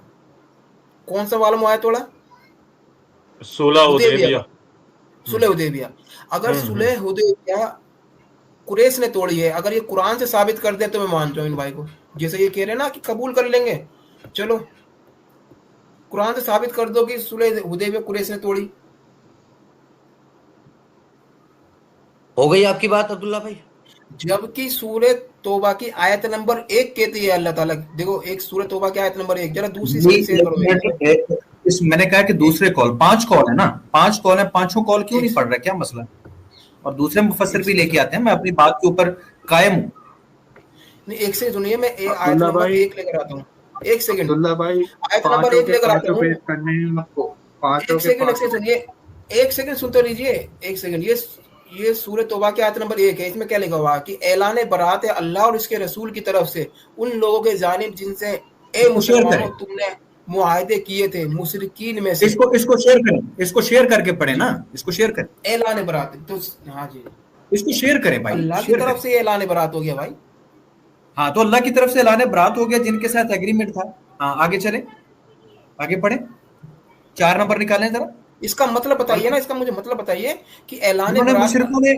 कौन सा वाला मुआहदा तोड़ा? सुलह हुदैबिया। अगर सुलह हुदैबिया कुरैश ने तोड़ी है, अगर ये कुरान से साबित कर दे तो मैं मान जाऊं इन भाई को। जैसे ये कह रहे हैं ना कि कबूल कर लेंगे, चलो कुरान से साबित कर दो कि सुलह हुदैबिया कुरैश ने तोड़ी। हो गई आपकी बात अब्दुल्ला भाई। जबकि सूरह तौबा की आयत नंबर 1 कहती है अल्लाह ताला, देखो एक सूरह तौबा की आयत नंबर 1, जरा दूसरी शेयर करो। इस मैंने कहा कि दूसरे कॉल 5 कॉल है ना, 5 कॉल है, 5 कॉल क्यों नहीं पढ़ रहा, क्या मसला? और दूसरे मुफस्सिर भी लेके आते हैं, मैं अपनी बात के ऊपर कायम हूं। नहीं एक से सुनिए, मैं आयत नंबर 1 लेकर आता हूं। एक सेकंड अब्दुल्ला भाई, आयत नंबर 1 लेकर आता हूं। एक सेकंड सुनिए, एक सेकंड सुन तो लीजिए, एक सेकंड। ये सूरह तौबा की आयत नंबर 1 है। इसमें क्या लिखा हुआ कि ऐलान बरात है अल्लाह और उसके रसूल की तरफ से उन लोगों के जानिब जिनसे ए मुसलमानों तुमने मुआहदे किए थे मुशरिकीन में से। इसको शेयर करें, इसको शेयर करके पढ़े ना, इसको शेयर करें। ऐलान बरात, तो हाँ जी इसको शेयर करें भाई, अल्लाह की तरफ से ऐलान बरात हो गया भाई। हाँ तो अल्लाह की तरफ से ऐलान बरात हो गया जिनके साथ एग्रीमेंट था। हाँ आगे चले, आगे पढ़े, 4 नंबर निकालें जरा। इसका मतलब बताइए ना, इसका मुझे मतलब बताइए कि ऐलान बरात, मुशरिकों ने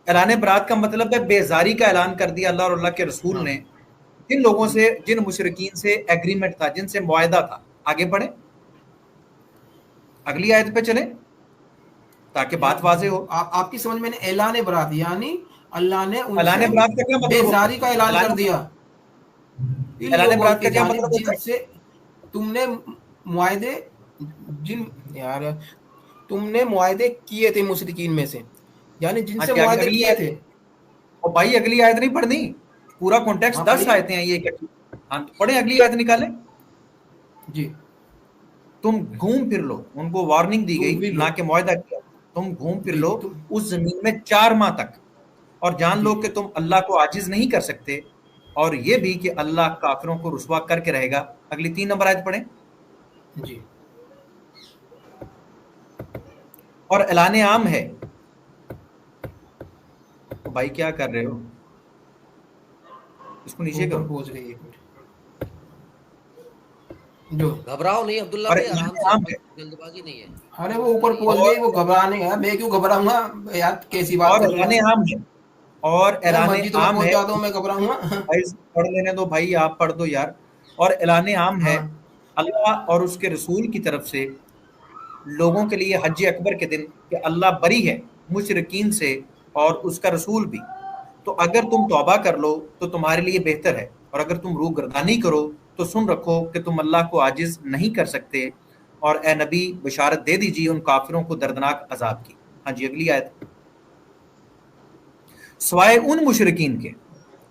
ऐलान बरात का मतलब है बेजारी का ऐलान कर दिया अल्लाह और अल्लाह के रसूल ने जिन लोगों से, जिन मुशरिकीन से एग्रीमेंट था, जिनसे मुआहदा था। आगे बढ़े, अगली आयत पे चले ताकि बात वाज़ेह हो। आपकी समझ में ऐलान बरात यानी अल्लाह ने ऐलान बरात का क्या मतलब? बेजारी का ऐलान कर दिया। ऐलान बरात का क्या मतलब? जिनसे तुमने मुआहदे तुमने मुआहदे किए थे मुशरिकीन में से, यानी जिनसे मुआहदे किए थे। और भाई अगली आयत नहीं पढ़नी, पूरा कॉन्टेक्स्ट 10 आयतें हैं ये। हाँ पढ़े, अगली आयत निकाले जी। तुम घूम फिर लो, उनको वार्निंग दी गई ना कि मुआहदा किया। तुम घूम फिर लो उस जमीन में 4 माह तक और जान लो कि तुम अल्लाह को आजिज नहीं कर सकते, और ये भी कि अल्लाह काफिरों को रुसवा करके रहेगा। अगली 3 नंबर आयत पढ़े जी। और ऐलान आम है। तो भाई क्या कर रहे हो, इसको नीचे ऊपर करो। पहुंच गई, एक मिनट। जो घबराओ नहीं अब्दुल्ला और भाई, आराम ऐलान से, आम है। जल्दबाजी नहीं है। अरे वो ऊपर पहुंच और गई, वो घबराने का, मैं क्यों घबराऊंगा यार, कैसी बात कर रहे ऐलान हैं। आम है। और मैं ऐलान मस्जिद में आम पहुंच है। जाता हूँ, मैं घबराऊंगा। भाई पढ़ लेने दो भाई, आप पढ़ दो यार। और ऐलान आम है हाँ अल्लाह और उसके रसूल की तरफ से लोगों के लिए हज अकबर के दिन कि अल्लाह बरी है मुशरिकीन से और उसका रसूल भी। तो अगर तुम तौबा कर लो तो तुम्हारे लिए बेहतर है, और अगर तुम रूह गर्दानी करो तो सुन रखो कि तुम अल्लाह को आजिज नहीं कर सकते। और ए नबी बशारत दे दीजिए उन काफिरों को दर्दनाक अजाब की। हाँ जी, अगली आयत। सवाए उन मुशरिकीन के,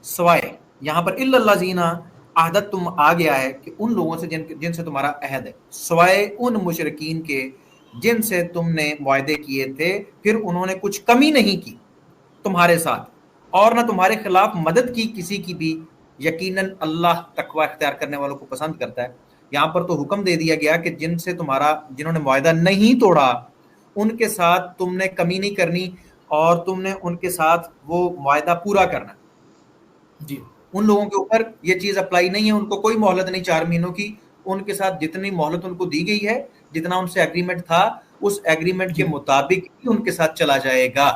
सवाए यहाँ पर इल्लल्लाज़ीना आदत तुम आ गया है कि उन लोगों से जिनसे तुम्हारा अहद है, सवाए उन मुशरिकीन के जिनसे तुमने मुआहदे किए थे, फिर उन्होंने कुछ कमी नहीं की तुम्हारे साथ और ना तुम्हारे खिलाफ मदद की किसी की भी। यकीनन अल्लाह तकवा इख्तियार करने वालों को पसंद करता है। यहाँ पर तो हुक्म दे दिया गया कि जिन्होंने मुआहदा नहीं तोड़ा उनके साथ तुमने कमी नहीं करनी और तुमने उनके साथ वो मुआहदा पूरा करना। जी, उन लोगों के ऊपर ये चीज अप्लाई नहीं है, उनको कोई मोहलत नहीं 4 महीनों की। उनके साथ जितनी मोहलत उनको दी गई है, जितना उनसे एग्रीमेंट था, उस एग्रीमेंट के जी। मुताबिक ही उनके साथ चला जाएगा।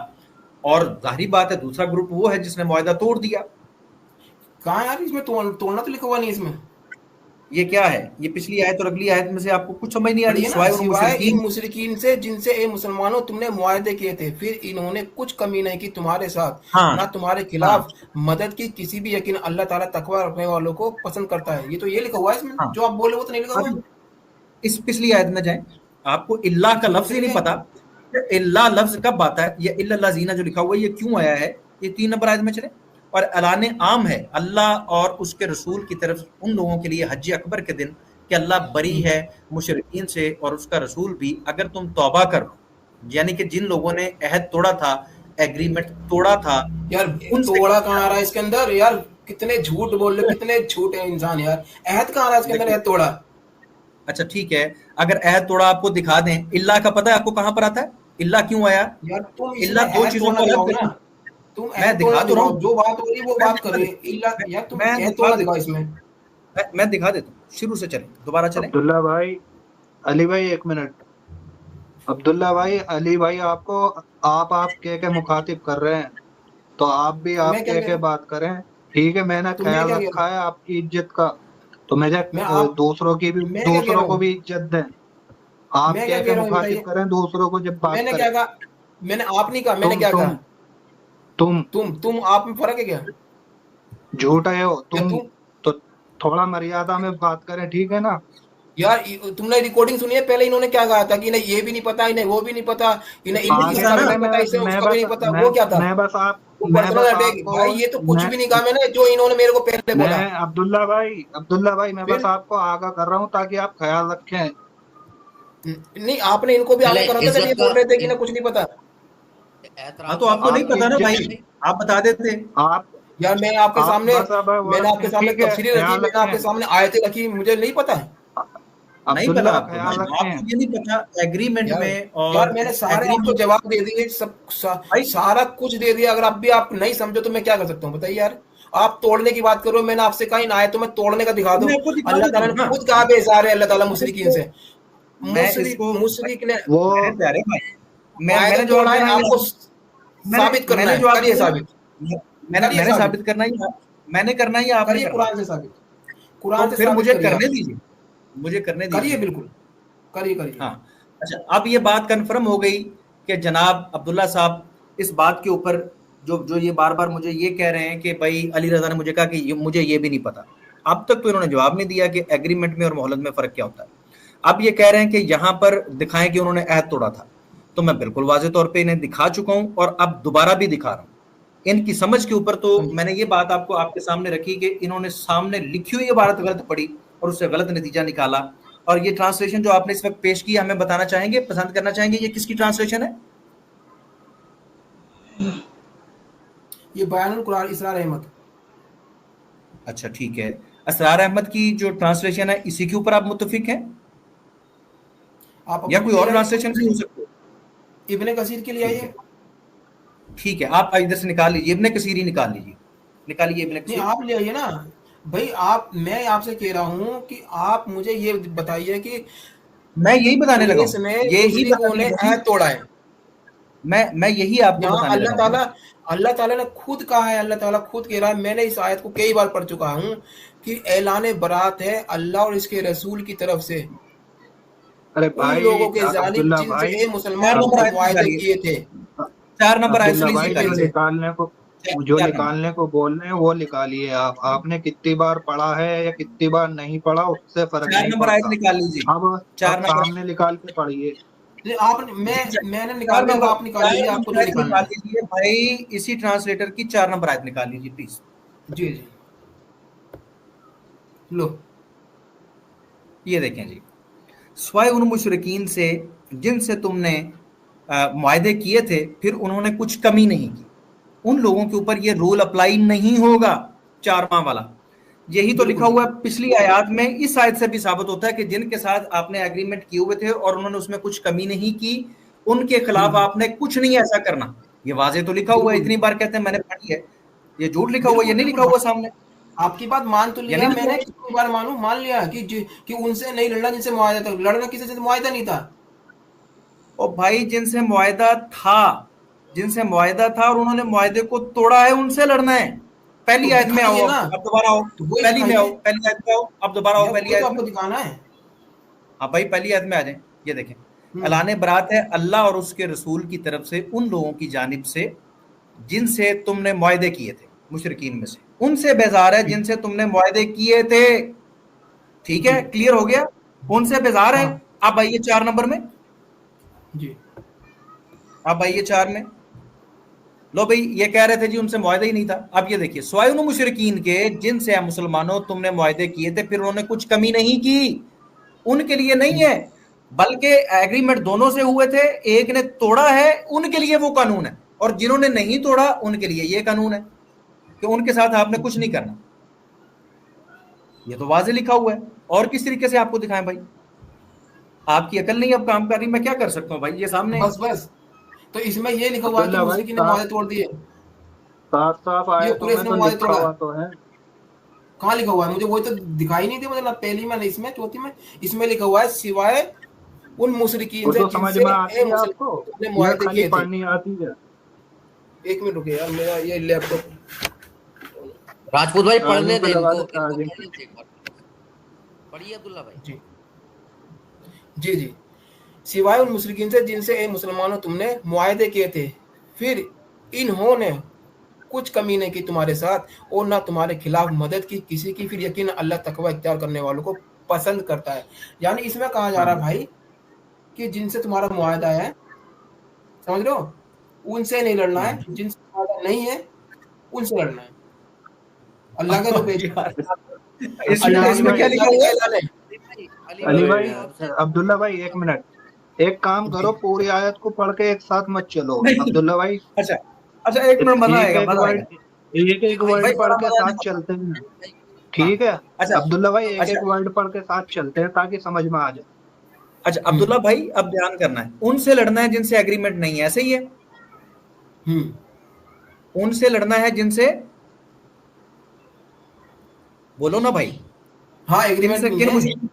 और जाहिर बात है दूसरा ग्रुप वो है जिसने मुआहदा तोड़ दिया। कहाँ यार, इसमें तोड़ना तो लिखा हुआ नहीं इसमें। ये क्या है, ये पिछली आयत और अगली आयत में से आपको कुछ समझ नहीं आ रही। बढ़िया ना, सिवाय उन सिवाय इन मुशरिकीन, मुशरिकीन से जिनसे ए मुसलमानों तुमने मुआहदे किए थे, फिर इन्होंने कुछ कमी नहीं की तुम्हारे साथ, हाँ ना तुम्हारे हाँ खिलाफ मदद की किसी भी। यकीन अल्लाह ताला तकवा रखने वालों को पसंद करता है। ये तो ये लिखा हुआ है इसमें, हाँ। जो आप बोले वो तो नहीं लिखा हुआ। अब इस पिछली आयत में जाए, आपको इल्लाह का लफ्ज ही नहीं पता। इल्लाह लफ्ज कब आता है, ये इल्लल्लाज़ीना जो लिखा हुआ है ये क्यों आया है, ये 3 नंबर आयत में चले। और ऐलान आम है अल्लाह और उसके रसूल की तरफ उन लोगों के लिए हज अकबर के दिन कि अल्लाह बरी है मुशरिकीन से और उसका रसूल भी, अगर तुम तौबा कर लो। यानी कि जिन लोगों ने अहद तोड़ा था, एग्रीमेंट तोड़ा था, यार उनसे तोड़ा कहाँ आ रहा है इसके अंदर यार, कितने झूठ बोल रहे, कितने झूठ है इंसान यार। अहद कहाँ आ रहा है इसके अंदर, अहद तोड़ा। अच्छा ठीक है, अगर अहद तोड़ा आपको दिखा दें। इल्लाह का पता है आपको कहाँ पर आता है, इल्लाह क्यों आया? यार तुम इसमें इल्लाह 2 अहद चीजों तोड़ना को अलग दिखाओ ना, करना। तुम मैं अहद दिखा तोड़ना तो रहा दिखाओ, हूँ, जो बात हो रही है वो मैं बात दिखा कर रहे देता इल्ला हूँ, यार, तुम मैं अहद दिखा तोड़ना देता दिखाओ हूँ, इसमें। मैं दिखा देता हूँ। शुरू से चलें, दोबारा चलें। अब्दुल्ला भाई, अली भाई एक मिनट। अब्दुल्ला भाई, अली भाई आपको आप कह के मुखातिब कर रहे हैं, तो आप भी तो आप मैं क्या कह कह के रहा हूँ, बात करें। ठीक है, मैंने तो मैं ख्याल क्या कह रहा रखा है आपकी इज्जत का, तो मुझे हूँ, मैं आप मैं क्या कह दूसरों रहा को हूँ, भी इज्जत दें। आप मैं क्या कह कह के रहा हूँ ये मुखातिब बताइए। करें दूसरों को जब बात मैंने करें। क्या कहा, मैंने आप नहीं कहा, मैंने क्या तुम कहा। तुम तुम आप में फर्क है क्या? झूठ है हो क्या तुम। तुम तो थोड़ा मर्यादा में बात करें, ठीक है ना? यार, तुमने रिकॉर्डिंग सुनी है? पहले इन्होंने क्या कहा था कि इन्हें ये भी नहीं पता, इन्हें वो भी नहीं पता, इन्हें इसी इनकी के आगे हिसाब भी साथ चले। नहीं पता, इसे मैं उसका भी बस नहीं पता। वो क्या था? वो मैं पर्सनल बस अटैक। आपको भाई ये तो कुछ मैं भी नहीं कहा मैंने, जो इन्होंने मेरे को पहले बोला। मैं अब्दुल्ला भाई मैं बस फिर आपको आगाह कर रहा हूँ ताकि आप ख्याल रखें। नहीं, आपने इनको भी चले आगे करा था जब ये इज्जत का बोल रहे थे कि इन्हें कुछ नहीं पता। हाँ एहतराम तो का आपको नहीं मामला आपकी पता ना है इज्जत, भाई, भाई। आप बता देते। आप यार मैं आपके आप सामने बस अब वो मैंने आपके रखें, सामने ठीक है, तफसीरें रखी, ख्याल मैंने आपके रखें। सामने आयतें रखी, मुझे नहीं पता है। नहीं पता अब्दुल्ला आपको ख्याल भाई, आपको रखें। ये नहीं पता एग्रीमेंट यार में। यार और मैंने सारे आपको एग्रीमेंट जवाब दे दिए, भाई, सारा कुछ दे दिया। अगर आप भी आप नहीं समझो तो मैं क्या कर सकता हूँ बताइए यार। आप तोड़ने की बात करो, मैंने आपसे कहा ना आए तो मैं तोड़ने का दिखा तो दूं। मैं आपको दिखा अल्लाह देता ताला हूँ ने ना। खुद कहा बेजार है अल्लाह ताला मैं मुशरिकीन इसको से। मैं इसको मुशरिक ने वो मेरे प्यारे भाई, मुआहदा मैंने जवाब तोड़ा है, देना आपको ये मैंने साबित करना मैंने है, जवाब करिए देना साबित, मैंने करिए मैंने साबित, साबित करना ही, मैंने करना ही, आपने करिए करना। कुरान से साबित, तो कुरान से फिर साबित मुझे करिए करने आप। दीजिए, मुझे करने करिए, दीजिए। बिल्कुल करिए, करिए। हाँ, अच्छा, अब ये बात कंफर्म हो गई कि जनाब अब्दुल्ला साहब इस बात के ऊपर जो जो ये बार बार मुझे ये कह रहे हैं कि भाई अली रजा ने मुझे कहा कि मुझे ये भी नहीं पता। अब तक तो इन्होंने जवाब नहीं दिया कि एग्रीमेंट में और मोहलत में फर्क क्या होता है। अब ये कह रहे हैं कि यहाँ पर दिखाएं कि उन्होंने अहद तोड़ा था, तो मैं बिल्कुल वाज़ेह तौर पे इन्हें दिखा चुका हूँ और अब दोबारा भी दिखा रहा हूँ। इनकी समझ के ऊपर तो हाँ जी। मैंने ये बात आपको आपके सामने रखी कि इन्होंने सामने लिखी हुई इबारत गलत पढ़ी और उससे गलत नतीजा निकाला। और ये ट्रांसलेशन जो आपने इस वक्त पेश की, हमें बताना चाहेंगे, पसंद करना चाहेंगे ये किसकी ट्रांसलेशन है? ये बयानुल कुरान इसरार अहमद। अच्छा ठीक है, असरार अहमद की जो ट्रांसलेशन है इसी के ऊपर आप मुत्तफिक हैं आप या अपनी कोई और ले आइए, ट्रांसलेशन भी हो सकती है? इब्ने कसीर के लिए ठीक आइए। है, ठीक है, आप इधर से निकाल लीजिए, इब्ने कसीर ही निकाल लीजिए, निकालिए इब्ने नहीं कसीर। आप ले आइए ना भाई। मैं आपसे कह रहा हूँ कि आप मुझे ये बताइए कि मैं यही बताने लगा कुरैश हूँ, में यही मुशरिकों बताने ने लगा हूँ, अहद तोड़ा है। मैं यही आपको यहाँ बताने लगा हूँ। अल्लाह ताला ने खुद कहा है, अल्लाह ताला खुद कह रहा है, मैंने इस आयत को कई बार पढ़ चुका हूँ कि ऐलान बरात है अल्लाह और इसके रसूल की तरफ से अरे उन भाई लोगों के जानिब अब्दुल्ला जिनसे भाई, ए मुसलमान नंबर तुमने आयत मुआहदे निकालिए, किए थे। 4 नंबर आयत से अब्दुल्ला लीजिए, भाई जो निकालिए, निकालने को बोल रहे हैं वो निकालिए। आप आपने कितनी बार पढ़ा है या कितनी बार नहीं पढ़ा उससे फर्क 4 नहीं नंबर आयत पड़ता। निकाल लीजिए, हाँ, अब 4 नंबर, सामने निकाल के पढ़िए। नहीं, आपने मैंने 4 निकाल दिया, अब नंबर, आप निकाल लीजिए, 4 आपको नंबर जो आयत निकालना निकाल है। लीजिए भाई, इसी ट्रांसलेटर की 4 नंबर आयत निकाल लीजिए प्लीज। जी जी लो। ये देखें जी, स्वाय उन मुशरिकीन से जिनसे तुमने मुआहदे किए थे फिर उन्होंने कुछ कमी नहीं की, उन लोगों के ऊपर ये रूल अप्लाई नहीं होगा 4 माह वाला। यही तो लिखा हुआ है पिछली आयत में। इस आयत से भी साबित होता है कि जिनके साथ आपने एग्रीमेंट किए हुए थे और उन्होंने उसमें कुछ कमी नहीं की, उनके खिलाफ आपने कुछ नहीं ऐसा करना। ये वाजे तो लिखा हुआ है, इतनी बार कहते हैं मैंने पढ़ी है, ये झूठ लिखा हुआ है, ये नहीं लिखा हुआ सामने, आपकी बात मान तो ये लिया नहीं लिखा मैंने, हुआ। कितनी बार मान लिया कि उनसे नहीं लड़ना जिनसे मुआहदा था। लड़ना किसी से मुआहदा नहीं था। और भाई जिनसे मुआहदा था और उन्होंने मुआहदे को तोड़ा है, उनसे लड़ना है। पहली तो आयत में आओ, दिखाइए ना, अब दोबारा आओ, तो वही पहली में आओ, दिखाइए पहली आयत में आओ, अब दोबारा आओ यार, पहली वो तो आयत आपको में। दिखाना है। हाँ भाई पहली आयत में आ जाए, ये देखें, ऐलान बरात है अल्लाह और उसके रसूल की तरफ से उन लोगों की जानिब से जिनसे तुमने मुआहदे किए थे, मुशरिकीन में से उनसे बेजार है जिनसे तुमने मुआहदे किए थे। ठीक है, क्लियर हो गया, उनसे बेजार है। अब आइए 4 नंबर में जी, अब आइए 4 में। लो भाई, ये कह रहे थे जी उनसे मुआहदा ही नहीं था। अब ये देखिए, स्वायुन मुशरिकीन के जिनसे मुसलमानों तुमने मुआहदे किए थे फिर उन्होंने कुछ कमी नहीं की, उनके लिए नहीं है, बल्कि एग्रीमेंट दोनों से हुए थे, एक ने तोड़ा है उनके लिए वो कानून है, और जिन्होंने नहीं तोड़ा उनके लिए ये कानून है कि उनके साथ आपने कुछ नहीं करना। ये तो वाज़े लिखा हुआ है, और किस तरीके से आपको दिखाएं भाई? आपकी अकल नहीं अब काम कर रही, मैं क्या कर सकता हूँ भाई, ये सामने बस तो इसमें ये लिखा हुआ है कि मुशरिकीन ने मुआहदे तोड़ दिए। साफ साफ ये आयतों कुरैश में ने तो मुआहदे लिखा तोड़ा। हुआ तो है। कहाँ लिखा हुआ है? मुझे वही तो दिखाई नहीं दे, मतलब पहली में, इसमें चौथी में, इसमें लिखा हुआ है सिवाय उन मुशरिकीन वो से तो समझ जिनसे में आती है आपको, तुमने या मुआहदे खाली किए थे। पढ़नी आती है? एक मिनट रुकिए यार, मेरा ये लैपटॉप। राजपूत भाई पढ़ने चार्जिंग पे दे लगा इनको, दे, चार्जिंग पे। पढ़ने दे एक बार। पढ़िए अब्दुल्ला भाई। जी जी जी, सिवाय उन मुशरिकीन से जिनसे ए मुसलमानों तुमने मुआहदे किए थे फिर इन्होंने कुछ कमी नहीं की तुम्हारे साथ और ना तुम्हारे खिलाफ मदद की किसी की, फिर यकीन अल्लाह तकवा इख्तियार करने वालों को पसंद करता है। यानी इसमें कहा जा रहा है भाई कि जिनसे तुम्हारा मुआहदा है, समझ रहे हो, उनसे नहीं लड़ना है, जिनसे मुआहदा नहीं है उनसे लड़ना है। अल्लाह का जो पेज इसमें क्या लिखा हुआ है? अली भाई, अब्दुल्ला भाई एक मिनट, एक काम करो, पूरी आयत को पढ़ के एक साथ मत चलो अब्दुल्ला भाई। अच्छा अच्छा, एक मिनट, मजा आएगा, मजा आएगा। एक वर्ड पढ़ के साथ चलते हैं, ठीक है? अच्छा अब्दुल्ला भाई एक अच्छा वर्ड पढ़ के साथ चलते हैं ताकि समझ में आ जाए। अच्छा, अब्दुल्ला भाई अब ध्यान करना है, उनसे लड़ना है जिनसे एग्रीमेंट नहीं है, ऐसे ही है? उनसे लड़ना है जिनसे, बोलो ना भाई। हाँ, एग्रीमेंट जिनसे नहीं है।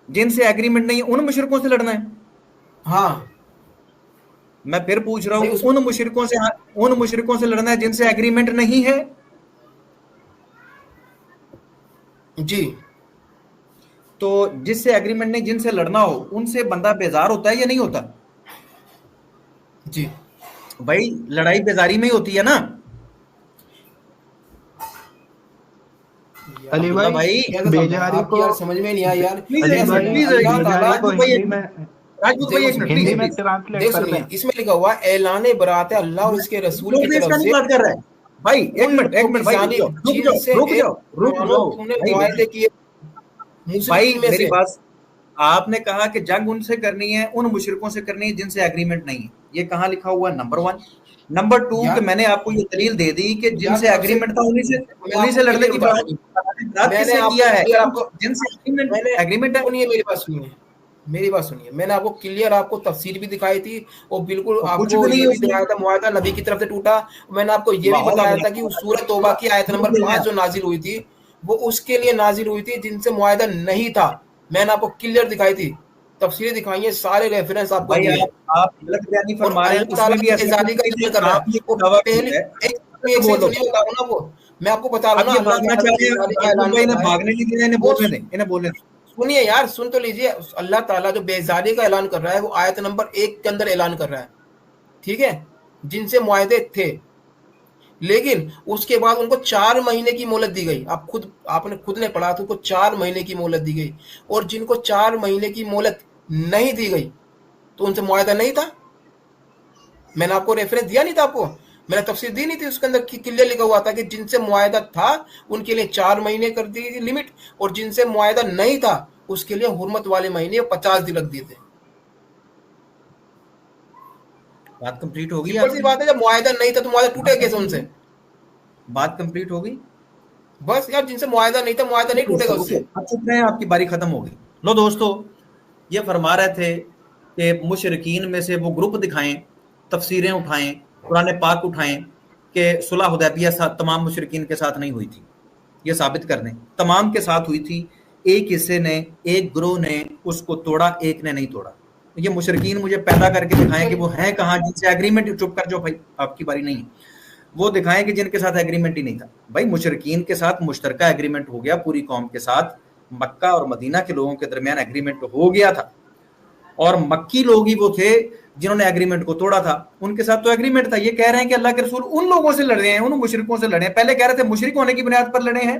जिनसे एग्रीमेंट नहीं है उन मुशरिकों से लड़ना है। हाँ, मैं फिर पूछ रहा हूं, उन मुशरिकों से लड़ना है जिनसे एग्रीमेंट नहीं है। जी, तो जिससे एग्रीमेंट नहीं, जिनसे लड़ना हो उनसे बंदा बेजार होता है या नहीं होता? जी भाई लड़ाई बेजारी में ही होती है ना। अली भाई बेजारी को यार समझ में नहीं आया यार। अली भाई बेजारी को हिंदी में, राजपूत भाई एक मिनट, हिंदी में ट्रांसलेट कर दें। इसमें लिखा हुआ है ऐलान बरात है अल्लाह और उसके रसूल की तरफ से। बात कर रहा है भाई, एक मिनट भाई, रुक जाओ तुमने मुआहदे किए भाई, मेरी बात। आपने कहा कि जंग उनसे करनी है, उन मुशरिकों से करनी है जिनसे एग्रीमेंट नहीं है। ये कहाँ लिखा हुआ है? नंबर 1। नंबर 2 कि मैंने आपको ये दलील दे दी कि जिनसे एग्रीमेंट था उन्हीं से लड़ने की बात किया है। जिनसे एग्रीमेंट है मेरी बात सुनिए, मेरी बात सुनिए, मैंने आपको क्लियर आपको तफसीर भी दिखाई थी और बिल्कुल कुछ आपको भी नहीं ये है भी उसमें। दिखाया था मुआहदा नबी की तरफ से टूटा। मैंने आपको ये भी बताया था कि सूरह तौबा की आयत नंबर 5 जो नाजिल हुई थी वो उसके लिए नाजिल हुई थी जिनसे मुआहदा नहीं था। मैंने आपको क्लियर दिखाई थी, तफसीरें दिखाई है, सारे रेफरेंस आपको भाई दिए। आप गलत बयानी और फरमा रहे हैं, अल्लाह उसमें ताला भी ऐसा बेजादी का नहीं ऐलान कि कर रहा आप है। ये वो दावा पहले किया है। एक से बोलो, सुनिए, बता रहा हूं ना, वो मैं आपको बता रहा अब हूँ ये ना, अल्लाह भागना ताला चाह रहे हैं, बेजादी का अब्दुल ऐलान भाई कर ने रहा है। भागने नहीं देना, इन्हें वो बोलने दें, इन्हें बोलने दें। सुनिए यार, सुन तो लीजिए, अल्लाह ताला जो बेजादी का ऐलान कर रहा है वो आयत नंबर 1 के अंदर ऐलान कर रहा है, ठीक है, जिनसे मुआहदे थे, लेकिन उसके बाद उनको 4 महीने की मोहलत दी गई। आपने खुद ने पढ़ा था, उनको 4 महीने की मोहलत दी गई। और जिनको 4 महीने की मोहलत नहीं दी गई तो उनसे मुआहदा नहीं था। मैंने आपको रेफरेंस दिया नहीं था, आपको मैंने तफसीर दी नहीं थी, उसके अंदर क्लियर लिखा हुआ था कि जिनसे मुआहदा था उनके लिए 4 महीने कर दी थी लिमिट, और जिनसे मुआहदा नहीं था उसके लिए हुर्मत वाले महीने 50 दिन रख दिए थे। बात कंप्लीट हो गई सिंपल सी आपकी? बात है, जब मुआहदा नहीं था तो मुआहदा टूटेगा कैसे उनसे? बात कंप्लीट हो गई? बस यार, जिनसे मुआहदा नहीं था मुआहदा नहीं टूटेगा ओके, उससे। अब चुप रहे हैं, आपकी बारी खत्म हो गई। लो दोस्तों, ये फरमा रहे थे कि मुशरिकीन में से वो ग्रुप दिखाएं, तफसीरें उठाएं, कुरान पाक उठाएं कि सुलह हुदैबिया तमाम मुशरिकीन के साथ नहीं हुई थी। ये साबित कर दें, तमाम के साथ हुई थी। एक हिस्से ने, एक ग्रोह ने उसको तोड़ा, एक ने नहीं तोड़ा। ये मुशरिकीन मुझे पैदा करके दिखाएं कि वो हैं कहाँ जिनसे एग्रीमेंट, चुप कर जाओ भाई, आपकी बारी नहीं है, वो दिखाएं कि जिनके साथ एग्रीमेंट ही नहीं था। भाई मुशरिकीन के साथ मुश्तरका एग्रीमेंट हो गया, पूरी कौम के साथ, मक्का और मदीना के लोगों के दरमियान एग्रीमेंट हो गया था, और मक्की लोग ही वो थे जिन्होंने एग्रीमेंट को तोड़ा था। उनके साथ तो एग्रीमेंट था। ये कह रहे हैं कि अल्लाह के रसूल उन लोगों से लड़ रहे हैं, उन मुशरिकों से लड़े हैं। पहले कह रहे थे मुशरिक होने की बुनियाद पर लड़े हैं,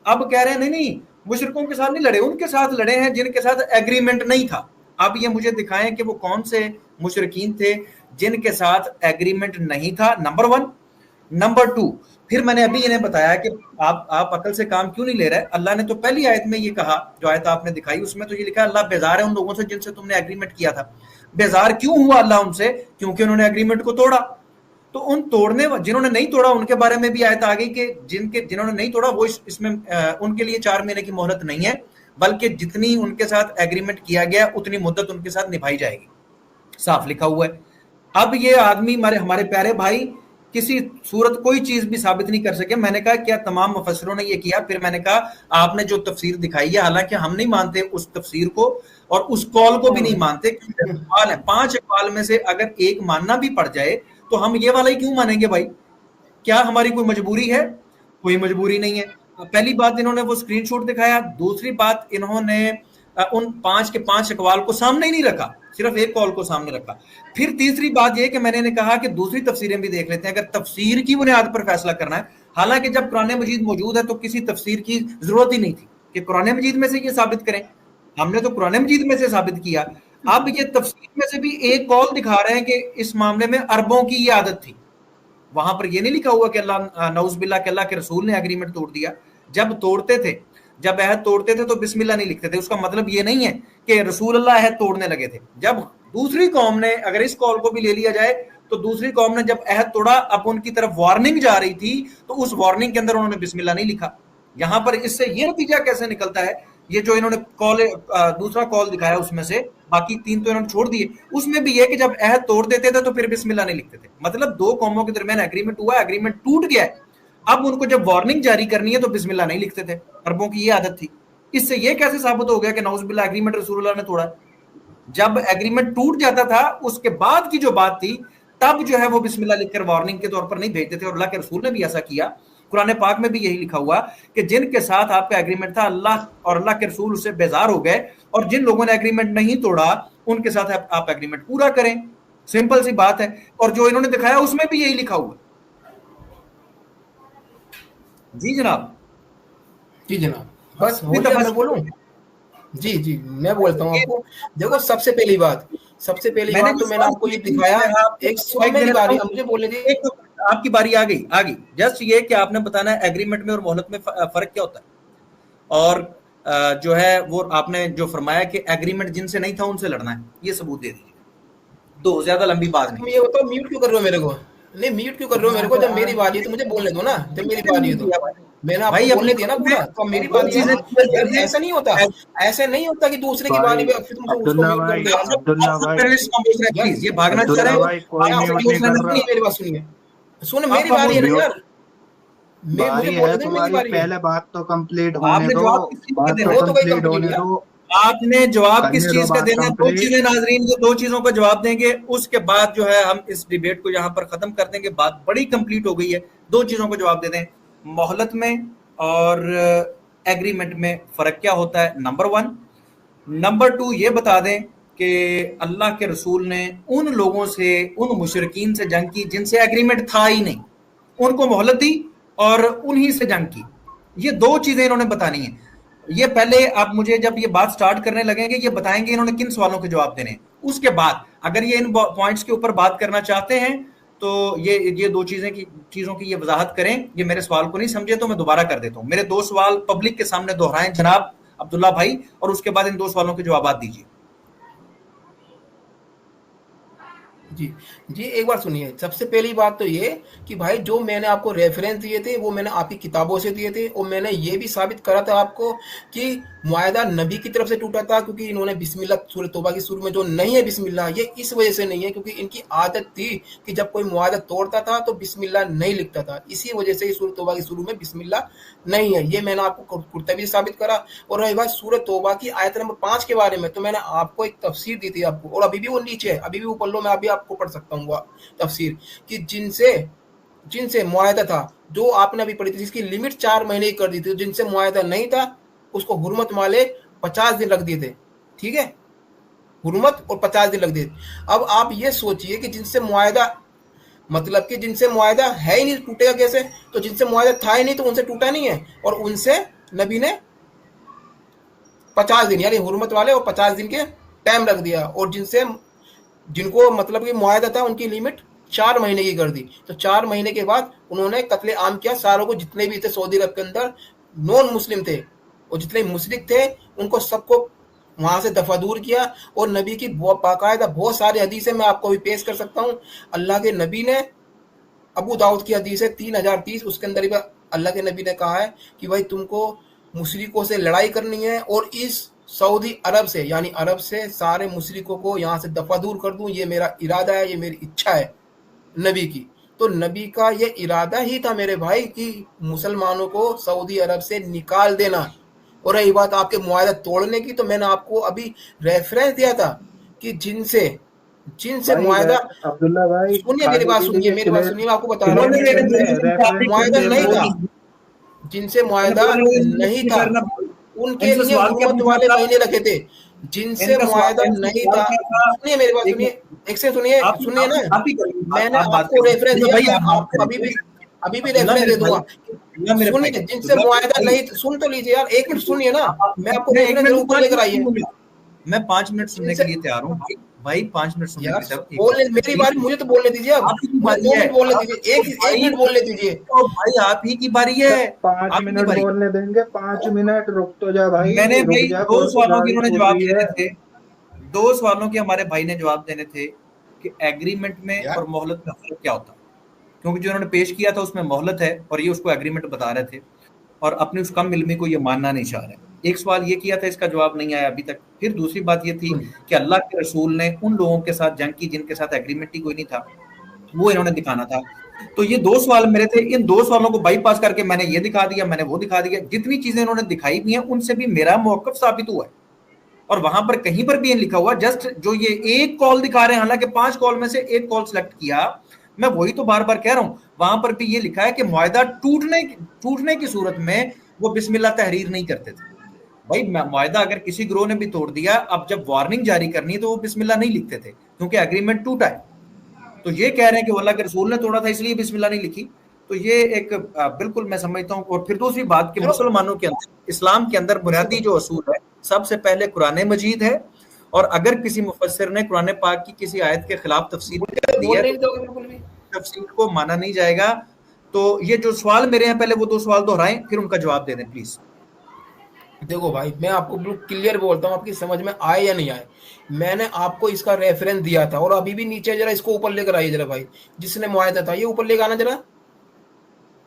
अब कह रहे हैं नहीं, मुशरिकों के साथ नहीं लड़े, उनके साथ लड़े हैं जिनके साथ एग्रीमेंट नहीं था। अब ये मुझे दिखाएं कि वो कौन से मुशरिकीन थे जिनके साथ एग्रीमेंट नहीं था, नंबर 1। नंबर 2, फिर मैंने अभी इन्हें बताया कि आप अकल से काम क्यों नहीं ले रहे। अल्लाह ने तो पहली आयत में ये कहा, जो आयत आपने दिखाई उसमें तो ये लिखा अल्लाह बेजार है उन लोगों से जिनसे तुमने एग्रीमेंट किया था। बेजार क्यों हुआ अल्लाह उनसे? क्योंकि उन्होंने एग्रीमेंट को तोड़ा। तो उन तोड़ने, जिन्होंने नहीं तोड़ा उनके बारे में भी आयत आ गई कि जिन्होंने नहीं तोड़ा वो इसमें उनके लिए 4 महीने की मोहलत नहीं है, बल्कि जितनी उनके साथ एग्रीमेंट किया गया उतनी मुद्दत उनके साथ निभाई जाएगी, साफ लिखा हुआ है। अब ये आदमी हमारे प्यारे भाई किसी सूरत कोई चीज भी साबित नहीं कर सके। मैंने कहा क्या तमाम मुफस्सिरों ने ये किया? फिर मैंने कहा आपने जो तफसीर दिखाई है, हालांकि हम नहीं मानते उस तफसीर को और उस कॉल को भी नहीं मानते, क्योंकि अक़वाल है, 5 अक़वाल में से अगर एक मानना भी पड़ जाए तो हम ये वाला ही क्यों मानेंगे भाई? क्या हमारी कोई मजबूरी है? कोई मजबूरी नहीं है। पहली बात, इन्होंने वो स्क्रीनशॉट दिखाया। दूसरी बात, इन्होंने उन 5 के 5 अक़वाल को सामने ही नहीं रखा, सिर्फ एक कॉल को सामने रखा। फिर तीसरी बात यह कि मैंने कहा कि दूसरी तफसीरें भी देख लेते हैं अगर तफसीर की बुनियाद पर फैसला करना है। हालांकि जब कुरान मजीद मौजूद है तो किसी तफसीर की जरूरत ही नहीं थी कि कुरान मजीद में से ये साबित करें, हमने तो कुरान मजीद में से साबित किया। अब ये तफसीर में से भी एक कॉल दिखा रहे हैं कि इस मामले में अरबों की ये आदत थी। वहां पर यह नहीं लिखा हुआ कि अल्लाह नऊज़ बिल्लाह के अल्लाह के रसूल ने एग्रीमेंट तोड़ दिया। जब तोड़ते थे, जब अहद तोड़ते थे तो बिस्मिल्लाह नहीं लिखते थे। उसका मतलब ये नहीं है कि रसूल अल्लाह अहद तोड़ने लगे थे। जब दूसरी कौम ने, अगर इस कॉल को भी ले लिया जाए तो दूसरी कौम ने जब अहद तोड़ा, अब उनकी तरफ वार्निंग जा रही थी तो उस वार्निंग के अंदर उन्होंने बिस्मिल्लाह नहीं लिखा। यहां पर इससे ये नतीजा कैसे निकलता है, ये जो इन्होंने कॉल दूसरा कॉल दिखाया उसमें से बाकी 3 तो इन्होंने छोड़ दिए, उसमें भी ये कि जब अहद तोड़ देते थे तो फिर बिस्मिल्लाह नहीं लिखते थे। मतलब 2 कौमों के दरमियान एग्रीमेंट हुआ, एग्रीमेंट टूट गया है, अब उनको जब वार्निंग जारी करनी है तो बिस्मिल्लाह नहीं लिखते थे। अरबों की ये आदत थी। इससे ये कैसे साबित हो गया कि नऊज़ बिल्लाह एग्रीमेंट रसूलुल्लाह ने तोड़ा? जब एग्रीमेंट टूट जाता था उसके बाद की जो बात थी, तब जो है वो बिस्मिल्लाह लिखकर वार्निंग के तौर पर नहीं भेजते थे, और अल्लाह के रसूल ने भी ऐसा किया। कुरान पाक में भी यही लिखा हुआ कि जिनके साथ आपका एग्रीमेंट था अल्लाह और अल्लाह के रसूल उससे बेजार हो गए, और जिन लोगों ने एग्रीमेंट नहीं तोड़ा उनके साथ आप एग्रीमेंट पूरा करें। सिंपल सी बात है। और जो इन्होंने दिखाया उसमें भी यही लिखा हुआ। जी जनाब, जी जनाब, बस हो गया, मैं बोलूं? जी जी, मैं बोलता हूँ आपको। देखो, सबसे पहली बात तो मैंने आपको ये दिखाया। एक मेरी बारी, मुझे बोलने दी। आपकी बारी आ गई। जस्ट ये कि आपने बताना है एग्रीमेंट में और मोहलत में फर्क क्या होता है, और जो है वो आपने जो फरमाया कि एग्रीमेंट जिनसे नहीं था उनसे लड़ना है, ये सबूत दे दीजिए। 2 ज्यादा लंबी बात नहीं। ये बताओ, म्यूट क्यों कर रहे हो मेरे को? नहीं म्यूट क्यों कर रहे हो मेरे को? जब मेरी बारी है तो मुझे बोलने दो ना, जब मेरी बारी है तो मैंने भाई आपको बोलने अपनी दिया ना पूरा, तो मेरी दो बारी है। चीजें यार ऐसा नहीं होता, ऐसे नहीं होता कि दूसरे की बारी पे फिर तुमसे उसको अब्दुल्ला म्यूट कर भाई, दो यार। अब्दुल्ला भाई, यार प्लीज ये भागना चाह अब्दुल्ला रहे भाई, कोई आप म्यूट नहीं कर सुनिए, रहा। मेरी बात सुनिए, सुन मेरी आपका बारी है ना म्यूट यार, मुझे बारी बोलने है दो, मेरी तुम्हारी, बारी है। पहले बात तो कंप्लीट होने आपने दो, जवाब किस चीज का बात देना तो हो तो कोई कंप्लीट कंप्लीट होने यार। दो। आपने जवाब किस करने दो चीज का बात देना है? दो कंप्लीट। चीजें नाजरीन, ये दो चीजों का जवाब देंगे, उसके बाद जो है हम इस डिबेट को यहाँ पर खत्म कर देंगे। बात बड़ी कंप्लीट हो गई है, दो चीजों का जवाब दे दें। मोहलत में और एग्रीमेंट में फर्क क्या होता है, नंबर 1। नंबर 2 ये बता दें कि अल्लाह के रसूल ने उन लोगों से, उन मुशरिकीन से जंग की जिनसे एग्रीमेंट था ही नहीं, उनको मोहलत दी और उन्हीं से जंग की। ये दो चीजें इन्होंने बतानी है। ये पहले आप मुझे जब ये बात स्टार्ट करने लगेंगे, ये बताएंगे इन्होंने किन सवालों के जवाब देने हैं। उसके बाद अगर ये इन पॉइंट्स के ऊपर बात करना चाहते हैं तो ये दो चीजों की ये वजाहत करें। ये मेरे सवाल को नहीं समझे तो मैं दोबारा कर देता हूं। मेरे दो सवाल पब्लिक के सामने दोहराएं जनाब अब्दुल्ला भाई, और उसके बाद इन दो सवालों के जवाब दीजिए। जी जी, एक बार सुनिए। सबसे पहली बात तो ये कि भाई जो मैंने आपको रेफरेंस दिए थे वो मैंने आपकी किताबों से दिए थे, और मैंने ये भी साबित करा था आपको कि मुआहदा नबी की तरफ से टूटा था, क्योंकि इन्होंने बिस्मिल्लाह सूरह तौबा की शुरू में जो नहीं है बिस्मिल्लाह, ये इस वजह से नहीं है क्योंकि इनकी आदत थी कि जब कोई मुआहदा तोड़ता था तो बिस्मिल्लाह नहीं लिखता था, इसी वजह से सूरह तौबा की शुरू में बिस्मिल्लाह नहीं है। ये मैंने आपको कुर्तबी साबित करा। और रही बात सूरह तौबा की आयत नंबर 5 के बारे में, तो मैंने आपको एक तफसीर दी थी आपको, और अभी भी वो नीचे है, अभी भी वो पढ़ लो, मैं अभी आपको पढ़ सकता हूँ वो तफसीर, कि जिनसे मुआहदा था, जो आपने अभी पढ़ी थी, जिसकी लिमिट 4 महीने की कर दी थी, जिनसे मुआहदा नहीं था उसको हुर्मत वाले 50 दिन रख दिए थे। ठीक है, हुर्मत और 50 दिन रख दिए। अब आप ये सोचिए कि जिनसे मुआहदा, मतलब कि जिनसे मुआहदा है ही नहीं, टूटेगा कैसे? तो जिनसे मुआहदा था ही नहीं तो उनसे टूटा नहीं है, और उनसे नबी ने 50 दिन यानी हुर्मत वाले और 50 दिन के टाइम रख दिया, और जिनको मतलब कि मुआहदा था उनकी लिमिट 4 महीने की कर दी। तो 4 महीने के बाद उन्होंने कत्ले आम किया सारों को, जितने भी थे सऊदी अरब के अंदर नॉन मुस्लिम थे, और जितने मुशरिक थे उनको सबको वहां से दफा दूर किया। और नबी की बाकायदा बहुत सारी हदीसें मैं आपको भी पेश कर सकता हूँ। अल्लाह के नबी ने, अबू दाऊद की हदीस है 3030, उसके अंदर भी अल्लाह के नबी ने कहा है कि भाई तुमको मुशरिकों से लड़ाई करनी है, और इस सऊदी अरब से यानी अरब से सारे मुशरिकों को यहाँ से दफा दूर कर दूं, ये मेरा इरादा है, ये मेरी इच्छा है नबी की। तो नबी का ये इरादा ही था मेरे भाई कि मुसलमानों को सऊदी अरब से निकाल देना। और रही बात आपके मुआहदा तोड़ने की, तो मैंने आपको अभी रेफरेंस दिया था कि जिनसे मुआहदा, अब्दुल्ला भाई, सुनिए मेरी बात सुनिए, मेरी बात सुनिए, मैं आपको बता रहा हूँ, मुआहदा नहीं था, जिनसे मुआहदा नहीं था उनके लिए हुर्मत वाले महीने रखे थे। जिनसे मुआहदा नहीं था, सुनिए मेरी बात सुनिए, एक से सुनिए ना, मैंने आपको रेफरेंस दिया, आप अभी भी रेफरेंस दे दूंगा। सुनिए, जिनसे मुआहदा नहीं, सुन तो लीजिए यार, 1 मिनट सुनिए ना, मैं आपको रेफरेंस ऊपर लेकर आइए। मैं 5 मिनट सुनने के लिए तैयार हूँ भाई, 5 मिनट सुनने के लिए। बोलने मेरी बारी, मुझे तो बोलने दीजिए, अब 2 मिनट बोलने दीजिए, एक मिनट बोलने दीजिए। तो भाई आप ही की बारी है, 5 मिनट बोलने देंगे, 5 मिनट रुक तो जा भाई। मैंने भाई 2 सवालों के उन्होंने जवाब देने थे, 2 सवालों के हमारे भाई ने जवाब देने थे कि एग्रीमेंट में और मोहलत में फर्क क्या होता है, क्योंकि जो उन्होंने पेश किया था उसमें मोहलत है और ये उसको एग्रीमेंट बता रहे थे, और अपनी उस कम इल्मी को ये मानना नहीं चाह रहे। एक सवाल ये किया था, इसका जवाब नहीं आया अभी तक। फिर दूसरी बात ये थी कि अल्लाह के रसूल ने उन लोगों के साथ जंग की जिनके साथ एग्रीमेंट ही कोई नहीं था, वो इन्होंने दिखाना था। तो ये 2 सवाल मेरे थे, इन 2 सवालों को बाईपास करके मैंने ये दिखा दिया, मैंने वो दिखा दिया। जितनी चीजें इन्होंने दिखाई भी हैं उनसे भी मेरा मौकफ साबित हुआ है, और वहां पर कहीं पर भी लिखा हुआ, जस्ट जो ये एक कॉल दिखा रहे हैं, हालांकि 5 कॉल में से 1 कॉल सिलेक्ट किया, मैं वही तो बार बार कह रहा हूं, वहां पर भी ये लिखा है कि मुआहदा टूटने की सूरत में वो बिस्मिल्लाह तहरीर नहीं करते थे। भाई मुआहदा अगर किसी ग्रोह ने भी तोड़ दिया, अब जब वार्निंग जारी करनी है तो वो बिस्मिल्लाह नहीं लिखते थे, क्योंकि एग्रीमेंट टूटा है। तो ये कह रहे हैं कि अल्लाह के रसूल ने तोड़ा था इसलिए बिस्मिल्लाह नहीं लिखी, तो ये एक बिल्कुल मैं समझता हूँ। और फिर दूसरी बात कि मुसलमानों के अंदर, इस्लाम के अंदर बुनियादी जो असूल है, सबसे पहले कुरान मजीद है, और अगर किसी मुफस्सिर ने कुरान पाक की किसी आयत के खिलाफ तफसीर को माना नहीं जाएगा। तो ये जो सवाल मेरे हैं, पहले वो 2 सवाल दोहराएं, फिर उनका जवाब दे दें प्लीज। देखो भाई, मैं आपको बिल्कुल क्लियर बोलता हूँ, आपकी समझ में आए या नहीं आए। मैंने आपको इसका रेफरेंस दिया था, और अभी भी नीचे जरा इसको ऊपर लेकर आइए जरा भाई, जिसने मुआयदा था, ये ऊपर लेकर आना जरा,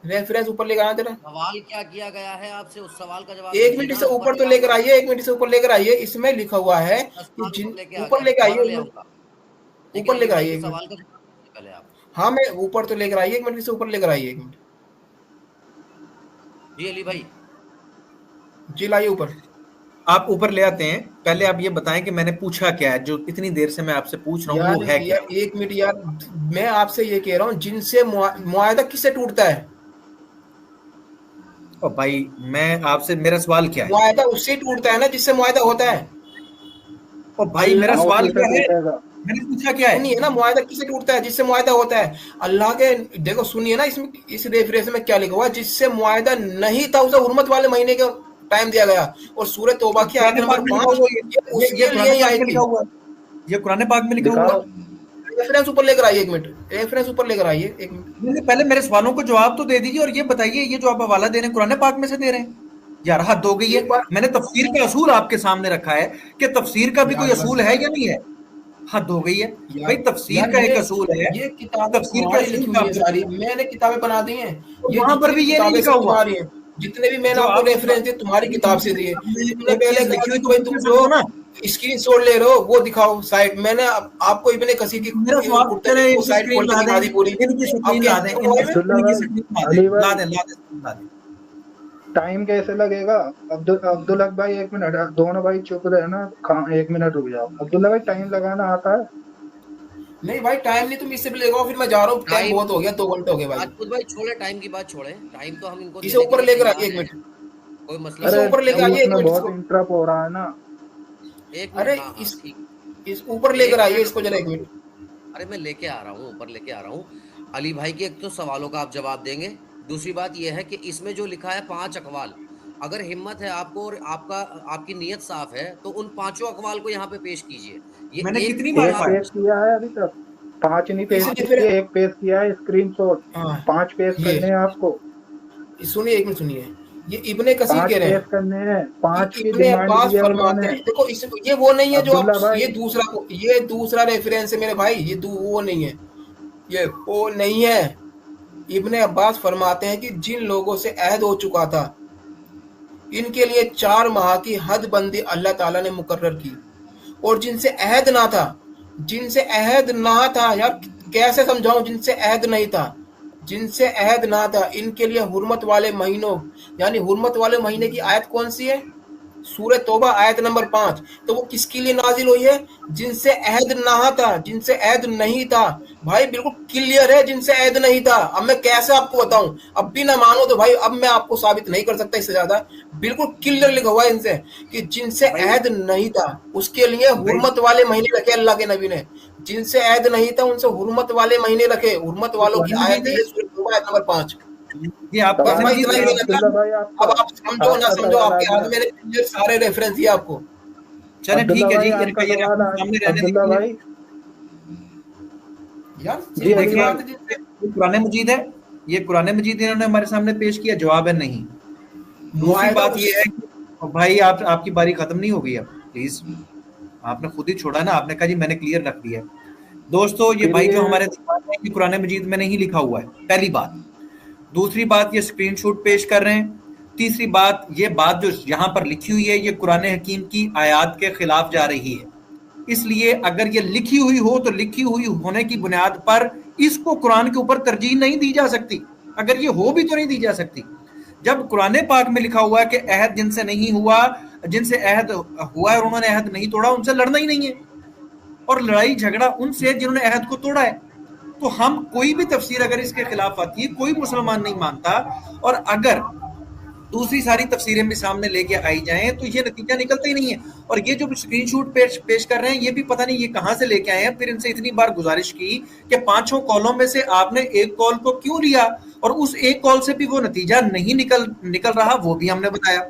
रेफरेंस ऊपर लेकर आना जरा। सवाल क्या किया गया है आपसे, उस सवाल का जवाब एक दीजिए मिनट ना। से ऊपर तो लेकर आइए, एक मिनट से ऊपर लेकर आइए। इसमें लिखा हुआ है कि जिन ऊपर लेकर दोबारा ले आइए, आऊंगा। ऊपर लेकिन लेकर भाई आइए के एक मिनट। सवाल का जवाब दीजिए पहले आप। हाँ, मैं ऊपर तो लेकर आइए, एक मिनट से ऊपर लेकर आइए, एक मिनट। जी अली भाई, जी लाइए ऊपर। आप ऊपर ले आते हैं, पहले आप ये बताएं कि मैंने पूछा क्या है, जो इतनी देर से मैं आपसे पूछ रहा हूँ वो है क्या? यार एक मिनट यार, मैं आपसे ये कह रहा हूँ, जिनसे मुआयदा किससे टूटता है? और भाई मैं आपसे, मेरा सवाल क्या है? मुआयदा उससे टूटता है ना जिससे मुआयदा होता है। और भाई मेरा अल्लाह सवाल उसी क्या से है? टूटेगा। मैंने पूछा क्या है? सुनिए ना, मुआयदा किससे टूटता है? जिससे मुआयदा होता है। अल्लाह के, देखो सुनिए ना, इसमें इस रेफरेंस में क्या लिखा हुआ है, जिससे मुआयदा नहीं था उसे हुर्मत वाले महीने का टाइम दिया गया। और सूरह तौबा की आयत कुरान नंबर पाक में लिखा 5 हुआ है, ये उसके कुरान लिए ही पाक आई में थी। लिखा हुआ है, ये कुरान पाक में लिखा हुआ दिखाओ। है। रेफरेंस ऊपर लेकर आइए, एक मिनट, रेफरेंस ऊपर लेकर आइए, एक मिनट। नहीं, पहले मेरे सवालों को जवाब तो दे दीजिए, और ये बताइए, ये जो आप हवाला दे रहे हैं कुरान पाक में से दे रहे हैं? यार हद हो गई है। एक बार मैंने तफसीर का असूल आपके सामने रखा है कि तफसीर का भी कोई यार असूल बस है या नहीं है? हद हो गई है भाई, यार तफसीर यार का एक असूल है। ये किताबें तफसीर का तुम्हारी लिखी असूल हुई का है सारी, मैंने किताबें बना दी हैं। तो ये वहां पर जितनी भी भी ये नहीं किताबें लिखा सब हुआ तुम्हारी हैं, जितने भी मैंने जो आपको आप रेफरेंस दिए तुम्हारी किताब से दिए। तुमने एक पहले चीज कहा लिखी हुई कि तो भाई मुझे तुम जो समझो ना। स्क्रीन शॉट ले रहे हो वो दिखाओ साइट। मैंने आपको इब्ने कसीर की मेरा सवाल, कुर्ते चले की वो इनकी साइट स्क्रीन खोल के ला दिखा दी दें, पूरी। इनकी अब स्क्रीन ला दें, कैसे वो है? अब्दुल्ला इनकी भाई, स्क्रीन ला अली दें, ला भाई, दें, ला दें, ला दें। टाइम कैसे लगेगा? अब्दुल्ला भाई एक मिनट, दोनों भाई चुप रहे ना, एक मिनट रुक जाओ। अब्दुल्ला भाई टाइम लगाना आता है? नहीं भाई, टाइम नहीं, तुम इससे भी लगाओ, फिर मैं जा रहा हूँ, टाइम टाइम बहुत हो गया, 2 घंटे हो गए भाई। राजपूत भाई छोड़े, टाइम की बात छोड़े, टाइम तो हम इनको इसे देने के ऊपर लिए लेकर आइए तैयार एक हैं, मिनट, कोई मसला इसे अरे नहीं ऊपर है। मैं लेकर आइए बीच एक में मिनट बहुत इसको। इंटरप हो रहा है ना। एक अरे मिनट, हाँ हाँ ठीक, इस ऊपर लेकर एक आइए मिनट इसको जरा, एक रुको। मिनट। अरे मैं लेके आ रहा हूँ, ऊपर लेके आ रहा हूँ। अली भाई के एक तो सवालों का आप जवाब देंगे, दूसरी बात यह है कि इसमें जो लिखा है 5 अकवाल, अगर हिम्मत है आपको और आपका आपकी नीयत साफ है तो उन 5 अकवाल को यहाँ पे पेश कीजिए। ये मैंने एक कितनी भी बार एक कहा आप है? पेश किया है अभी तक, 5 नहीं पेश इसलिए फिर, किए, एक पेश किया है स्क्रीनशॉट। हाँ 5 पेश ये करने हैं आपको, सुनिए, एक मिनट सुनिए, ये इब्ने कसीर 5 कह रहे पेश हैं करने हैं, कि 5 की इब्ने डिमांड अब्बास की है फरमाते उन्होंने। हैं, देखो इस ये वो नहीं है जो आप, अब्दुल्ला भाई, ये दूसरा रेफरेंस है मेरे भाई, ये वो नहीं है, ये वो नहीं है। इब्ने अब्बास फरमाते हैं कि जिन लोगों से अहद हो चुका था, इनके लिए 4 माह की हद बंदी अल्लाह ताला ने मुकर्रर की। और जिनसे अहद ना था, जिनसे अहद ना था, यार कैसे समझाऊं, जिनसे अहद नहीं था, जिनसे अहद ना था, इनके लिए हुर्मत वाले महीनों, यानी हुर्मत वाले महीने की आयत कौन सी है? सूरह तौबा आयत नंबर 5। तो वो किसके लिए नाजिल हुई है? जिनसे अहद ना था, जिनसे अहद नहीं था। भाई बिल्कुल क्लियर है, जिनसे अहद नहीं था। अब मैं कैसे आपको बताऊं? अब भी ना मानो तो भाई अब मैं आपको साबित नहीं कर सकता इससे ज्यादा। बिल्कुल क्लियर लिखा हुआ है इनसे कि जिनसे भाई अहद नहीं था उसके लिए भाई हुर्मत वाले महीने रखे अल्लाह के नबी ने। जिनसे अहद नहीं था उनसे हुर्मत वाले महीने रखे। हुर्मत ये वालों की कुरान आयत मजीद है है, ये सूरह तौबा आयत नंबर 5। ये आपका बस सवाल मैं मजीद इतना है। ही देना अब्दुल्ला चाहता भाई, हूं। अब आप समझो ना आपका समझो, सवाल आ आपके हाथ गया। में मैंने क्लियर सारे रेफरेंस दिए आपको। चले अब्दुल्ला ठीक है भाई जी, आपका ये सवाल आ, सामने रहने अब्दुल्ला दीजिए। भाई। यार जी सीधी सी अली देखिए, बात भाई, है जिनसे ये कुरान मजीद है, ये कुरान मजीद इन्होंने हमारे सामने पेश किया, जवाब है नहीं। दूसरी मुआयदा बात उस, ये है कि भाई आपकी बारी खत्म नहीं हो गई अब, प्लीज। आपने खुद ही छोड़ा ना, आपने कहा जी मैंने क्लियर रख दिया है। दोस्तों ये फिर भाई जो ये हमारे दिमाग में है कि कुरान मजीद में नहीं लिखा हुआ है, पहली बात। दूसरी बात, ये स्क्रीनशॉट पेश कर रहे हैं। तीसरी बात, ये बात जो यहाँ पर लिखी हुई है ये कुरान हकीम की आयत के खिलाफ जा रही है। इसलिए अगर ये लिखी हुई हो तो लिखी हुई होने की बुनियाद पर इसको कुरान के ऊपर तरजीह नहीं दी जा सकती। अगर ये हो भी तो नहीं दी जा सकती। जब कुरान पाक में लिखा हुआ है कि अहद जिनसे नहीं हुआ, जिनसे अहद हुआ है और उन्होंने अहद नहीं तोड़ा, उनसे लड़ना ही नहीं है, और लड़ाई झगड़ा उनसे जिन्होंने अहद को तोड़ा है। तो हम कोई भी तफसीर अगर इसके खिलाफ आती है, कोई मुसलमान नहीं मानता, और अगर दूसरी सारी तफसीरें भी सामने लेके आई जाएं तो ये नतीजा निकलता ही नहीं है। और ये जो स्क्रीनशॉट पेश कर रहे हैं, ये भी पता नहीं ये कहां से लेके आए हैं। फिर इनसे इतनी बार गुजारिश की कि 5 कॉलों में से आपने एक कॉल को क्यों लिया, और उस एक कॉल से भी वो नतीजा नहीं निकल रहा, वो भी हमने बताया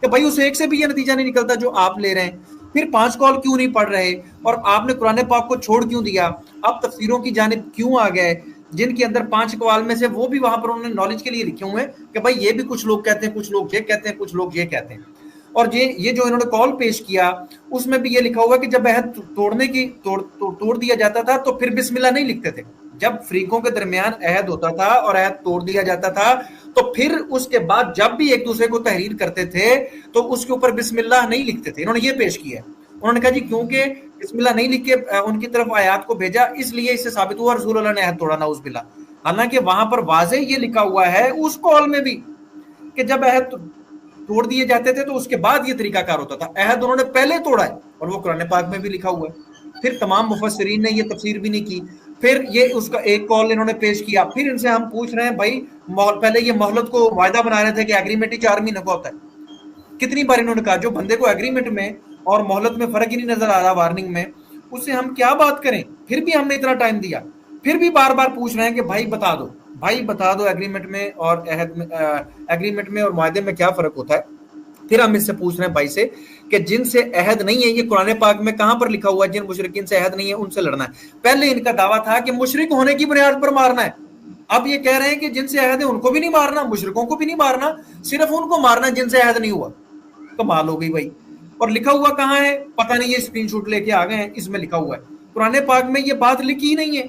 कि भाई उस एक से भी ये नतीजा नहीं निकलता जो आप ले रहे हैं। फिर 5 कॉल क्यों नहीं पढ़ रहे, और आपने कुरान पाक को छोड़ क्यों दिया, आप तफसीरों की जानिब क्यों आ गए, जिनके अंदर 5 कवाल में से वो भी वहां पर उन्होंने नॉलेज के लिए लिखे हुए हैं कि भाई ये भी कुछ लोग कहते हैं, कुछ लोग ये कहते हैं, कुछ लोग ये कहते हैं। اور یہ جو انہوں نے کال پیش کیا اس میں بھی یہ لکھا ہوا ہے کہ جب عہد توڑ دیا جاتا تھا تو پھر بسم اللہ نہیں لکھتے تھے. جب فریقوں کے درمیان عہد ہوتا تھا اور عہد توڑ دیا جاتا تھا تو پھر اس کے بعد جب بھی ایک دوسرے کو تحریر کرتے تھے تو اس کے اوپر بسم اللہ نہیں لکھتے تھے. انہوں نے یہ پیش کیا ہے. انہوں نے کہا جی کیونکہ بسم اللہ نہیں لکھ کے ان کی طرف آیات کو بھیجا اس لیے اس سے ثابت ہوا رسول اللہ نے عہد توڑا نعوذ باللہ. حالانکہ وہاں پر واضح یہ لکھا ہوا ہے اس قول میں بھی کہ جب عہد توڑ دیے جاتے تھے تو اس کے بعد یہ طریقہ کار ہوتا تھا. عہد انہوں نے پہلے توڑا ہے اور وہ قرآن پاک میں بھی لکھا ہوا ہے. پھر تمام مفسرین نے یہ تفسیر بھی نہیں کی. پھر یہ اس کا ایک کال انہوں نے پیش کیا. پھر ان سے ہم پوچھ رہے ہیں بھائی پہلے یہ مہلت کو وعدہ بنا رہے تھے کہ ایگریمنٹ ہی 4 مہینے کا ہوتا ہے. کتنی بار انہوں نے کہا جو بندے کو ایگریمنٹ میں اور مہلت میں فرق ہی نہیں نظر آ رہا وارننگ میں اس سے ہم کیا بات کریں. پھر بھی ہم نے اتنا ٹائم دیا. پھر بھی بار بار پوچھ رہے ہیں کہ بھائی بتا دو ایگریمنٹ میں اور عہد میں ایگریمنٹ میں اور معاہدے میں کیا فرق ہوتا ہے. پھر ہم اس سے پوچھ رہے ہیں بھائی سے کہ جن سے عہد نہیں ہے یہ قرآن پاک میں کہاں پر لکھا ہوا ہے جن مشرکین سے عہد نہیں ہے ان سے لڑنا ہے. پہلے ان کا دعویٰ تھا کہ مشرک ہونے کی بنیاد پر مارنا ہے. اب یہ کہہ رہے ہیں کہ جن سے عہد ہے ان کو بھی نہیں مارنا, مشرکوں کو بھی نہیں مارنا, صرف ان کو مارنا جن سے عہد نہیں ہوا. کمال ہو گئی بھائی. اور لکھا ہوا کہاں ہے پتہ نہیں, یہ اسکرین شاٹ لے کے آ گئے ہیں. اس میں لکھا ہوا ہے قرآن پاک میں یہ بات لکھی ہی نہیں ہے.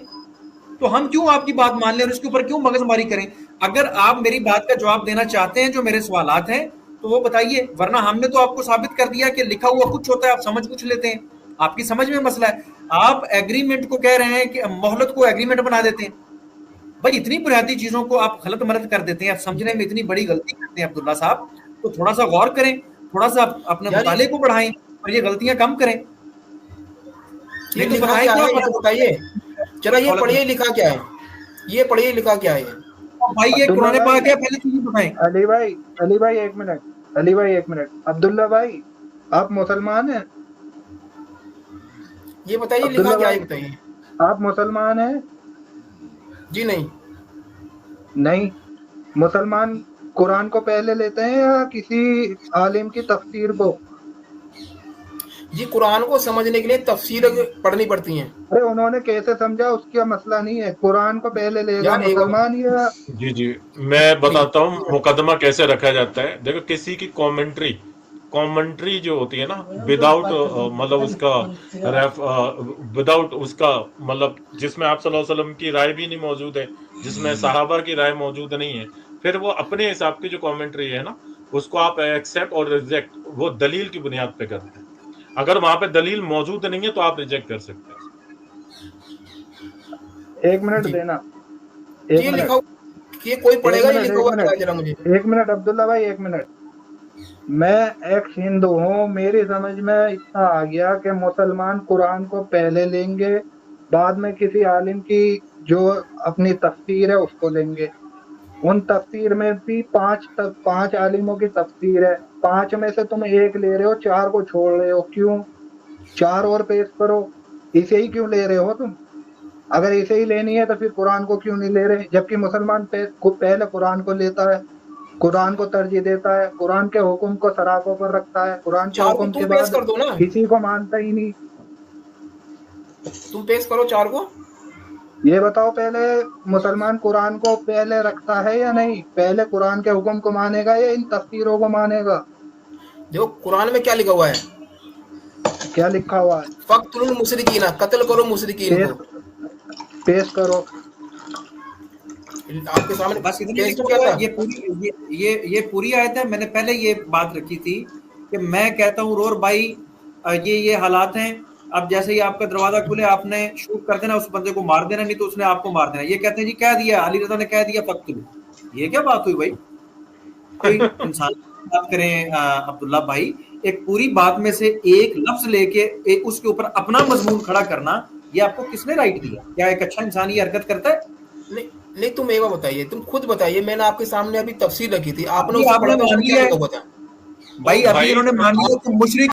تو ہم کیوں آپ کی بات مان لیں اور اس کے اوپر کیوں مغز ماری کریں. اگر آپ میری بات کا جواب دینا چاہتے ہیں جو میرے سوالات ہیں تو وہ بتائیے, ورنہ ہم نے تو آپ کو ثابت کر دیا کہ لکھا ہوا کچھ ہوتا ہے آپ سمجھ کچھ لیتے ہیں. آپ کی سمجھ میں مسئلہ ہے. آپ ایگریمنٹ کو کہہ رہے ہیں کہ مہلت کو ایگریمنٹ بنا دیتے ہیں. بھائی اتنی بنیادی چیزوں کو آپ غلط مرد کر دیتے ہیں, آپ سمجھنے میں اتنی بڑی غلطی کرتے ہیں عبداللہ صاحب. تو تھوڑا سا غور کریں, تھوڑا سا اپنے مطالعے کو بڑھائیں اور یہ غلطیاں کم کریں. یہ لکھا کیا ہے یہ بتائیے. چلو یہ پڑھیے لکھا کیا ہے, یہ پڑھیے لکھا کیا ہے. بھائی یہ قرآن پاک ہے, پہلے چیزیں بتائیں. علی بھائی ایک منٹ. عبداللہ بھائی آپ مسلمان ہیں؟ یہ بتائیے لکھا کیا ہے بتائیے. آپ مسلمان ہیں؟ جی نہیں. مسلمان قرآن کو پہلے لیتے ہیں یا کسی عالم کی تفسیر کو؟ جی قرآن کو سمجھنے کے لیے تفسیر پڑھنی پڑتی ہیں. ارے انہوں نے کیسے سمجھا اس کا مسئلہ نہیں ہے. قرآن کو پہلے لے گا مسلمان یا جی میں بتاتا ہوں مقدمہ کیسے رکھا جاتا ہے. دیکھو کسی کی کامنٹری جو ہوتی ہے نا وداؤٹ مطلب اس کا وداؤٹ اس کا مطلب جس میں آپ صلی اللہ علیہ وسلم کی رائے بھی نہیں موجود ہے, جس میں صحابہ کی رائے موجود نہیں ہے, پھر وہ اپنے حساب کی جو کامنٹری ہے نا اس کو آپ ایکسیپٹ اور ریجیکٹ وہ دلیل کی بنیاد پہ کرتے ہیں. اگر وہاں پہ دلیل موجود نہیں ہے تو آپ ریجیکٹ کر سکتے ہیں. ایک منٹ دینا. ایک منٹ عبداللہ بھائی, ایک منٹ. میں ایک ہندو ہوں, میری سمجھ میں اتنا آ گیا کہ مسلمان قرآن کو پہلے لیں گے, بعد میں کسی عالم کی جو اپنی تفسیر ہے اس کو لیں گے. ان تفسیر میں بھی 5 عالموں کی تفسیر ہے. 5 میں سے تم ایک لے رہے ہو, 4 کو چھوڑ رہے ہو. کیوں؟ 4 اور پیش کرو. اسے ہی کیوں لے رہے ہو تم؟ اگر اسے ہی لینی ہے تو پھر قرآن کو کیوں نہیں لے رہے؟ جبکہ مسلمان پہلے قرآن کو لیتا ہے, قرآن کو ترجیح دیتا ہے, قرآن کے حکم کو سراغوں پر رکھتا ہے, قرآن کے حکم کے بعد کسی کو مانتا ہی نہیں. تم پیش کرو 4 کو. یہ بتاؤ پہلے مسلمان قرآن کو پہلے رکھتا ہے یا نہیں؟ پہلے قرآن کے حکم کو مانے گا یا ان تفسیروں کو مانے گا؟ دیکھو قرآن میں کیا لکھا ہوا ہے. کیا لکھا ہوا ہے؟ فقتلوا المشرکین, قتل کرو مشرکین کو. پیش کرو. آپ کے سامنے بس یہ پوری آیت ہے. میں نے پہلے یہ بات رکھی تھی کہ میں کہتا ہوں رور بھائی یہ حالات ہیں. اب جیسے ہی آپ کا دروازہ کھلے آپ نے شوٹ کر دینا, اس بندے کو مار دینا, نہیں تو اس نے آپ کو مار دینا. یہ کہتے ہیں جی کہہ دیا علی رضا نے, کہہ دیا فقتلو. یہ کیا بات ہوئی بھائی؟ کوئی انسان بات کریں عبداللہ بھائی, ایک پوری بات میں سے ایک لفظ لے کے اس کے اوپر اپنا مضمون کھڑا کرنا, یہ آپ کو کس نے رائٹ دیا؟ کیا ایک اچھا انسان یہ حرکت کرتا ہے؟ نہیں تم ایک بات بتائیے, تم خود بتائیے. میں نے آپ کے سامنے ابھی تفسیر رکھی تھی, آپ نے بھائی ابھی انہوں نے مان لیا کہ مشرک